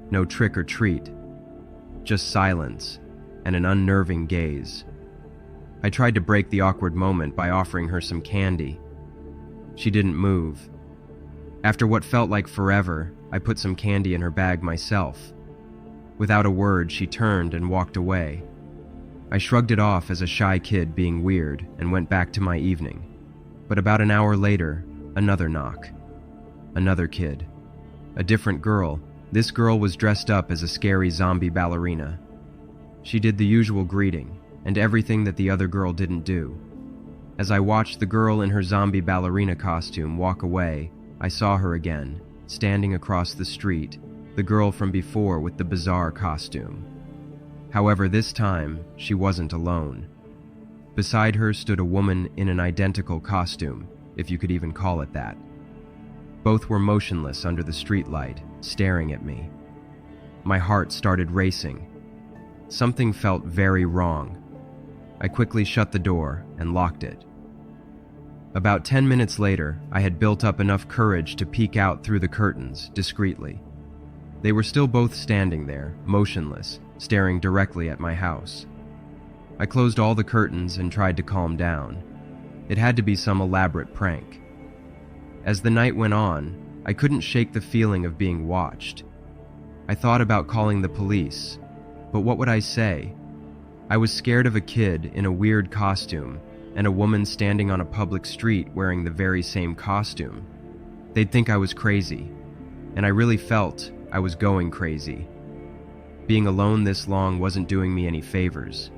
no trick or treat. Just silence, and an unnerving gaze. I tried to break the awkward moment by offering her some candy. She didn't move. After what felt like forever, I put some candy in her bag myself. Without a word, she turned and walked away. I shrugged it off as a shy kid being weird and went back to my evening. But about an hour later, another knock. Another kid. A different girl. This girl was dressed up as a scary zombie ballerina. She did the usual greeting, and everything that the other girl didn't do. As I watched the girl in her zombie ballerina costume walk away, I saw her again, standing across the street, the girl from before with the bizarre costume. However, this time, she wasn't alone. Beside her stood a woman in an identical costume, if you could even call it that. Both were motionless under the streetlight, staring at me. My heart started racing. Something felt very wrong. I quickly shut the door and locked it. About 10 minutes later, I had built up enough courage to peek out through the curtains discreetly. They were still both standing there, motionless, staring directly at my house. I closed all the curtains and tried to calm down. It had to be some elaborate prank. As the night went on, I couldn't shake the feeling of being watched. I thought about calling the police, but what would I say? I was scared of a kid in a weird costume and a woman standing on a public street wearing the very same costume. They'd think I was crazy, and I really felt I was going crazy. Being alone this long wasn't doing me any favors.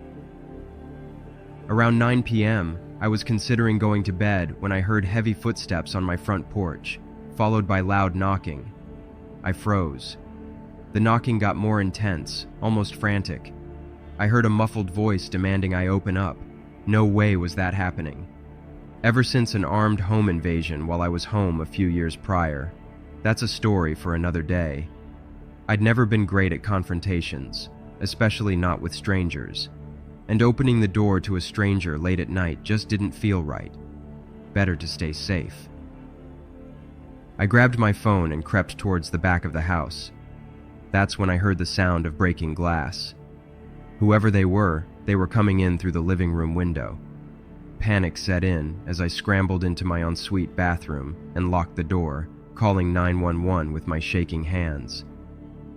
Around 9 p.m., I was considering going to bed when I heard heavy footsteps on my front porch, followed by loud knocking. I froze. The knocking got more intense, almost frantic. I heard a muffled voice demanding I open up. No way was that happening. Ever since an armed home invasion while I was home a few years prior, that's a story for another day. I'd never been great at confrontations, especially not with strangers, and opening the door to a stranger late at night just didn't feel right. Better to stay safe. I grabbed my phone and crept towards the back of the house. That's when I heard the sound of breaking glass. Whoever they were coming in through the living room window. Panic set in as I scrambled into my ensuite bathroom and locked the door, calling 911 with my shaking hands.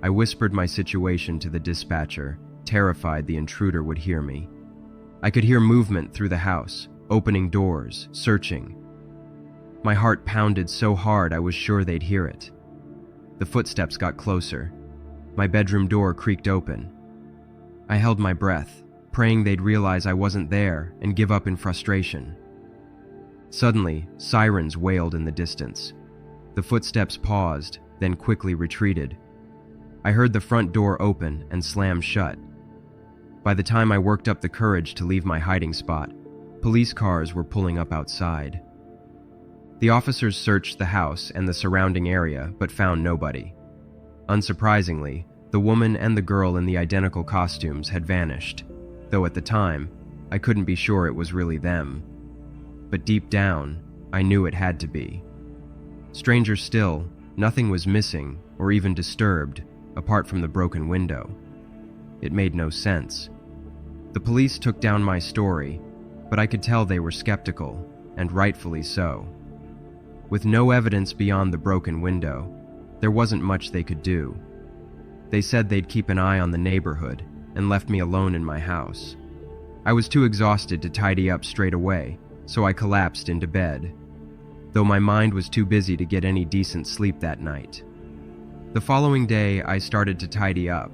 I whispered my situation to the dispatcher, terrified the intruder would hear me. I could hear movement through the house, opening doors, searching. My heart pounded so hard I was sure they'd hear it. The footsteps got closer. My bedroom door creaked open. I held my breath, praying they'd realize I wasn't there and give up in frustration. Suddenly, sirens wailed in the distance. The footsteps paused, then quickly retreated. I heard the front door open and slam shut. By the time I worked up the courage to leave my hiding spot, police cars were pulling up outside. The officers searched the house and the surrounding area but found nobody. Unsurprisingly, the woman and the girl in the identical costumes had vanished, though at the time, I couldn't be sure it was really them. But deep down, I knew it had to be. Stranger still, nothing was missing or even disturbed, apart from the broken window. It made no sense. The police took down my story, but I could tell they were skeptical, and rightfully so. With no evidence beyond the broken window, there wasn't much they could do. They said they'd keep an eye on the neighborhood and left me alone in my house. I was too exhausted to tidy up straight away, so I collapsed into bed, though my mind was too busy to get any decent sleep that night. The following day, I started to tidy up.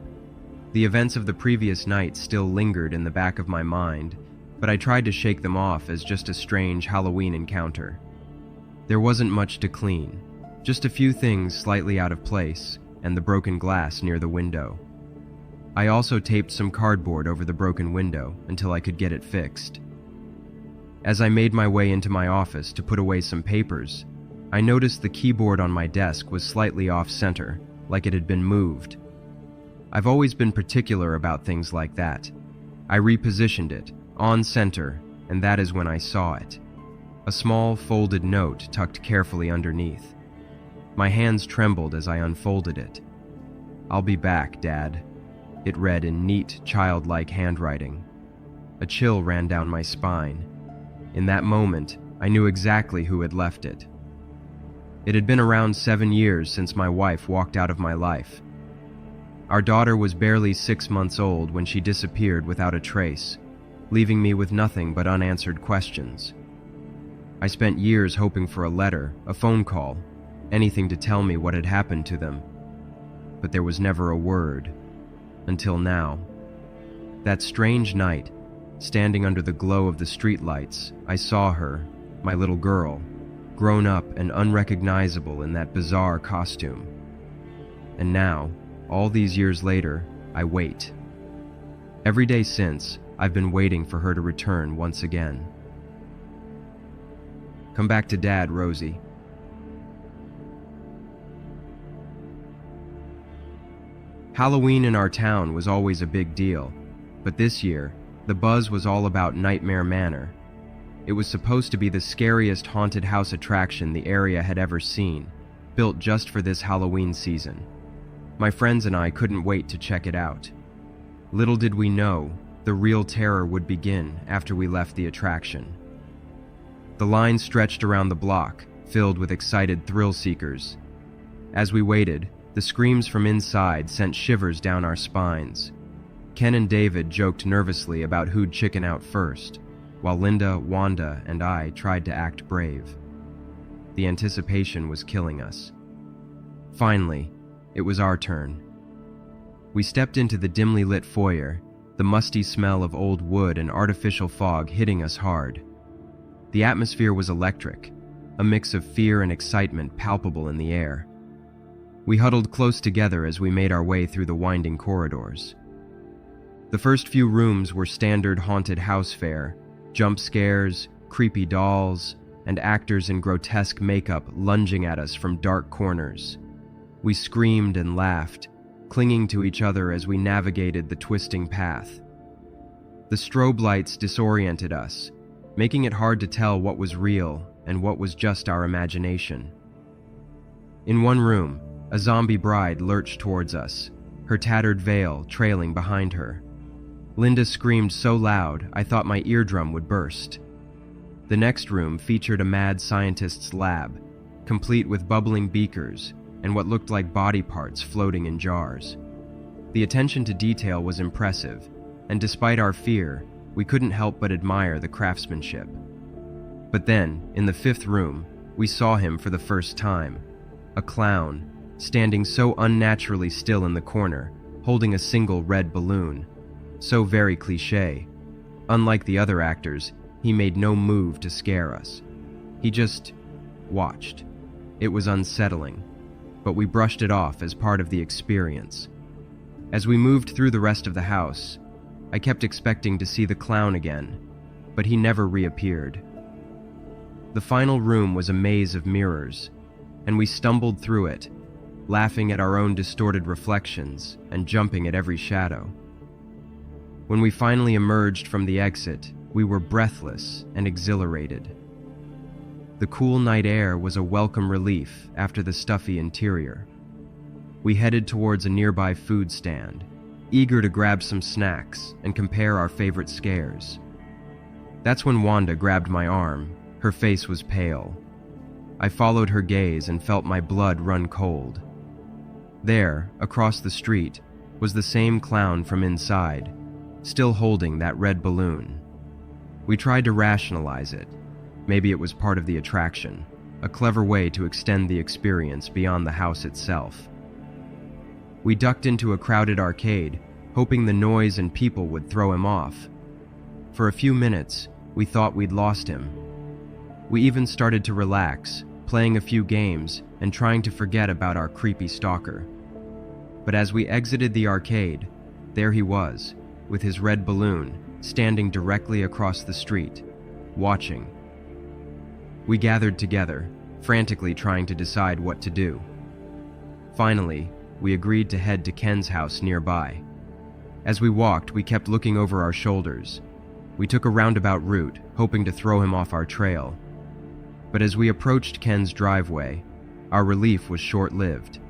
The events of the previous night still lingered in the back of my mind, but I tried to shake them off as just a strange Halloween encounter. There wasn't much to clean, just a few things slightly out of place, and the broken glass near the window. I also taped some cardboard over the broken window until I could get it fixed. As I made my way into my office to put away some papers, I noticed the keyboard on my desk was slightly off-center, like it had been moved. I've always been particular about things like that. I repositioned it, on center, and that is when I saw it. A small, folded note tucked carefully underneath. My hands trembled as I unfolded it. "I'll be back, Dad," it read in neat, childlike handwriting. A chill ran down my spine. In that moment, I knew exactly who had left it. It had been around 7 years since my wife walked out of my life. Our daughter was barely 6 months old when she disappeared without a trace, leaving me with nothing but unanswered questions. I spent years hoping for a letter, a phone call, anything to tell me what had happened to them. But there was never a word, until now. That strange night, standing under the glow of the streetlights, I saw her, my little girl, grown up and unrecognizable in that bizarre costume. And now, all these years later, I wait. Every day since, I've been waiting for her to return once again. Come back to Dad, Rosie. Halloween in our town was always a big deal, but this year, the buzz was all about Nightmare Manor. It was supposed to be the scariest haunted house attraction the area had ever seen, built just for this Halloween season. My friends and I couldn't wait to check it out. Little did we know, the real terror would begin after we left the attraction. The line stretched around the block, filled with excited thrill-seekers. As we waited, the screams from inside sent shivers down our spines. Ken and David joked nervously about who'd chicken out first, while Linda, Wanda, and I tried to act brave. The anticipation was killing us. Finally, it was our turn. We stepped into the dimly lit foyer, the musty smell of old wood and artificial fog hitting us hard. The atmosphere was electric, a mix of fear and excitement palpable in the air. We huddled close together as we made our way through the winding corridors. The first few rooms were standard haunted house fare, jump scares, creepy dolls, and actors in grotesque makeup lunging at us from dark corners. We screamed and laughed, clinging to each other as we navigated the twisting path. The strobe lights disoriented us, making it hard to tell what was real and what was just our imagination. In one room, a zombie bride lurched towards us, her tattered veil trailing behind her. Linda screamed so loud I thought my eardrum would burst. The next room featured a mad scientist's lab, complete with bubbling beakers and what looked like body parts floating in jars. The attention to detail was impressive, and despite our fear, we couldn't help but admire the craftsmanship. But then, in the fifth room, we saw him for the first time, a clown, standing so unnaturally still in the corner, holding a single red balloon. So very cliché. Unlike the other actors, he made no move to scare us. He just watched. It was unsettling, but we brushed it off as part of the experience. As we moved through the rest of the house, I kept expecting to see the clown again, but he never reappeared. The final room was a maze of mirrors, and we stumbled through it, laughing at our own distorted reflections and jumping at every shadow. When we finally emerged from the exit, we were breathless and exhilarated. The cool night air was a welcome relief after the stuffy interior. We headed towards a nearby food stand, eager to grab some snacks and compare our favorite scares. That's when Wanda grabbed my arm. Her face was pale. I followed her gaze and felt my blood run cold. There, across the street, was the same clown from inside, still holding that red balloon. We tried to rationalize it. Maybe it was part of the attraction, a clever way to extend the experience beyond the house itself. We ducked into a crowded arcade, hoping the noise and people would throw him off. For a few minutes, we thought we'd lost him. We even started to relax, playing a few games and trying to forget about our creepy stalker. But as we exited the arcade, there he was, with his red balloon, standing directly across the street, watching. We gathered together, frantically trying to decide what to do. Finally, we agreed to head to Ken's house nearby. As we walked, we kept looking over our shoulders. We took a roundabout route, hoping to throw him off our trail. But as we approached Ken's driveway, our relief was short-lived.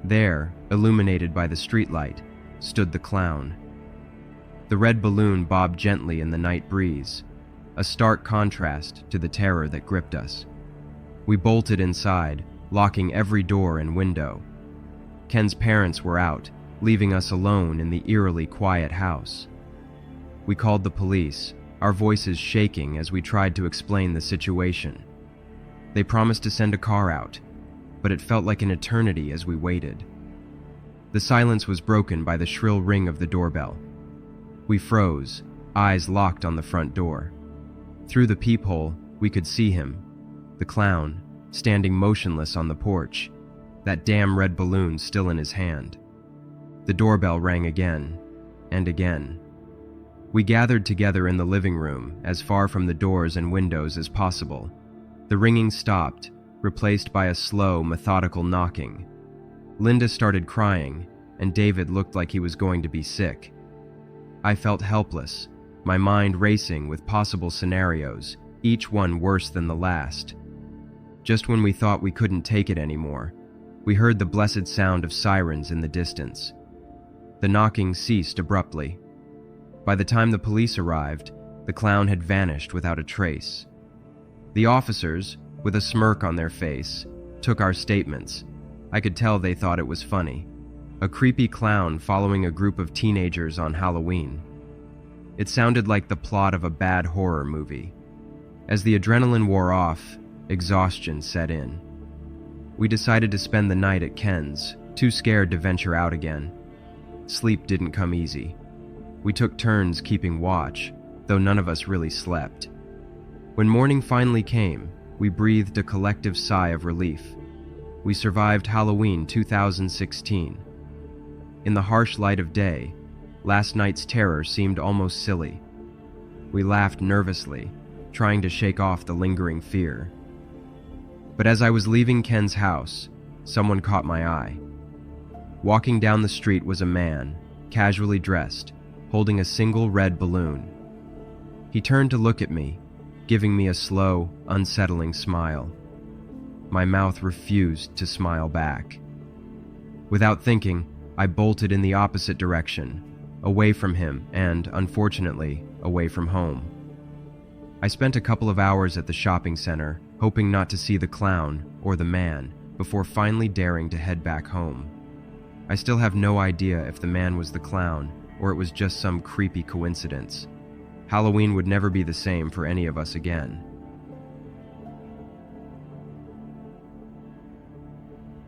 There, illuminated by the streetlight, stood the clown. The red balloon bobbed gently in the night breeze, a stark contrast to the terror that gripped us. We bolted inside, locking every door and window. Ken's parents were out, leaving us alone in the eerily quiet house. We called the police, our voices shaking as we tried to explain the situation. They promised to send a car out, but it felt like an eternity as we waited. The silence was broken by the shrill ring of the doorbell. We froze, eyes locked on the front door. Through the peephole, we could see him, the clown, standing motionless on the porch, that damn red balloon still in his hand. The doorbell rang again, and again, We gathered together in the living room, as far from the doors and windows as possible. The ringing stopped, replaced by a slow, methodical knocking. Linda started crying, and David looked like he was going to be sick. I felt helpless, my mind racing with possible scenarios, each one worse than the last. Just when we thought we couldn't take it anymore, we heard the blessed sound of sirens in the distance. The knocking ceased abruptly. By the time the police arrived, the clown had vanished without a trace. The officers, with a smirk on their face, took our statements. I could tell they thought it was funny. A creepy clown following a group of teenagers on Halloween. It sounded like the plot of a bad horror movie. As the adrenaline wore off, exhaustion set in. We decided to spend the night at Ken's, too scared to venture out again. Sleep didn't come easy. We took turns keeping watch, though none of us really slept. When morning finally came, we breathed a collective sigh of relief. We survived Halloween 2016. In the harsh light of day, last night's terror seemed almost silly. We laughed nervously, trying to shake off the lingering fear. But as I was leaving Ken's house, someone caught my eye. Walking down the street was a man, casually dressed, holding a single red balloon. He turned to look at me, giving me a slow, unsettling smile. My mouth refused to smile back. Without thinking, I bolted in the opposite direction, away from him and, unfortunately, away from home. I spent a couple of hours at the shopping center, hoping not to see the clown or the man, before finally daring to head back home. I still have no idea if the man was the clown or it was just some creepy coincidence. Halloween would never be the same for any of us again.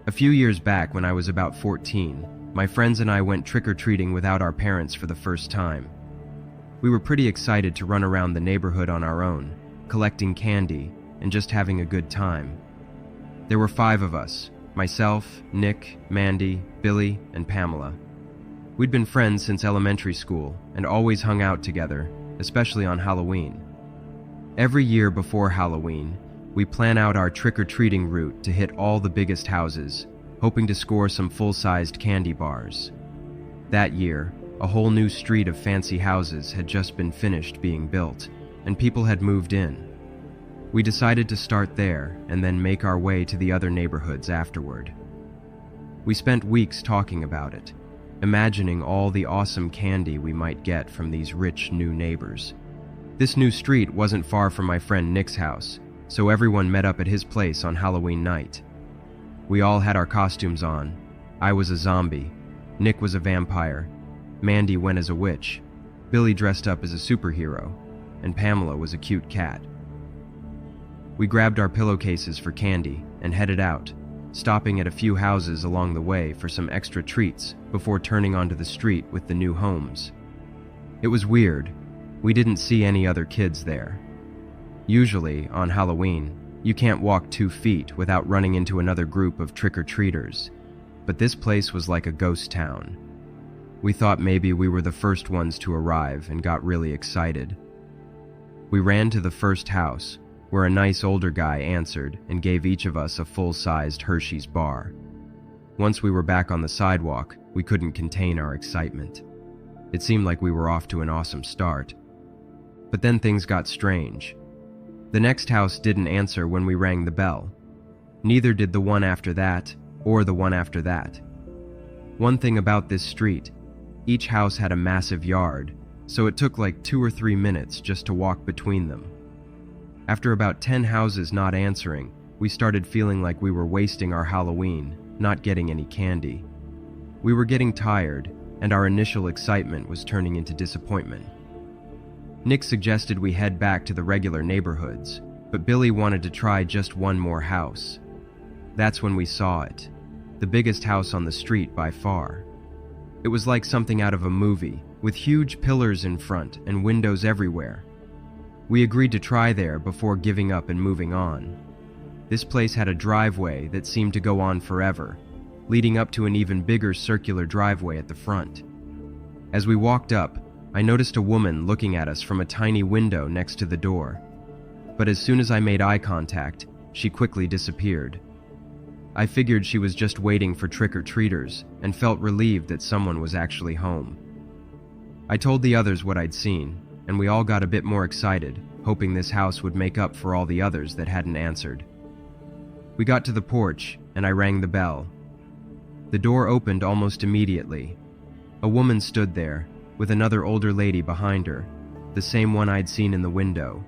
A few years back, when I was about 14, my friends and I went trick-or-treating without our parents for the first time. We were pretty excited to run around the neighborhood on our own, collecting candy and just having a good time. There were 5 of us: myself, Nick, Mandy, Billy, and Pamela. We'd been friends since elementary school and always hung out together, especially on Halloween. Every year before Halloween, we plan out our trick-or-treating route to hit all the biggest houses, hoping to score some full-sized candy bars. That year, a whole new street of fancy houses had just been finished being built, and people had moved in. We decided to start there and then make our way to the other neighborhoods afterward. We spent weeks talking about it, imagining all the awesome candy we might get from these rich new neighbors. This new street wasn't far from my friend Nick's house, so everyone met up at his place on Halloween night. We all had our costumes on. I was a zombie, Nick was a vampire, Mandy went as a witch, Billy dressed up as a superhero, and Pamela was a cute cat. We grabbed our pillowcases for candy and headed out, stopping at a few houses along the way for some extra treats before turning onto the street with the new homes. It was weird. We didn't see any other kids there. Usually, on Halloween, you can't walk 2 feet without running into another group of trick-or-treaters, but this place was like a ghost town. We thought maybe we were the first ones to arrive and got really excited. We ran to the first house, where a nice older guy answered and gave each of us a full-sized Hershey's bar. Once we were back on the sidewalk, we couldn't contain our excitement. It seemed like we were off to an awesome start. But then things got strange. The next house didn't answer when we rang the bell. Neither did the one after that, or the one after that. One thing about this street, each house had a massive yard, so it took like 2 or 3 minutes just to walk between them. After about 10 houses not answering, we started feeling like we were wasting our Halloween, not getting any candy. We were getting tired, and our initial excitement was turning into disappointment. Nick suggested we head back to the regular neighborhoods, but Billy wanted to try just one more house. That's when we saw it, the biggest house on the street by far. It was like something out of a movie, with huge pillars in front and windows everywhere. We agreed to try there before giving up and moving on. This place had a driveway that seemed to go on forever, leading up to an even bigger circular driveway at the front. As we walked up, I noticed a woman looking at us from a tiny window next to the door. But as soon as I made eye contact, she quickly disappeared. I figured she was just waiting for trick-or-treaters and felt relieved that someone was actually home. I told the others what I'd seen, and we all got a bit more excited, hoping this house would make up for all the others that hadn't answered. We got to the porch, and I rang the bell. The door opened almost immediately. A woman stood there, with another older lady behind her, the same one I'd seen in the window.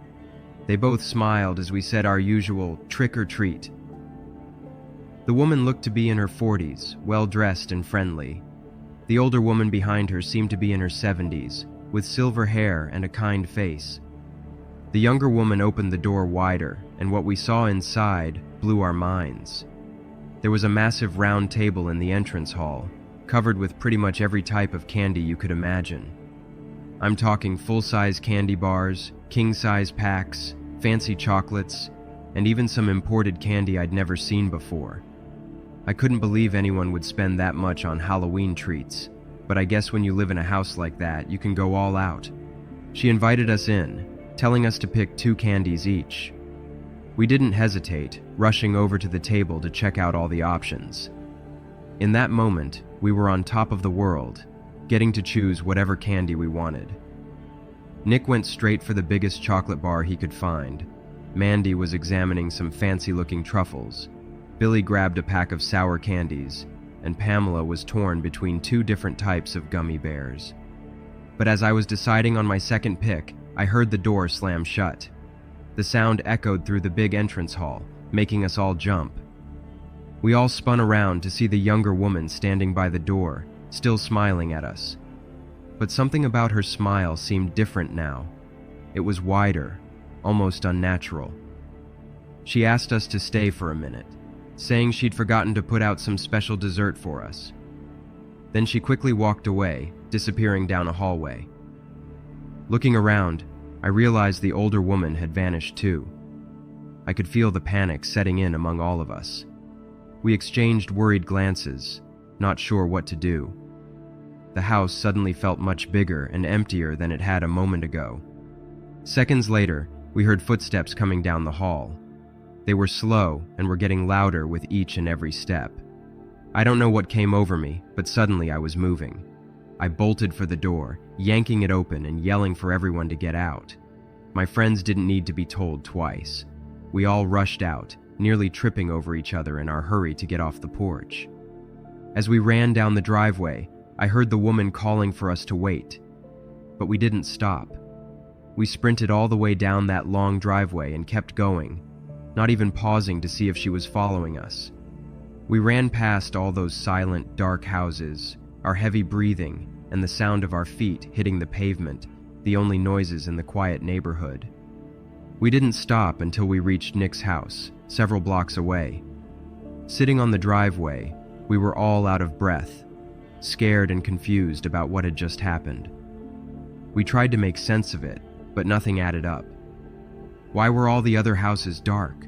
They both smiled as we said our usual trick or treat. The woman looked to be in her 40s, well-dressed and friendly. The older woman behind her seemed to be in her 70s, with silver hair and a kind face. The younger woman opened the door wider, and what we saw inside blew our minds. There was a massive round table in the entrance hall, covered with pretty much every type of candy you could imagine. I'm talking full-size candy bars, king-size packs, fancy chocolates, and even some imported candy I'd never seen before. I couldn't believe anyone would spend that much on Halloween treats, but I guess when you live in a house like that, you can go all out. She invited us in, telling us to pick 2 candies each. We didn't hesitate, rushing over to the table to check out all the options. In that moment, we were on top of the world, getting to choose whatever candy we wanted. Nick went straight for the biggest chocolate bar he could find. Mandy was examining some fancy-looking truffles. Billy grabbed a pack of sour candies, and Pamela was torn between 2 different types of gummy bears. But as I was deciding on my second pick, I heard the door slam shut. The sound echoed through the big entrance hall, making us all jump. We all spun around to see the younger woman standing by the door, still smiling at us. But something about her smile seemed different now. It was wider, almost unnatural. She asked us to stay for a minute, saying she'd forgotten to put out some special dessert for us. Then she quickly walked away, disappearing down a hallway. Looking around, I realized the older woman had vanished too. I could feel the panic setting in among all of us. We exchanged worried glances, not sure what to do. The house suddenly felt much bigger and emptier than it had a moment ago. Seconds later, we heard footsteps coming down the hall. They were slow and were getting louder with each and every step. I don't know what came over me, but suddenly I was moving. I bolted for the door, yanking it open and yelling for everyone to get out. My friends didn't need to be told twice. We all rushed out, nearly tripping over each other in our hurry to get off the porch. As we ran down the driveway, I heard the woman calling for us to wait. But we didn't stop. We sprinted all the way down that long driveway and kept going, not even pausing to see if she was following us. We ran past all those silent, dark houses, our heavy breathing, and the sound of our feet hitting the pavement, the only noises in the quiet neighborhood. We didn't stop until we reached Nick's house, several blocks away. Sitting on the driveway, we were all out of breath, scared and confused about what had just happened. We tried to make sense of it, but nothing added up. Why were all the other houses dark?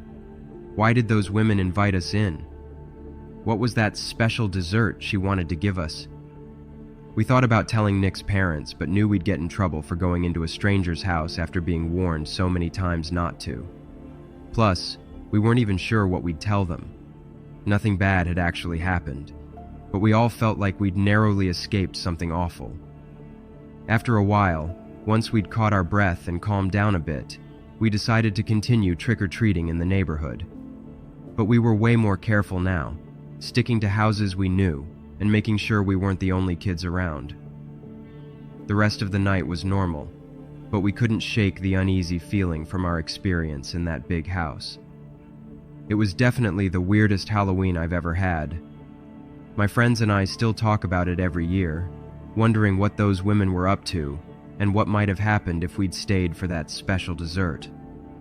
Why did those women invite us in? What was that special dessert she wanted to give us? We thought about telling Nick's parents, but knew we'd get in trouble for going into a stranger's house after being warned so many times not to. Plus, we weren't even sure what we'd tell them. Nothing bad had actually happened, but we all felt like we'd narrowly escaped something awful. After a while, once we'd caught our breath and calmed down a bit, we decided to continue trick-or-treating in the neighborhood. But we were way more careful now, sticking to houses we knew and making sure we weren't the only kids around. The rest of the night was normal, but we couldn't shake the uneasy feeling from our experience in that big house. It was definitely the weirdest Halloween I've ever had. My friends and I still talk about it every year, wondering what those women were up to and what might have happened if we'd stayed for that special dessert.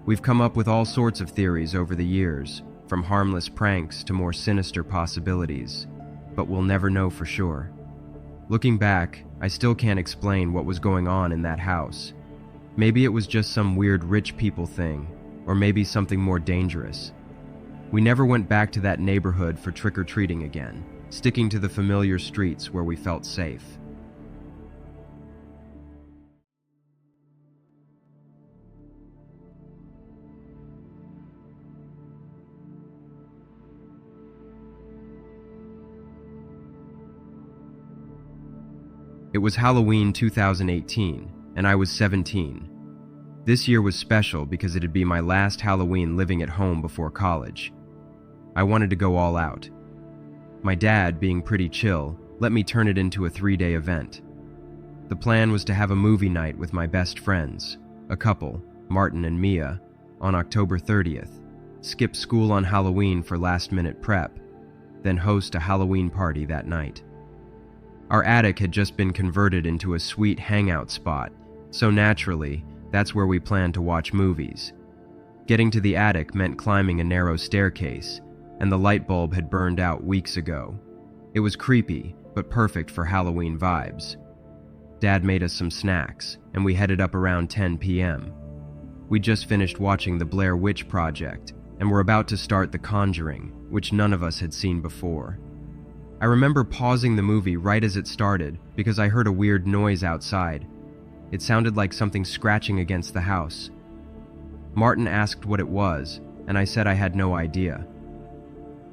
We've come up with all sorts of theories over the years, from harmless pranks to more sinister possibilities, but we'll never know for sure. Looking back, I still can't explain what was going on in that house. Maybe it was just some weird rich people thing, or maybe something more dangerous. We never went back to that neighborhood for trick-or-treating again, sticking to the familiar streets where we felt safe. It was Halloween 2018, and I was 17. This year was special because it'd be my last Halloween living at home before college. I wanted to go all out. My dad, being pretty chill, let me turn it into a 3-day event. The plan was to have a movie night with my best friends, a couple, Martin and Mia, on October 30th, skip school on Halloween for last-minute prep, then host a Halloween party that night. Our attic had just been converted into a sweet hangout spot, so naturally, that's where we planned to watch movies. Getting to the attic meant climbing a narrow staircase, and the light bulb had burned out weeks ago. It was creepy, but perfect for Halloween vibes. Dad made us some snacks, and we headed up around 10 p.m. We just finished watching The Blair Witch Project, and were about to start The Conjuring, which none of us had seen before. I remember pausing the movie right as it started because I heard a weird noise outside. It sounded like something scratching against the house. Martin asked what it was, and I said I had no idea.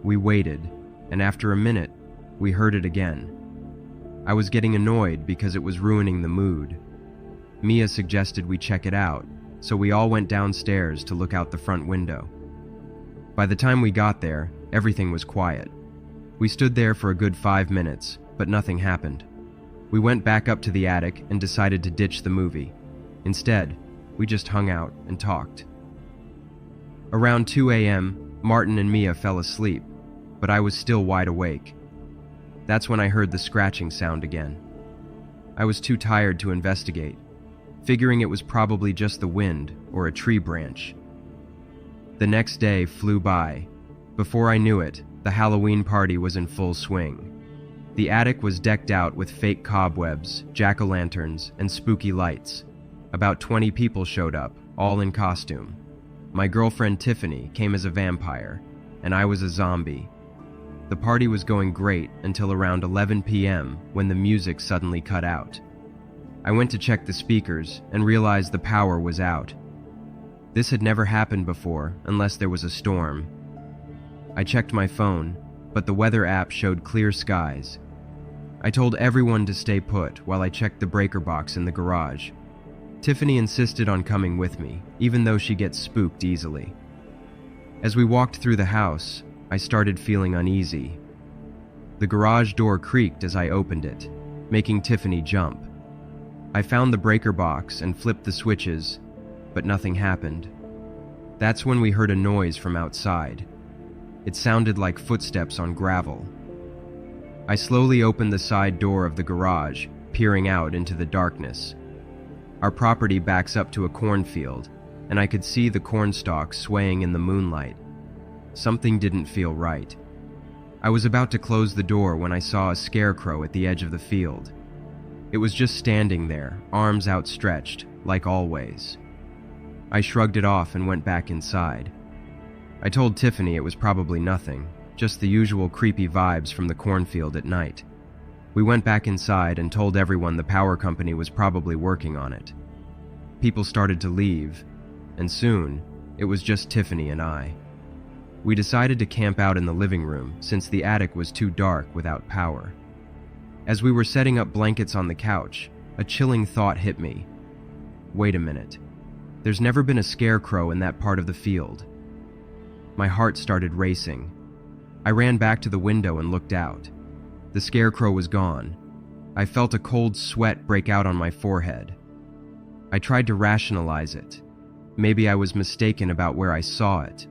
We waited, and after a minute, we heard it again. I was getting annoyed because it was ruining the mood. Mia suggested we check it out, so we all went downstairs to look out the front window. By the time we got there, everything was quiet. We stood there for a good 5 minutes, but nothing happened. We went back up to the attic and decided to ditch the movie. Instead, we just hung out and talked. Around 2 a.m., Martin and Mia fell asleep, but I was still wide awake. That's when I heard the scratching sound again. I was too tired to investigate, figuring it was probably just the wind or a tree branch. The next day flew by. Before I knew it, the Halloween party was in full swing. The attic was decked out with fake cobwebs, jack-o'-lanterns, and spooky lights. About 20 people showed up, all in costume. My girlfriend Tiffany came as a vampire, and I was a zombie. The party was going great until around 11 p.m. when the music suddenly cut out. I went to check the speakers and realized the power was out. This had never happened before unless there was a storm. I checked my phone, but the weather app showed clear skies. I told everyone to stay put while I checked the breaker box in the garage. Tiffany insisted on coming with me, even though she gets spooked easily. As we walked through the house, I started feeling uneasy. The garage door creaked as I opened it, making Tiffany jump. I found the breaker box and flipped the switches, but nothing happened. That's when we heard a noise from outside. It sounded like footsteps on gravel. I slowly opened the side door of the garage, peering out into the darkness. Our property backs up to a cornfield, and I could see the corn stalks swaying in the moonlight. Something didn't feel right. I was about to close the door when I saw a scarecrow at the edge of the field. It was just standing there, arms outstretched, like always. I shrugged it off and went back inside. I told Tiffany it was probably nothing, just the usual creepy vibes from the cornfield at night. We went back inside and told everyone the power company was probably working on it. People started to leave, and soon, it was just Tiffany and I. We decided to camp out in the living room since the attic was too dark without power. As we were setting up blankets on the couch, a chilling thought hit me. Wait a minute. There's never been a scarecrow in that part of the field. My heart started racing. I ran back to the window and looked out. The scarecrow was gone. I felt a cold sweat break out on my forehead. I tried to rationalize it. Maybe I was mistaken about where I saw it.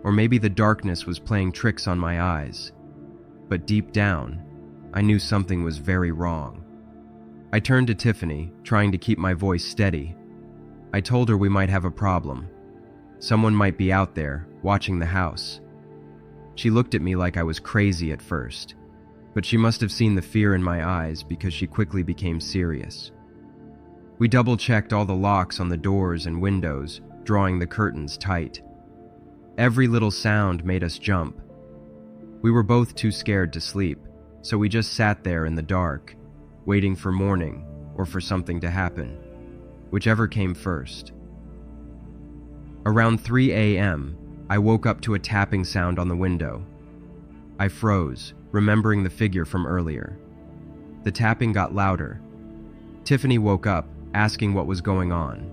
Or maybe the darkness was playing tricks on my eyes. But deep down, I knew something was very wrong. I turned to Tiffany, trying to keep my voice steady. I told her we might have a problem. Someone might be out there, watching the house. She looked at me like I was crazy at first, but she must have seen the fear in my eyes because she quickly became serious. We double-checked all the locks on the doors and windows, drawing the curtains tight. Every little sound made us jump. We were both too scared to sleep, so we just sat there in the dark, waiting for morning or for something to happen, whichever came first. Around 3 a.m., I woke up to a tapping sound on the window. I froze, remembering the figure from earlier. The tapping got louder, Tiffany woke up, asking what was going on.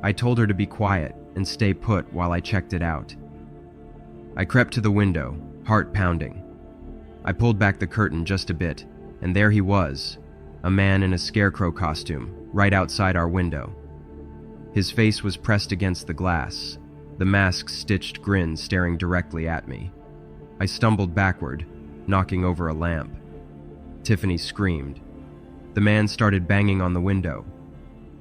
I told her to be quiet and stay put while I checked it out. I crept to the window, heart pounding. I pulled back the curtain just a bit, and there he was, a man in a scarecrow costume, right outside our window. His face was pressed against the glass, the mask's stitched grin staring directly at me. I stumbled backward, knocking over a lamp. Tiffany screamed. The man started banging on the window.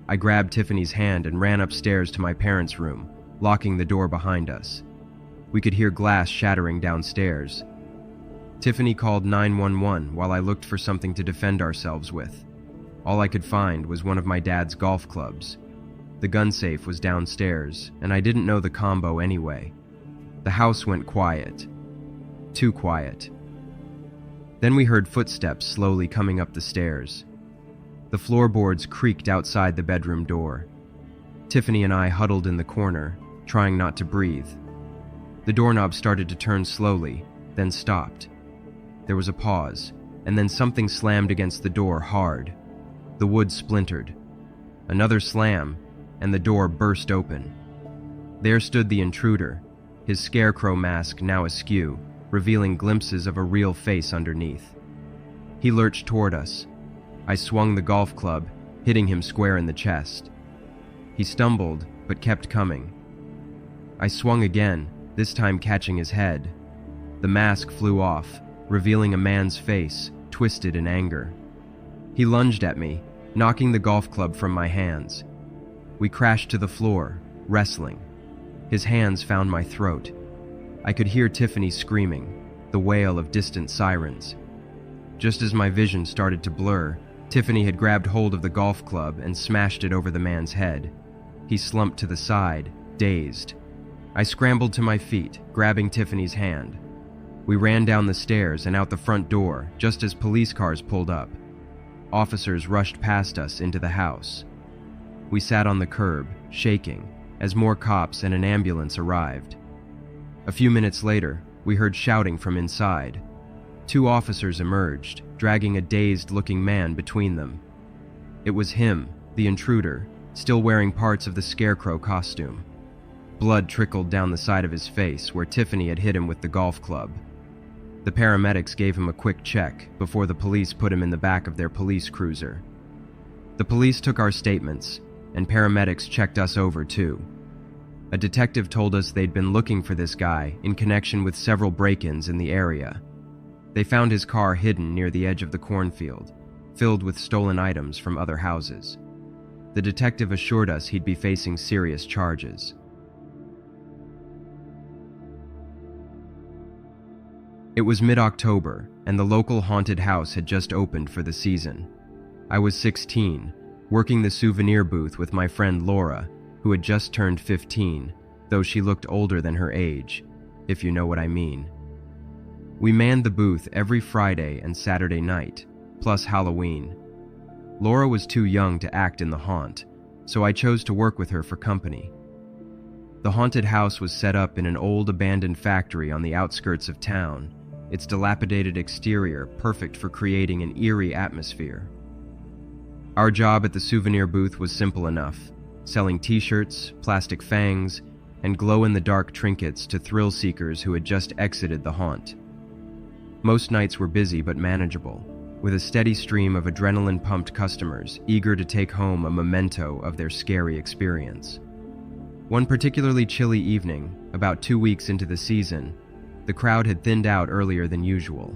I grabbed Tiffany's hand and ran upstairs to my parents' room, locking the door behind us. We could hear glass shattering downstairs. Tiffany called 911 while I looked for something to defend ourselves with. All I could find was one of my dad's golf clubs. The gun safe was downstairs, and I didn't know the combo anyway. The house went quiet. Too quiet. Then we heard footsteps slowly coming up the stairs. The floorboards creaked outside the bedroom door. Tiffany and I huddled in the corner, trying not to breathe. The doorknob started to turn slowly, then stopped. There was a pause, and then something slammed against the door hard. The wood splintered. Another slam, and the door burst open. There stood the intruder, his scarecrow mask now askew, revealing glimpses of a real face underneath. He lurched toward us. I swung the golf club, hitting him square in the chest. He stumbled, but kept coming. I swung again, this time catching his head. The mask flew off, revealing a man's face, twisted in anger. He lunged at me, knocking the golf club from my hands. We crashed to the floor, wrestling. His hands found my throat. I could hear Tiffany screaming, the wail of distant sirens. Just as my vision started to blur, Tiffany had grabbed hold of the golf club and smashed it over the man's head. He slumped to the side, dazed. I scrambled to my feet, grabbing Tiffany's hand. We ran down the stairs and out the front door just as police cars pulled up. Officers rushed past us into the house. We sat on the curb, shaking, as more cops and an ambulance arrived. A few minutes later, we heard shouting from inside. 2 officers emerged, dragging a dazed-looking man between them. It was him, the intruder, still wearing parts of the scarecrow costume. Blood trickled down the side of his face where Tiffany had hit him with the golf club. The paramedics gave him a quick check before the police put him in the back of their police cruiser. The police took our statements, and paramedics checked us over too. A detective told us they'd been looking for this guy in connection with several break-ins in the area. They found his car hidden near the edge of the cornfield, filled with stolen items from other houses. The detective assured us he'd be facing serious charges. It was mid-October, and the local haunted house had just opened for the season. I was 16, working the souvenir booth with my friend Laura, who had just turned 15, though she looked older than her age, if you know what I mean. We manned the booth every Friday and Saturday night, plus Halloween. Laura was too young to act in the haunt, so I chose to work with her for company. The haunted house was set up in an old abandoned factory on the outskirts of town, its dilapidated exterior perfect for creating an eerie atmosphere. Our job at the souvenir booth was simple enough, selling t-shirts, plastic fangs, and glow-in-the-dark trinkets to thrill seekers who had just exited the haunt. Most nights were busy but manageable, with a steady stream of adrenaline-pumped customers eager to take home a memento of their scary experience. One particularly chilly evening, about 2 weeks into the season, the crowd had thinned out earlier than usual.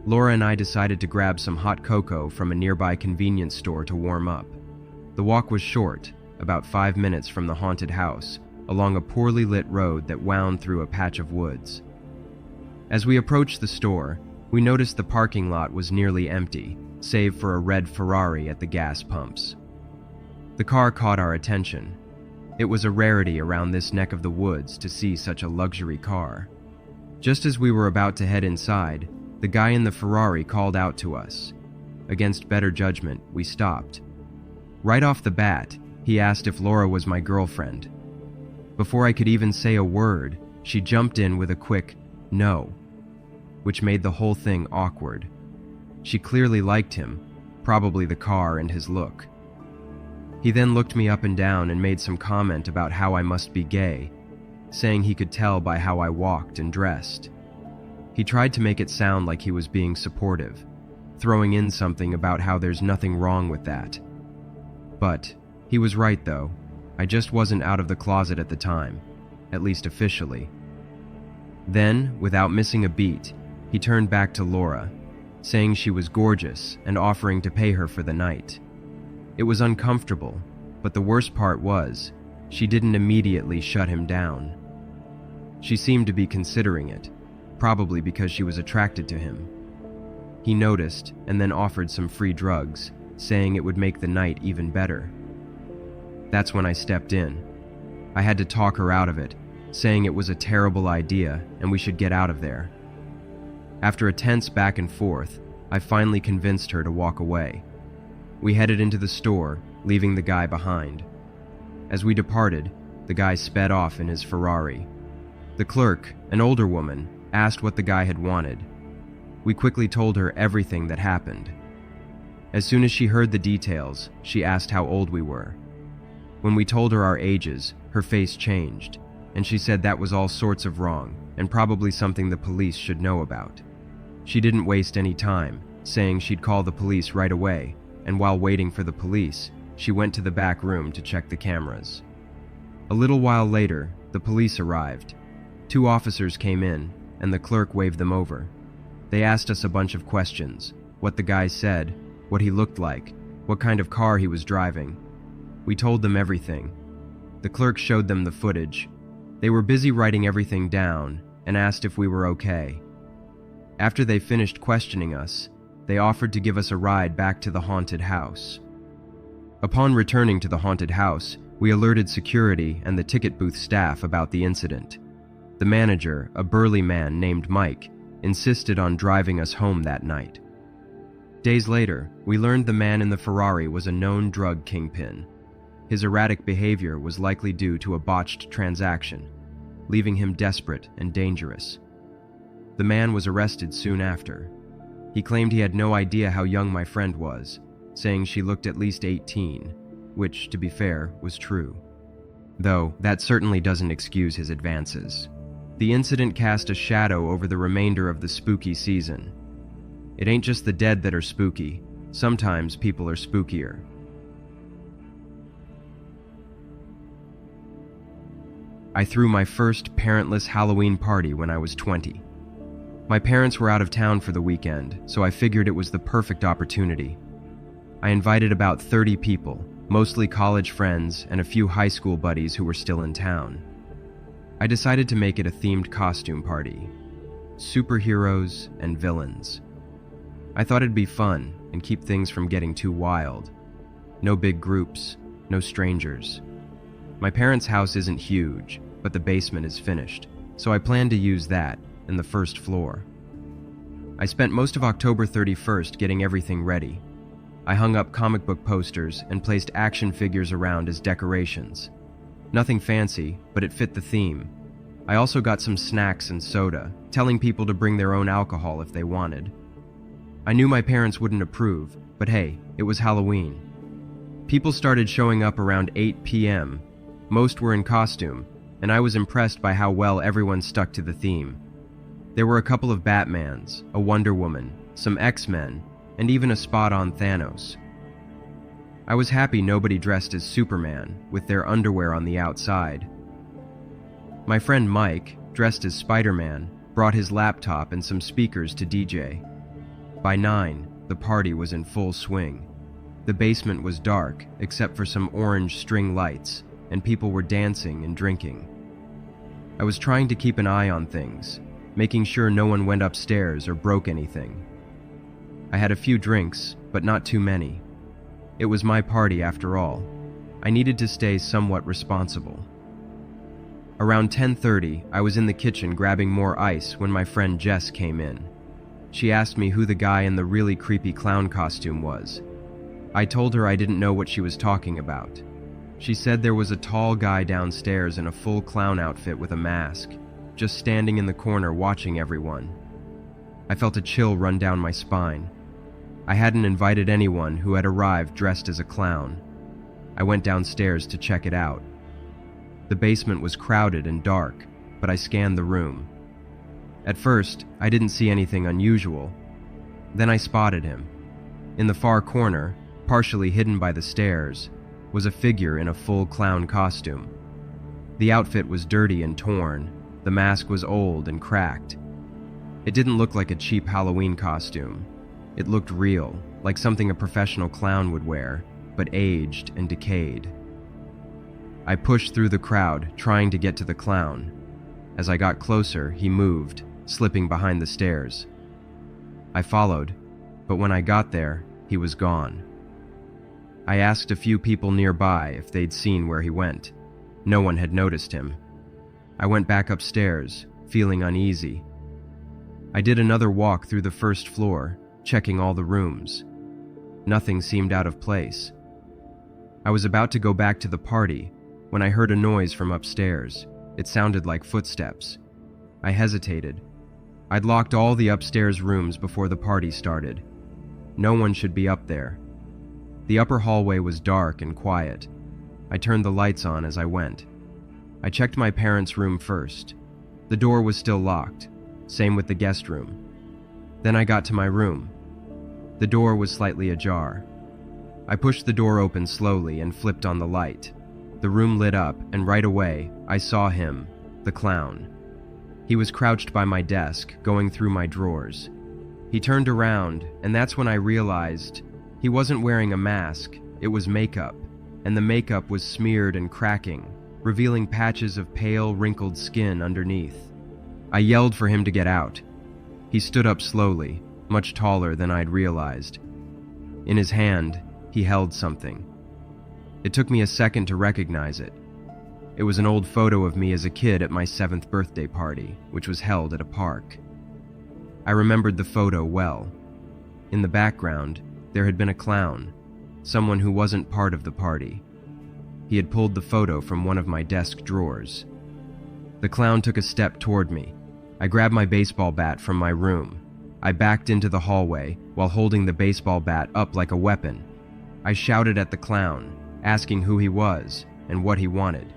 Laura and I decided to grab some hot cocoa from a nearby convenience store to warm up. The walk was short, about 5 minutes from the haunted house, along a poorly lit road that wound through a patch of woods. As we approached the store, we noticed the parking lot was nearly empty, save for a red Ferrari at the gas pumps. The car caught our attention. It was a rarity around this neck of the woods to see such a luxury car. Just as we were about to head inside, the guy in the Ferrari called out to us. Against better judgment, we stopped. Right off the bat, he asked if Laura was my girlfriend. Before I could even say a word, she jumped in with a quick, "No," which made the whole thing awkward. She clearly liked him, probably the car and his look. He then looked me up and down and made some comment about how I must be gay, saying he could tell by how I walked and dressed. He tried to make it sound like he was being supportive, throwing in something about how there's nothing wrong with that. But he was right though. I just wasn't out of the closet at the time, at least officially. Then, without missing a beat, he turned back to Laura, saying she was gorgeous and offering to pay her for the night. It was uncomfortable, but the worst part was, she didn't immediately shut him down. She seemed to be considering it, probably because she was attracted to him. He noticed and then offered some free drugs, saying it would make the night even better. That's when I stepped in. I had to talk her out of it, saying it was a terrible idea and we should get out of there. After a tense back and forth, I finally convinced her to walk away. We headed into the store, leaving the guy behind. As we departed, the guy sped off in his Ferrari. The clerk, an older woman, asked what the guy had wanted. We quickly told her everything that happened. As soon as she heard the details, she asked how old we were. When we told her our ages, her face changed, and she said that was all sorts of wrong and probably something the police should know about. She didn't waste any time, saying she'd call the police right away, and while waiting for the police, she went to the back room to check the cameras. A little while later, the police arrived. 2 officers came in, and the clerk waved them over. They asked us a bunch of questions, what the guy said, what he looked like, what kind of car he was driving. We told them everything. The clerk showed them the footage. They were busy writing everything down and asked if we were okay. After they finished questioning us, they offered to give us a ride back to the haunted house. Upon returning to the haunted house, we alerted security and the ticket booth staff about the incident. The manager, a burly man named Mike, insisted on driving us home that night. Days later, we learned the man in the Ferrari was a known drug kingpin. His erratic behavior was likely due to a botched transaction, leaving him desperate and dangerous. The man was arrested soon after. He claimed he had no idea how young my friend was, saying she looked at least 18, which, to be fair, was true. Though, that certainly doesn't excuse his advances. The incident cast a shadow over the remainder of the spooky season. It ain't just the dead that are spooky. Sometimes people are spookier. I threw my first parentless Halloween party when I was 20. My parents were out of town for the weekend, so I figured it was the perfect opportunity. I invited about 30 people, mostly college friends and a few high school buddies who were still in town. I decided to make it a themed costume party. Superheroes and villains. I thought it'd be fun and keep things from getting too wild. No big groups, no strangers. My parents' house isn't huge, but the basement is finished, so I plan to use that and the first floor. I spent most of October 31st getting everything ready. I hung up comic book posters and placed action figures around as decorations. Nothing fancy, but it fit the theme. I also got some snacks and soda, telling people to bring their own alcohol if they wanted. I knew my parents wouldn't approve, but hey, it was Halloween. People started showing up around 8 p.m. Most were in costume, and I was impressed by how well everyone stuck to the theme. There were a couple of Batmans, a Wonder Woman, some X-Men, and even a spot-on Thanos. I was happy nobody dressed as Superman, with their underwear on the outside. My friend Mike, dressed as Spider-Man, brought his laptop and some speakers to DJ. By 9, the party was in full swing. The basement was dark, except for some orange string lights, and people were dancing and drinking. I was trying to keep an eye on things, making sure no one went upstairs or broke anything. I had a few drinks, but not too many. It was my party after all. I needed to stay somewhat responsible. Around 10:30, I was in the kitchen grabbing more ice when my friend Jess came in. She asked me who the guy in the really creepy clown costume was. I told her I didn't know what she was talking about. She said there was a tall guy downstairs in a full clown outfit with a mask, just standing in the corner watching everyone. I felt a chill run down my spine. I hadn't invited anyone who had arrived dressed as a clown. I went downstairs to check it out. The basement was crowded and dark, but I scanned the room. At first, I didn't see anything unusual. Then I spotted him. In the far corner, partially hidden by the stairs, was a figure in a full clown costume. The outfit was dirty and torn. The mask was old and cracked. It didn't look like a cheap Halloween costume. It looked real, like something a professional clown would wear, but aged and decayed. I pushed through the crowd, trying to get to the clown. As I got closer, he moved, slipping behind the stairs. I followed, but when I got there, he was gone. I asked a few people nearby if they'd seen where he went. No one had noticed him. I went back upstairs, feeling uneasy. I did another walk through the first floor, checking all the rooms. Nothing seemed out of place. I was about to go back to the party when I heard a noise from upstairs. It sounded like footsteps. I hesitated. I'd locked all the upstairs rooms before the party started. No one should be up there. The upper hallway was dark and quiet. I turned the lights on as I went. I checked my parents' room first. The door was still locked, same with the guest room. Then I got to my room. The door was slightly ajar. I pushed the door open slowly and flipped on the light. The room lit up, and right away, I saw him, the clown. He was crouched by my desk, going through my drawers. He turned around, and that's when I realized he wasn't wearing a mask, it was makeup, and the makeup was smeared and cracking, revealing patches of pale, wrinkled skin underneath. I yelled for him to get out. He stood up slowly, much taller than I'd realized. In his hand, he held something. It took me a second to recognize it. It was an old photo of me as a kid at my 7th birthday party, which was held at a park. I remembered the photo well. In the background, there had been a clown, someone who wasn't part of the party. He had pulled the photo from one of my desk drawers. The clown took a step toward me. I grabbed my baseball bat from my room. I backed into the hallway while holding the baseball bat up like a weapon. I shouted at the clown, asking who he was and what he wanted.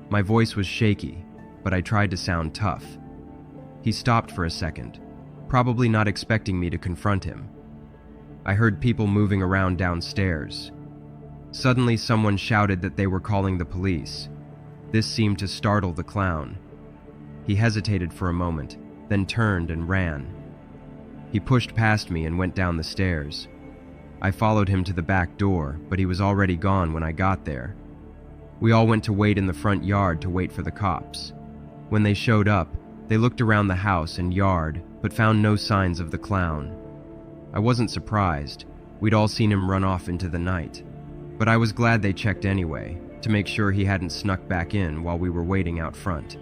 My voice was shaky, but I tried to sound tough. He stopped for a second, probably not expecting me to confront him. I heard people moving around downstairs. Suddenly, someone shouted that they were calling the police. This seemed to startle the clown. He hesitated for a moment, then turned and ran. He pushed past me and went down the stairs. I followed him to the back door, but he was already gone when I got there. We all went to wait in the front yard to wait for the cops. When they showed up, they looked around the house and yard, but found no signs of the clown. I wasn't surprised. We'd all seen him run off into the night. But I was glad they checked anyway, to make sure he hadn't snuck back in while we were waiting out front.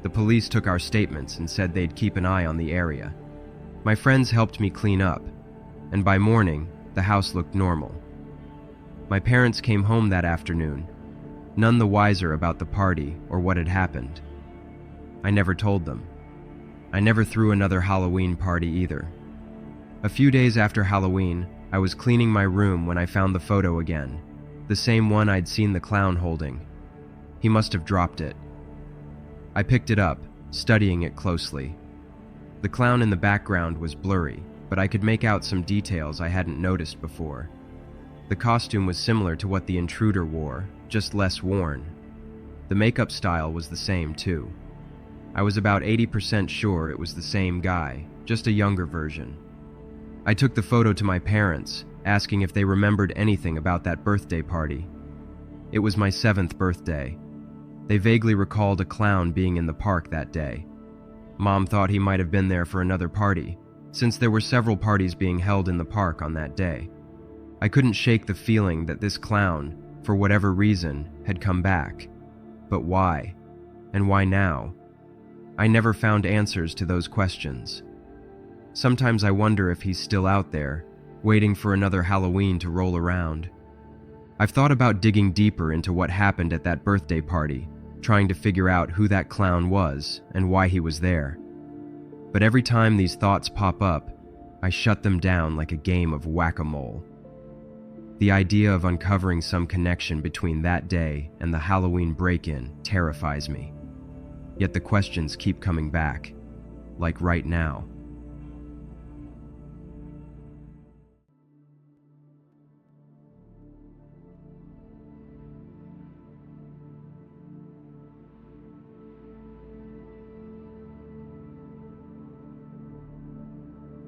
The police took our statements and said they'd keep an eye on the area. My friends helped me clean up, and by morning, the house looked normal. My parents came home that afternoon, none the wiser about the party or what had happened. I never told them. I never threw another Halloween party either. A few days after Halloween, I was cleaning my room when I found the photo again, the same one I'd seen the clown holding. He must have dropped it. I picked it up, studying it closely. The clown in the background was blurry, but I could make out some details I hadn't noticed before. The costume was similar to what the intruder wore, just less worn. The makeup style was the same too. I was about 80% sure it was the same guy, just a younger version. I took the photo to my parents, asking if they remembered anything about that birthday party. It was my 7th birthday. They vaguely recalled a clown being in the park that day. Mom thought he might have been there for another party, since there were several parties being held in the park on that day. I couldn't shake the feeling that this clown, for whatever reason, had come back. But why? And why now? I never found answers to those questions. Sometimes I wonder if he's still out there, waiting for another Halloween to roll around. I've thought about digging deeper into what happened at that birthday party, trying to figure out who that clown was and why he was there. But every time these thoughts pop up, I shut them down like a game of whack-a-mole. The idea of uncovering some connection between that day and the Halloween break-in terrifies me. Yet the questions keep coming back, like right now.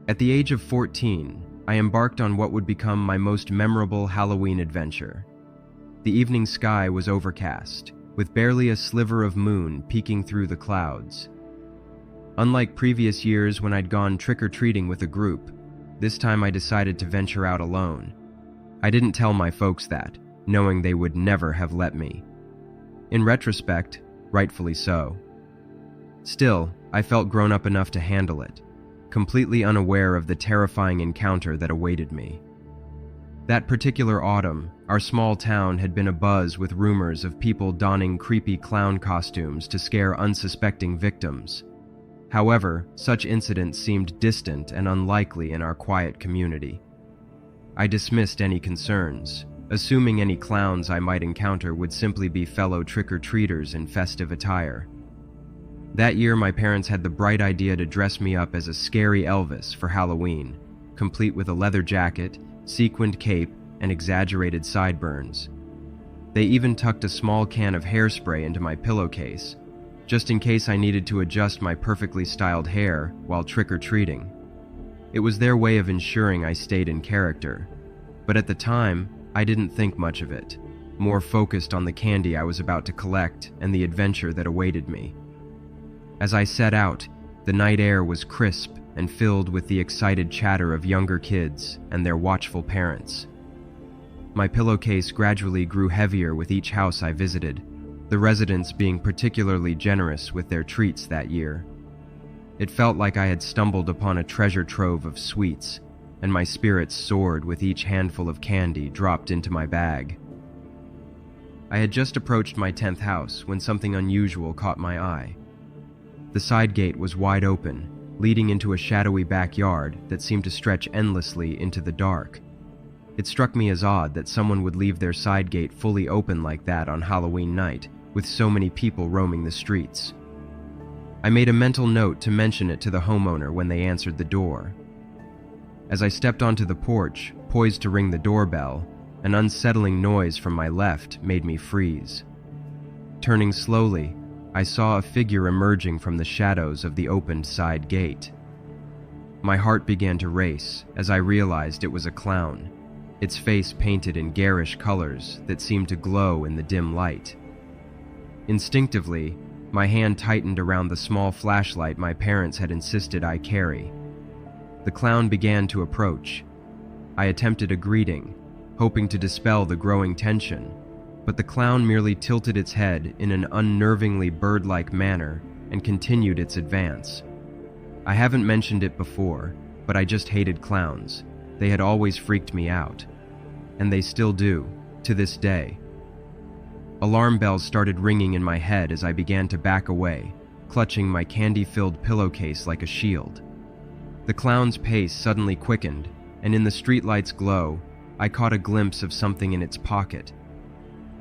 At the age of 14, I embarked on what would become my most memorable Halloween adventure. The evening sky was overcast, with barely a sliver of moon peeking through the clouds. Unlike previous years when I'd gone trick-or-treating with a group, this time I decided to venture out alone. I didn't tell my folks that, knowing they would never have let me. In retrospect, rightfully so. Still, I felt grown up enough to handle it, completely unaware of the terrifying encounter that awaited me. That particular autumn, our small town had been abuzz with rumors of people donning creepy clown costumes to scare unsuspecting victims. However, such incidents seemed distant and unlikely in our quiet community. I dismissed any concerns, assuming any clowns I might encounter would simply be fellow trick-or-treaters in festive attire. That year, my parents had the bright idea to dress me up as a scary Elvis for Halloween, complete with a leather jacket, sequined cape, and exaggerated sideburns. They even tucked a small can of hairspray into my pillowcase, just in case I needed to adjust my perfectly styled hair while trick-or-treating. It was their way of ensuring I stayed in character, but at the time, I didn't think much of it, more focused on the candy I was about to collect and the adventure that awaited me. As I set out, the night air was crisp and filled with the excited chatter of younger kids and their watchful parents. My pillowcase gradually grew heavier with each house I visited, the residents being particularly generous with their treats that year. It felt like I had stumbled upon a treasure trove of sweets, and my spirits soared with each handful of candy dropped into my bag. I had just approached my 10th house when something unusual caught my eye. The side gate was wide open, leading into a shadowy backyard that seemed to stretch endlessly into the dark. It struck me as odd that someone would leave their side gate fully open like that on Halloween night, with so many people roaming the streets. I made a mental note to mention it to the homeowner when they answered the door. As I stepped onto the porch, poised to ring the doorbell, an unsettling noise from my left made me freeze. Turning slowly, I saw a figure emerging from the shadows of the opened side gate. My heart began to race as I realized it was a clown, its face painted in garish colors that seemed to glow in the dim light. Instinctively, my hand tightened around the small flashlight my parents had insisted I carry. The clown began to approach. I attempted a greeting, hoping to dispel the growing tension, but the clown merely tilted its head in an unnervingly bird-like manner and continued its advance. I haven't mentioned it before, but I just hated clowns. They had always freaked me out. And they still do, to this day. Alarm bells started ringing in my head as I began to back away, clutching my candy-filled pillowcase like a shield. The clown's pace suddenly quickened, and in the streetlight's glow, I caught a glimpse of something in its pocket.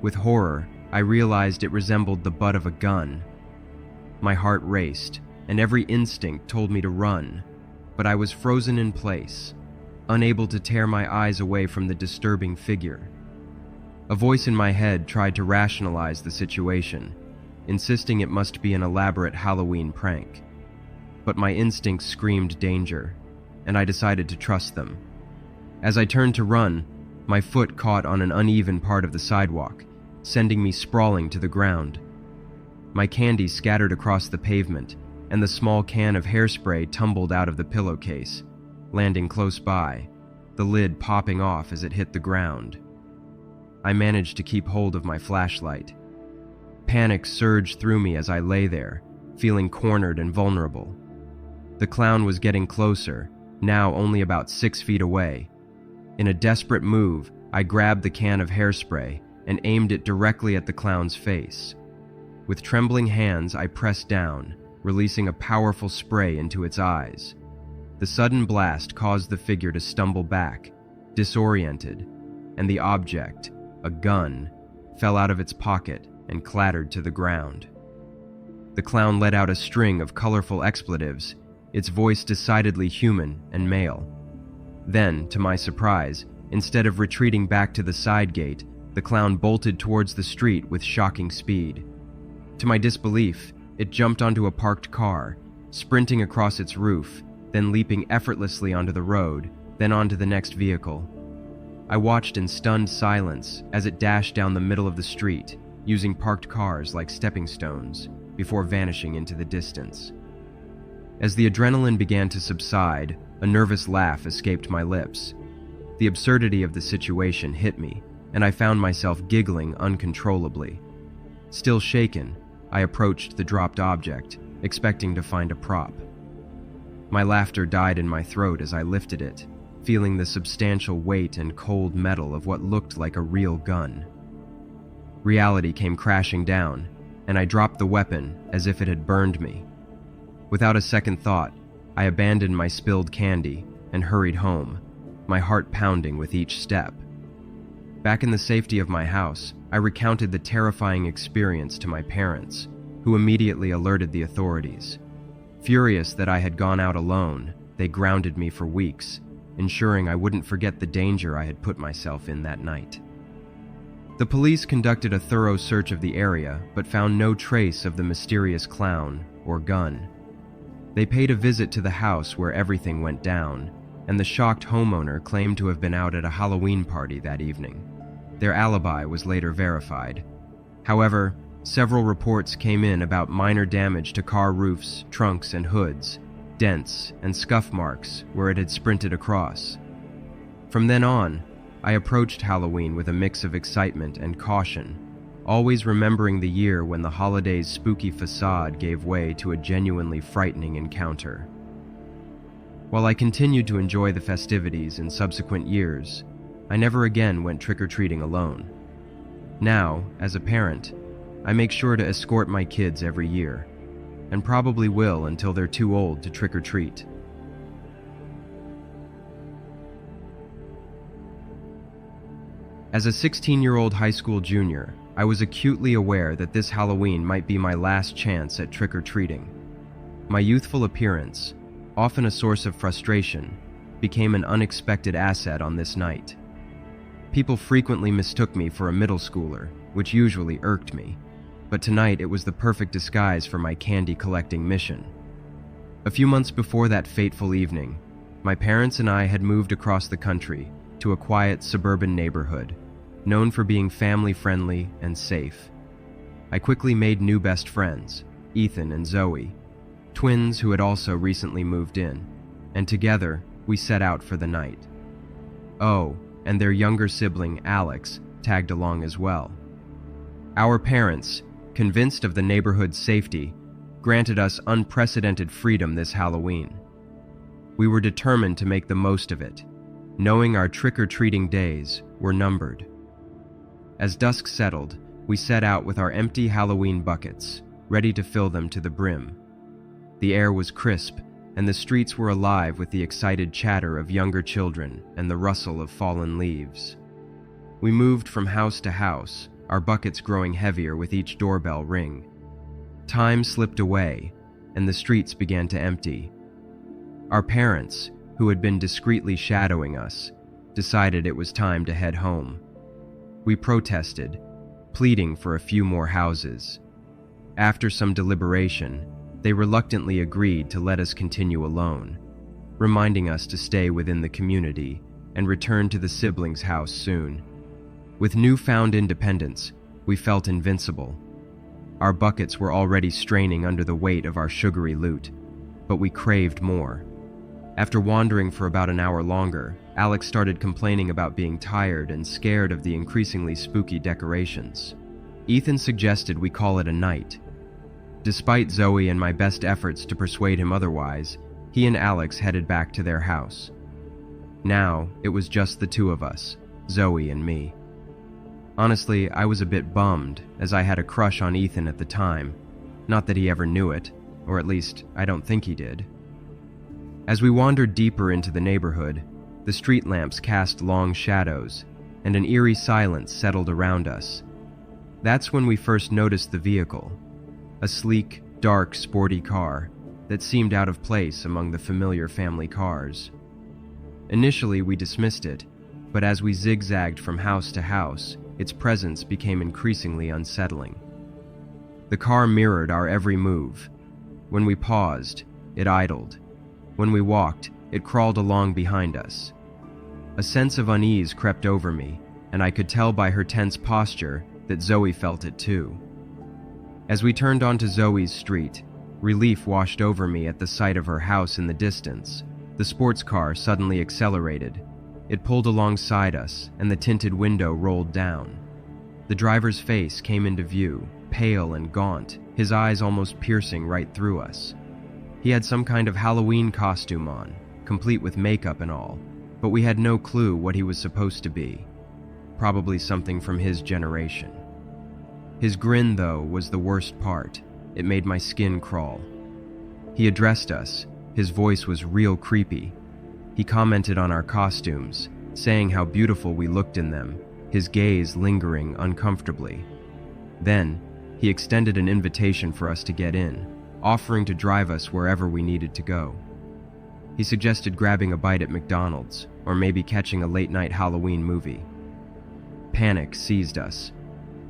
With horror, I realized it resembled the butt of a gun. My heart raced, and every instinct told me to run, but I was frozen in place, unable to tear my eyes away from the disturbing figure. A voice in my head tried to rationalize the situation, insisting it must be an elaborate Halloween prank. But my instincts screamed danger, and I decided to trust them. As I turned to run, my foot caught on an uneven part of the sidewalk, sending me sprawling to the ground. My candy scattered across the pavement, and the small can of hairspray tumbled out of the pillowcase, landing close by, the lid popping off as it hit the ground. I managed to keep hold of my flashlight. Panic surged through me as I lay there, feeling cornered and vulnerable. The clown was getting closer, now only about 6 feet away. In a desperate move, I grabbed the can of hairspray and aimed it directly at the clown's face. With trembling hands, I pressed down, releasing a powerful spray into its eyes. The sudden blast caused the figure to stumble back, disoriented, and the object, a gun, fell out of its pocket and clattered to the ground. The clown let out a string of colorful expletives, its voice decidedly human and male. Then, to my surprise, instead of retreating back to the side gate, the clown bolted towards the street with shocking speed. To my disbelief, it jumped onto a parked car, sprinting across its roof, then leaping effortlessly onto the road, then onto the next vehicle. I watched in stunned silence as it dashed down the middle of the street, using parked cars like stepping stones, before vanishing into the distance. As the adrenaline began to subside, a nervous laugh escaped my lips. The absurdity of the situation hit me, and I found myself giggling uncontrollably. Still shaken, I approached the dropped object, expecting to find a prop. My laughter died in my throat as I lifted it, feeling the substantial weight and cold metal of what looked like a real gun. Reality came crashing down, and I dropped the weapon as if it had burned me. Without a second thought, I abandoned my spilled candy and hurried home, my heart pounding with each step. Back in the safety of my house, I recounted the terrifying experience to my parents, who immediately alerted the authorities. Furious that I had gone out alone, they grounded me for weeks, ensuring I wouldn't forget the danger I had put myself in that night. The police conducted a thorough search of the area, but found no trace of the mysterious clown or gun. They paid a visit to the house where everything went down, and the shocked homeowner claimed to have been out at a Halloween party that evening. Their alibi was later verified. However, several reports came in about minor damage to car roofs, trunks, and hoods, dents and scuff marks where it had sprinted across. From then on, I approached Halloween with a mix of excitement and caution, always remembering the year when the holiday's spooky facade gave way to a genuinely frightening encounter. While I continued to enjoy the festivities in subsequent years, I never again went trick-or-treating alone. Now, as a parent, I make sure to escort my kids every year, and probably will until they're too old to trick-or-treat. As a 16-year-old high school junior, I was acutely aware that this Halloween might be my last chance at trick-or-treating. My youthful appearance, often a source of frustration, became an unexpected asset on this night. People frequently mistook me for a middle schooler, which usually irked me, but tonight it was the perfect disguise for my candy-collecting mission. A few months before that fateful evening, my parents and I had moved across the country to a quiet suburban neighborhood, known for being family-friendly and safe. I quickly made new best friends, Ethan and Zoe, twins who had also recently moved in, and together we set out for the night. Oh, and their younger sibling, Alex, tagged along as well. Our parents, convinced of the neighborhood's safety, granted us unprecedented freedom this Halloween. We were determined to make the most of it, knowing our trick-or-treating days were numbered. As dusk settled, we set out with our empty Halloween buckets, ready to fill them to the brim. The air was crisp, and the streets were alive with the excited chatter of younger children and the rustle of fallen leaves. We moved from house to house, our buckets growing heavier with each doorbell ring. Time slipped away, and the streets began to empty. Our parents, who had been discreetly shadowing us, decided it was time to head home. We protested, pleading for a few more houses. After some deliberation, they reluctantly agreed to let us continue alone, reminding us to stay within the community and return to the siblings' house soon. With newfound independence, we felt invincible. Our buckets were already straining under the weight of our sugary loot, but we craved more. After wandering for about an hour longer, Alex started complaining about being tired and scared of the increasingly spooky decorations. Ethan suggested we call it a night. Despite Zoe and my best efforts to persuade him otherwise, he and Alex headed back to their house. Now, it was just the two of us, Zoe and me. Honestly, I was a bit bummed, as I had a crush on Ethan at the time. Not that he ever knew it, or at least, I don't think he did. As we wandered deeper into the neighborhood, the street lamps cast long shadows, and an eerie silence settled around us. That's when we first noticed the vehicle, a sleek, dark, sporty car that seemed out of place among the familiar family cars. Initially, we dismissed it, but as we zigzagged from house to house, its presence became increasingly unsettling. The car mirrored our every move. When we paused, it idled. When we walked, it crawled along behind us. A sense of unease crept over me, and I could tell by her tense posture that Zoe felt it too. As we turned onto Zoe's street, relief washed over me at the sight of her house in the distance. The sports car suddenly accelerated. It pulled alongside us, and the tinted window rolled down. The driver's face came into view, pale and gaunt, his eyes almost piercing right through us. He had some kind of Halloween costume on, complete with makeup and all, but we had no clue what he was supposed to be. Probably something from his generation. His grin, though, was the worst part. It made my skin crawl. He addressed us. His voice was real creepy. He commented on our costumes, saying how beautiful we looked in them, his gaze lingering uncomfortably. Then, he extended an invitation for us to get in, offering to drive us wherever we needed to go. He suggested grabbing a bite at McDonald's, or maybe catching a late-night Halloween movie. Panic seized us.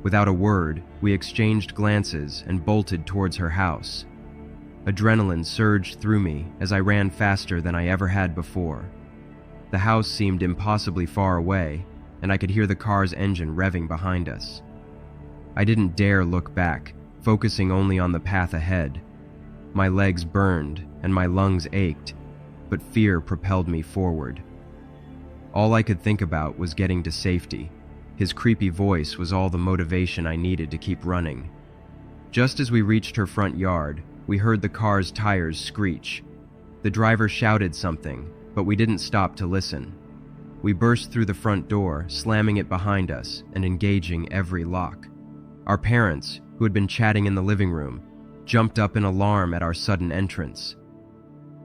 Without a word, we exchanged glances and bolted towards her house. Adrenaline surged through me as I ran faster than I ever had before. The house seemed impossibly far away, and I could hear the car's engine revving behind us. I didn't dare look back, focusing only on the path ahead. My legs burned and my lungs ached, but fear propelled me forward. All I could think about was getting to safety. His creepy voice was all the motivation I needed to keep running. Just as we reached her front yard, we heard the car's tires screech. The driver shouted something, but we didn't stop to listen. We burst through the front door, slamming it behind us and engaging every lock. Our parents, who had been chatting in the living room, jumped up in alarm at our sudden entrance.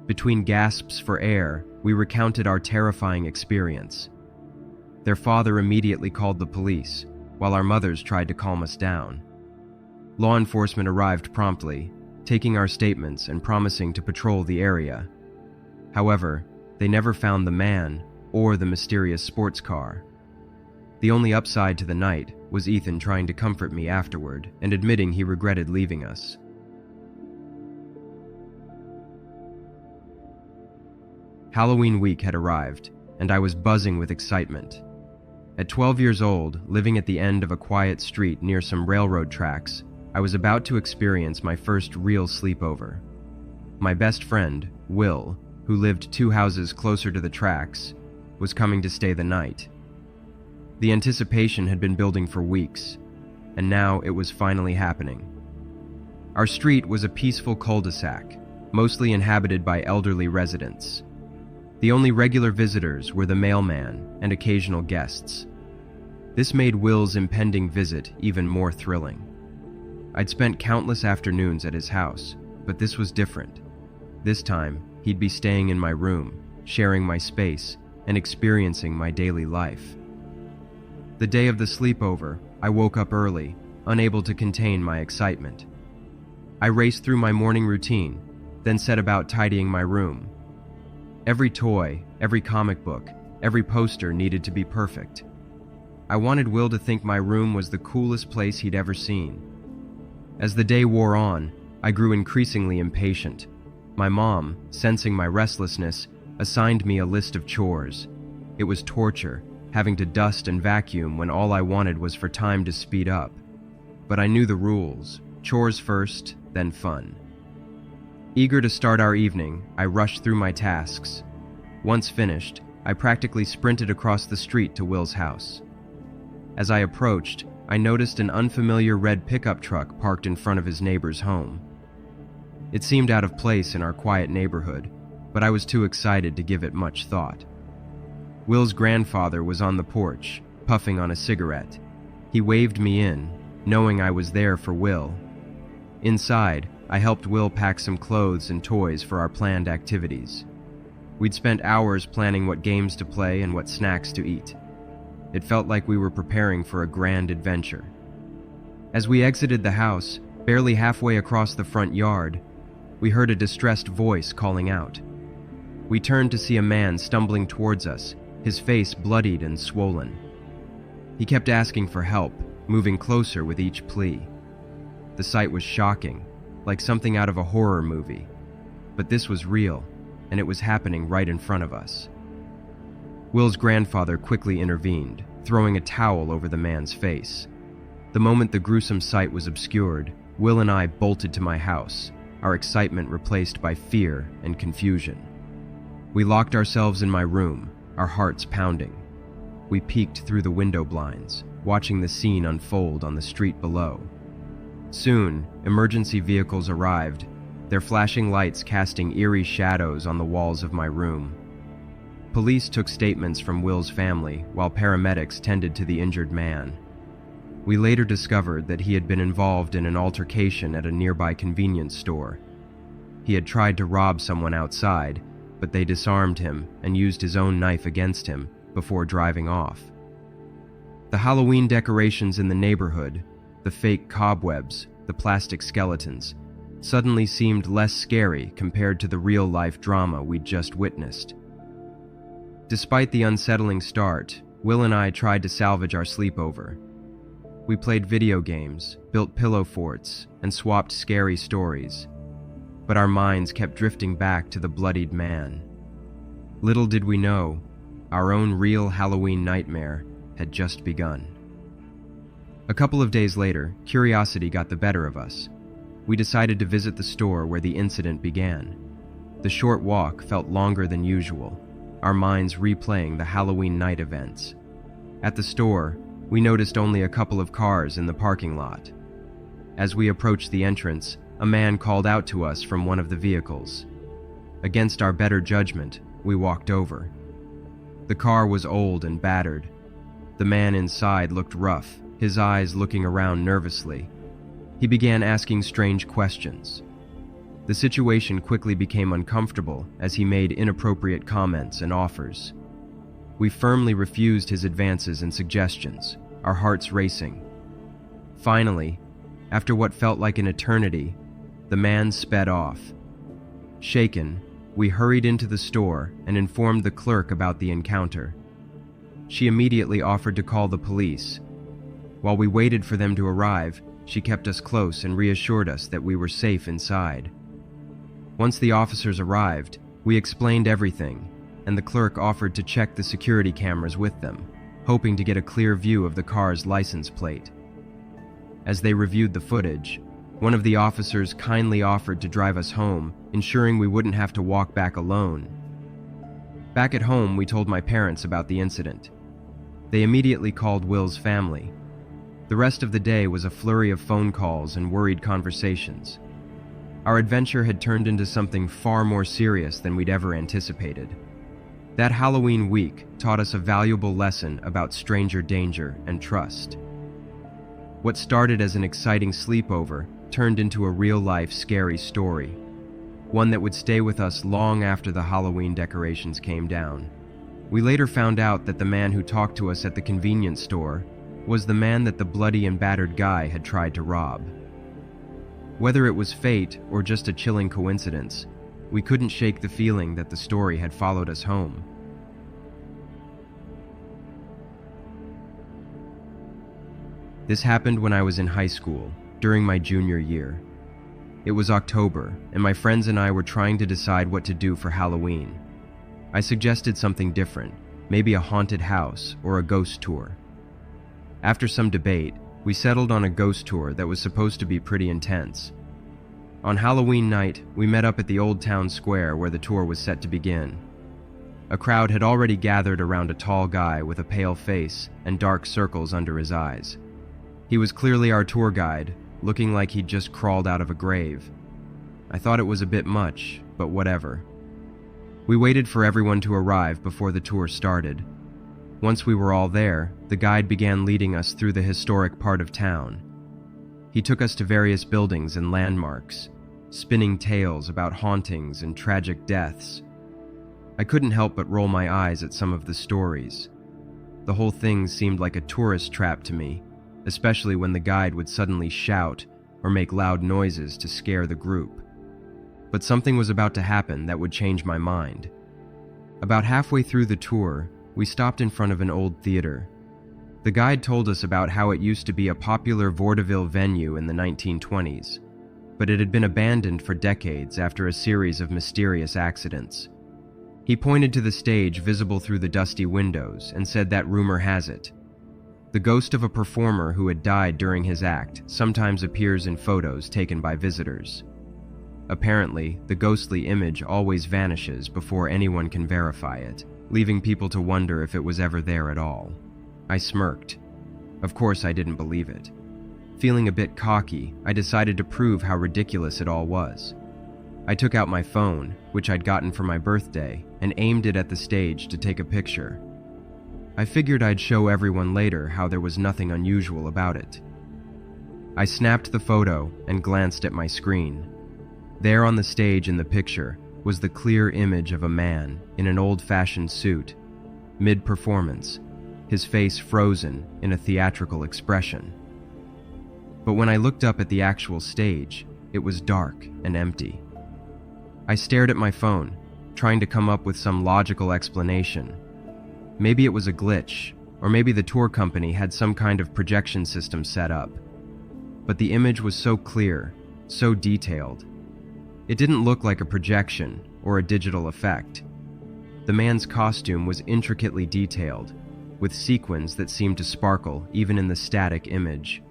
Between gasps for air, we recounted our terrifying experience. Their father immediately called the police, while our mothers tried to calm us down. Law enforcement arrived promptly, taking our statements and promising to patrol the area. However, they never found the man or the mysterious sports car. The only upside to the night was Ethan trying to comfort me afterward and admitting he regretted leaving us. Halloween week had arrived, and I was buzzing with excitement. At 12 years old, living at the end of a quiet street near some railroad tracks, I was about to experience my first real sleepover. My best friend, Will, who lived 2 houses closer to the tracks, was coming to stay the night. The anticipation had been building for weeks, and now it was finally happening. Our street was a peaceful cul-de-sac, mostly inhabited by elderly residents. The only regular visitors were the mailman and occasional guests. This made Will's impending visit even more thrilling. I'd spent countless afternoons at his house, but this was different. This time, he'd be staying in my room, sharing my space, and experiencing my daily life. The day of the sleepover, I woke up early, unable to contain my excitement. I raced through my morning routine, then set about tidying my room. Every toy, every comic book, every poster needed to be perfect. I wanted Will to think my room was the coolest place he'd ever seen. As the day wore on, I grew increasingly impatient. My mom, sensing my restlessness, assigned me a list of chores. It was torture, having to dust and vacuum when all I wanted was for time to speed up. But I knew the rules: chores first, then fun. Eager to start our evening, I rushed through my tasks. Once finished, I practically sprinted across the street to Will's house. As I approached, I noticed an unfamiliar red pickup truck parked in front of his neighbor's home. It seemed out of place in our quiet neighborhood, but I was too excited to give it much thought. Will's grandfather was on the porch, puffing on a cigarette. He waved me in, knowing I was there for Will. Inside, I helped Will pack some clothes and toys for our planned activities. We'd spent hours planning what games to play and what snacks to eat. It felt like we were preparing for a grand adventure. As we exited the house, barely halfway across the front yard, we heard a distressed voice calling out. We turned to see a man stumbling towards us, his face bloodied and swollen. He kept asking for help, moving closer with each plea. The sight was shocking, like something out of a horror movie. But this was real, and it was happening right in front of us. Will's grandfather quickly intervened, throwing a towel over the man's face. The moment the gruesome sight was obscured, Will and I bolted to my house, our excitement replaced by fear and confusion. We locked ourselves in my room, our hearts pounding. We peeked through the window blinds, watching the scene unfold on the street below. Soon, emergency vehicles arrived, their flashing lights casting eerie shadows on the walls of my room. Police took statements from Will's family, while paramedics tended to the injured man. We later discovered that he had been involved in an altercation at a nearby convenience store. He had tried to rob someone outside, but they disarmed him and used his own knife against him before driving off. The Halloween decorations in the neighborhood, the fake cobwebs, the plastic skeletons, suddenly seemed less scary compared to the real-life drama we'd just witnessed. Despite the unsettling start, Will and I tried to salvage our sleepover. We played video games, built pillow forts, and swapped scary stories. But our minds kept drifting back to the bloodied man. Little did we know, our own real Halloween nightmare had just begun. A couple of days later, curiosity got the better of us. We decided to visit the store where the incident began. The short walk felt longer than usual, our minds replaying the Halloween night events. At the store, we noticed only a couple of cars in the parking lot. As we approached the entrance, a man called out to us from one of the vehicles. Against our better judgment, we walked over. The car was old and battered. The man inside looked rough, his eyes looking around nervously. He began asking strange questions. The situation quickly became uncomfortable as he made inappropriate comments and offers. We firmly refused his advances and suggestions, our hearts racing. Finally, after what felt like an eternity, the man sped off. Shaken, we hurried into the store and informed the clerk about the encounter. She immediately offered to call the police. While we waited for them to arrive, she kept us close and reassured us that we were safe inside. Once the officers arrived, we explained everything, and the clerk offered to check the security cameras with them, hoping to get a clear view of the car's license plate. As they reviewed the footage, one of the officers kindly offered to drive us home, ensuring we wouldn't have to walk back alone. Back at home, we told my parents about the incident. They immediately called Will's family. The rest of the day was a flurry of phone calls and worried conversations. Our adventure had turned into something far more serious than we'd ever anticipated. That Halloween week taught us a valuable lesson about stranger danger and trust. What started as an exciting sleepover turned into a real-life scary story, one that would stay with us long after the Halloween decorations came down. We later found out that the man who talked to us at the convenience store was the man that the bloody and battered guy had tried to rob. Whether it was fate or just a chilling coincidence, we couldn't shake the feeling that the story had followed us home. This happened when I was in high school, during my junior year. It was October, and my friends and I were trying to decide what to do for Halloween. I suggested something different, maybe a haunted house or a ghost tour. After some debate, we settled on a ghost tour that was supposed to be pretty intense. On Halloween night, we met up at the old town square where the tour was set to begin. A crowd had already gathered around a tall guy with a pale face and dark circles under his eyes. He was clearly our tour guide, looking like he'd just crawled out of a grave. I thought it was a bit much, but whatever. We waited for everyone to arrive before the tour started. Once we were all there, the guide began leading us through the historic part of town. He took us to various buildings and landmarks, spinning tales about hauntings and tragic deaths. I couldn't help but roll my eyes at some of the stories. The whole thing seemed like a tourist trap to me, especially when the guide would suddenly shout or make loud noises to scare the group. But something was about to happen that would change my mind. About halfway through the tour, we stopped in front of an old theater. The guide told us about how it used to be a popular vaudeville venue in the 1920s, but it had been abandoned for decades after a series of mysterious accidents. He pointed to the stage visible through the dusty windows and said that rumor has it, the ghost of a performer who had died during his act sometimes appears in photos taken by visitors. Apparently, the ghostly image always vanishes before anyone can verify it, leaving people to wonder if it was ever there at all. I smirked. Of course, I didn't believe it. Feeling a bit cocky, I decided to prove how ridiculous it all was. I took out my phone, which I'd gotten for my birthday, and aimed it at the stage to take a picture. I figured I'd show everyone later how there was nothing unusual about it. I snapped the photo and glanced at my screen. There on the stage in the picture was the clear image of a man in an old-fashioned suit, mid-performance, his face frozen in a theatrical expression. But when I looked up at the actual stage, it was dark and empty. I stared at my phone, trying to come up with some logical explanation. Maybe it was a glitch, or maybe the tour company had some kind of projection system set up. But the image was so clear, so detailed. It didn't look like a projection or a digital effect. The man's costume was intricately detailed, with sequins that seemed to sparkle even in the static image.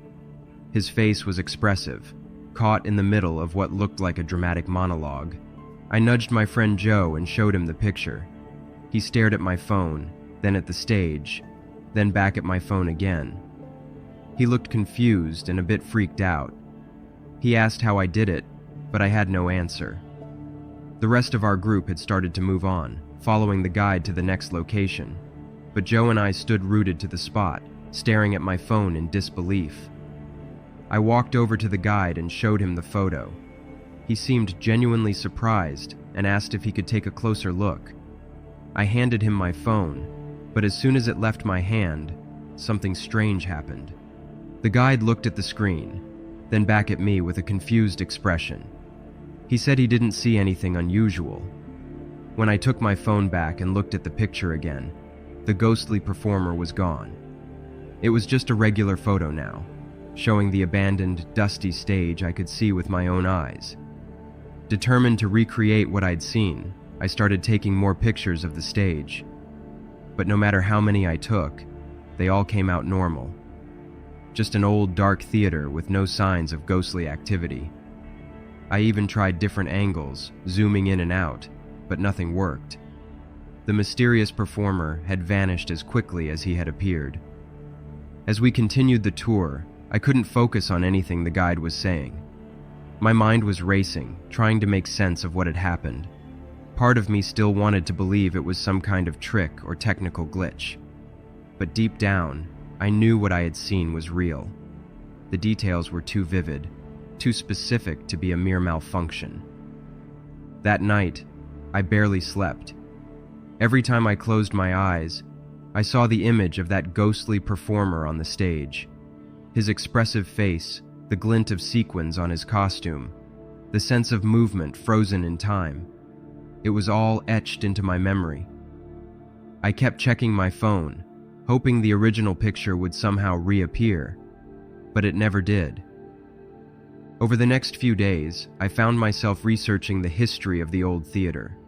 His face was expressive, caught in the middle of what looked like a dramatic monologue. I nudged my friend Joe and showed him the picture. He stared at my phone, then at the stage, then back at my phone again. He looked confused and a bit freaked out. He asked how I did it, but I had no answer. The rest of our group had started to move on, following the guide to the next location, but Joe and I stood rooted to the spot, staring at my phone in disbelief. I walked over to the guide and showed him the photo. He seemed genuinely surprised and asked if he could take a closer look. I handed him my phone, but as soon as it left my hand, something strange happened. The guide looked at the screen, then back at me with a confused expression. He said he didn't see anything unusual. When I took my phone back and looked at the picture again, the ghostly performer was gone. It was just a regular photo now, showing the abandoned, dusty stage I could see with my own eyes. Determined to recreate what I'd seen, I started taking more pictures of the stage. But no matter how many I took, they all came out normal. Just an old, dark theater with no signs of ghostly activity. I even tried different angles, zooming in and out, but nothing worked. The mysterious performer had vanished as quickly as he had appeared. As we continued the tour, I couldn't focus on anything the guide was saying. My mind was racing, trying to make sense of what had happened. Part of me still wanted to believe it was some kind of trick or technical glitch. But deep down, I knew what I had seen was real. The details were too vivid, too specific to be a mere malfunction. That night, I barely slept. Every time I closed my eyes, I saw the image of that ghostly performer on the stage. His expressive face, the glint of sequins on his costume, the sense of movement frozen in time. It was all etched into my memory. I kept checking my phone, hoping the original picture would somehow reappear, but it never did. Over the next few days, I found myself researching the history of the old theater.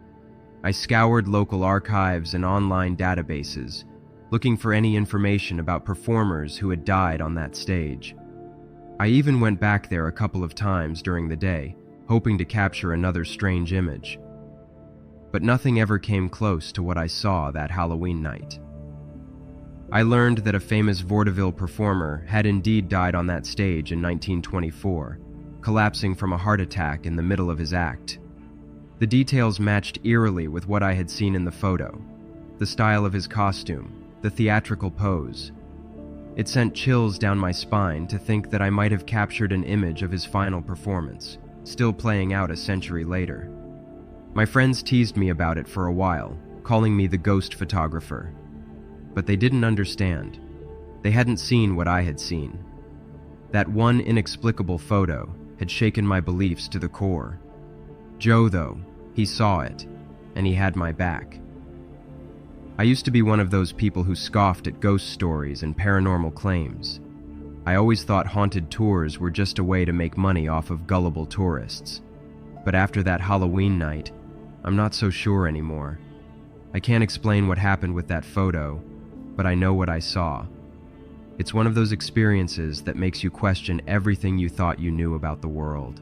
I scoured local archives and online databases, looking for any information about performers who had died on that stage. I even went back there a couple of times during the day, hoping to capture another strange image. But nothing ever came close to what I saw that Halloween night. I learned that a famous vaudeville performer had indeed died on that stage in 1924, collapsing from a heart attack in the middle of his act. The details matched eerily with what I had seen in the photo: the style of his costume, the theatrical pose. It sent chills down my spine to think that I might have captured an image of his final performance, still playing out a century later. My friends teased me about it for a while, calling me the ghost photographer. But they didn't understand. They hadn't seen what I had seen. That one inexplicable photo had shaken my beliefs to the core. Joe, though, he saw it, and he had my back. I used to be one of those people who scoffed at ghost stories and paranormal claims. I always thought haunted tours were just a way to make money off of gullible tourists. But after that Halloween night, I'm not so sure anymore. I can't explain what happened with that photo, but I know what I saw. It's one of those experiences that makes you question everything you thought you knew about the world.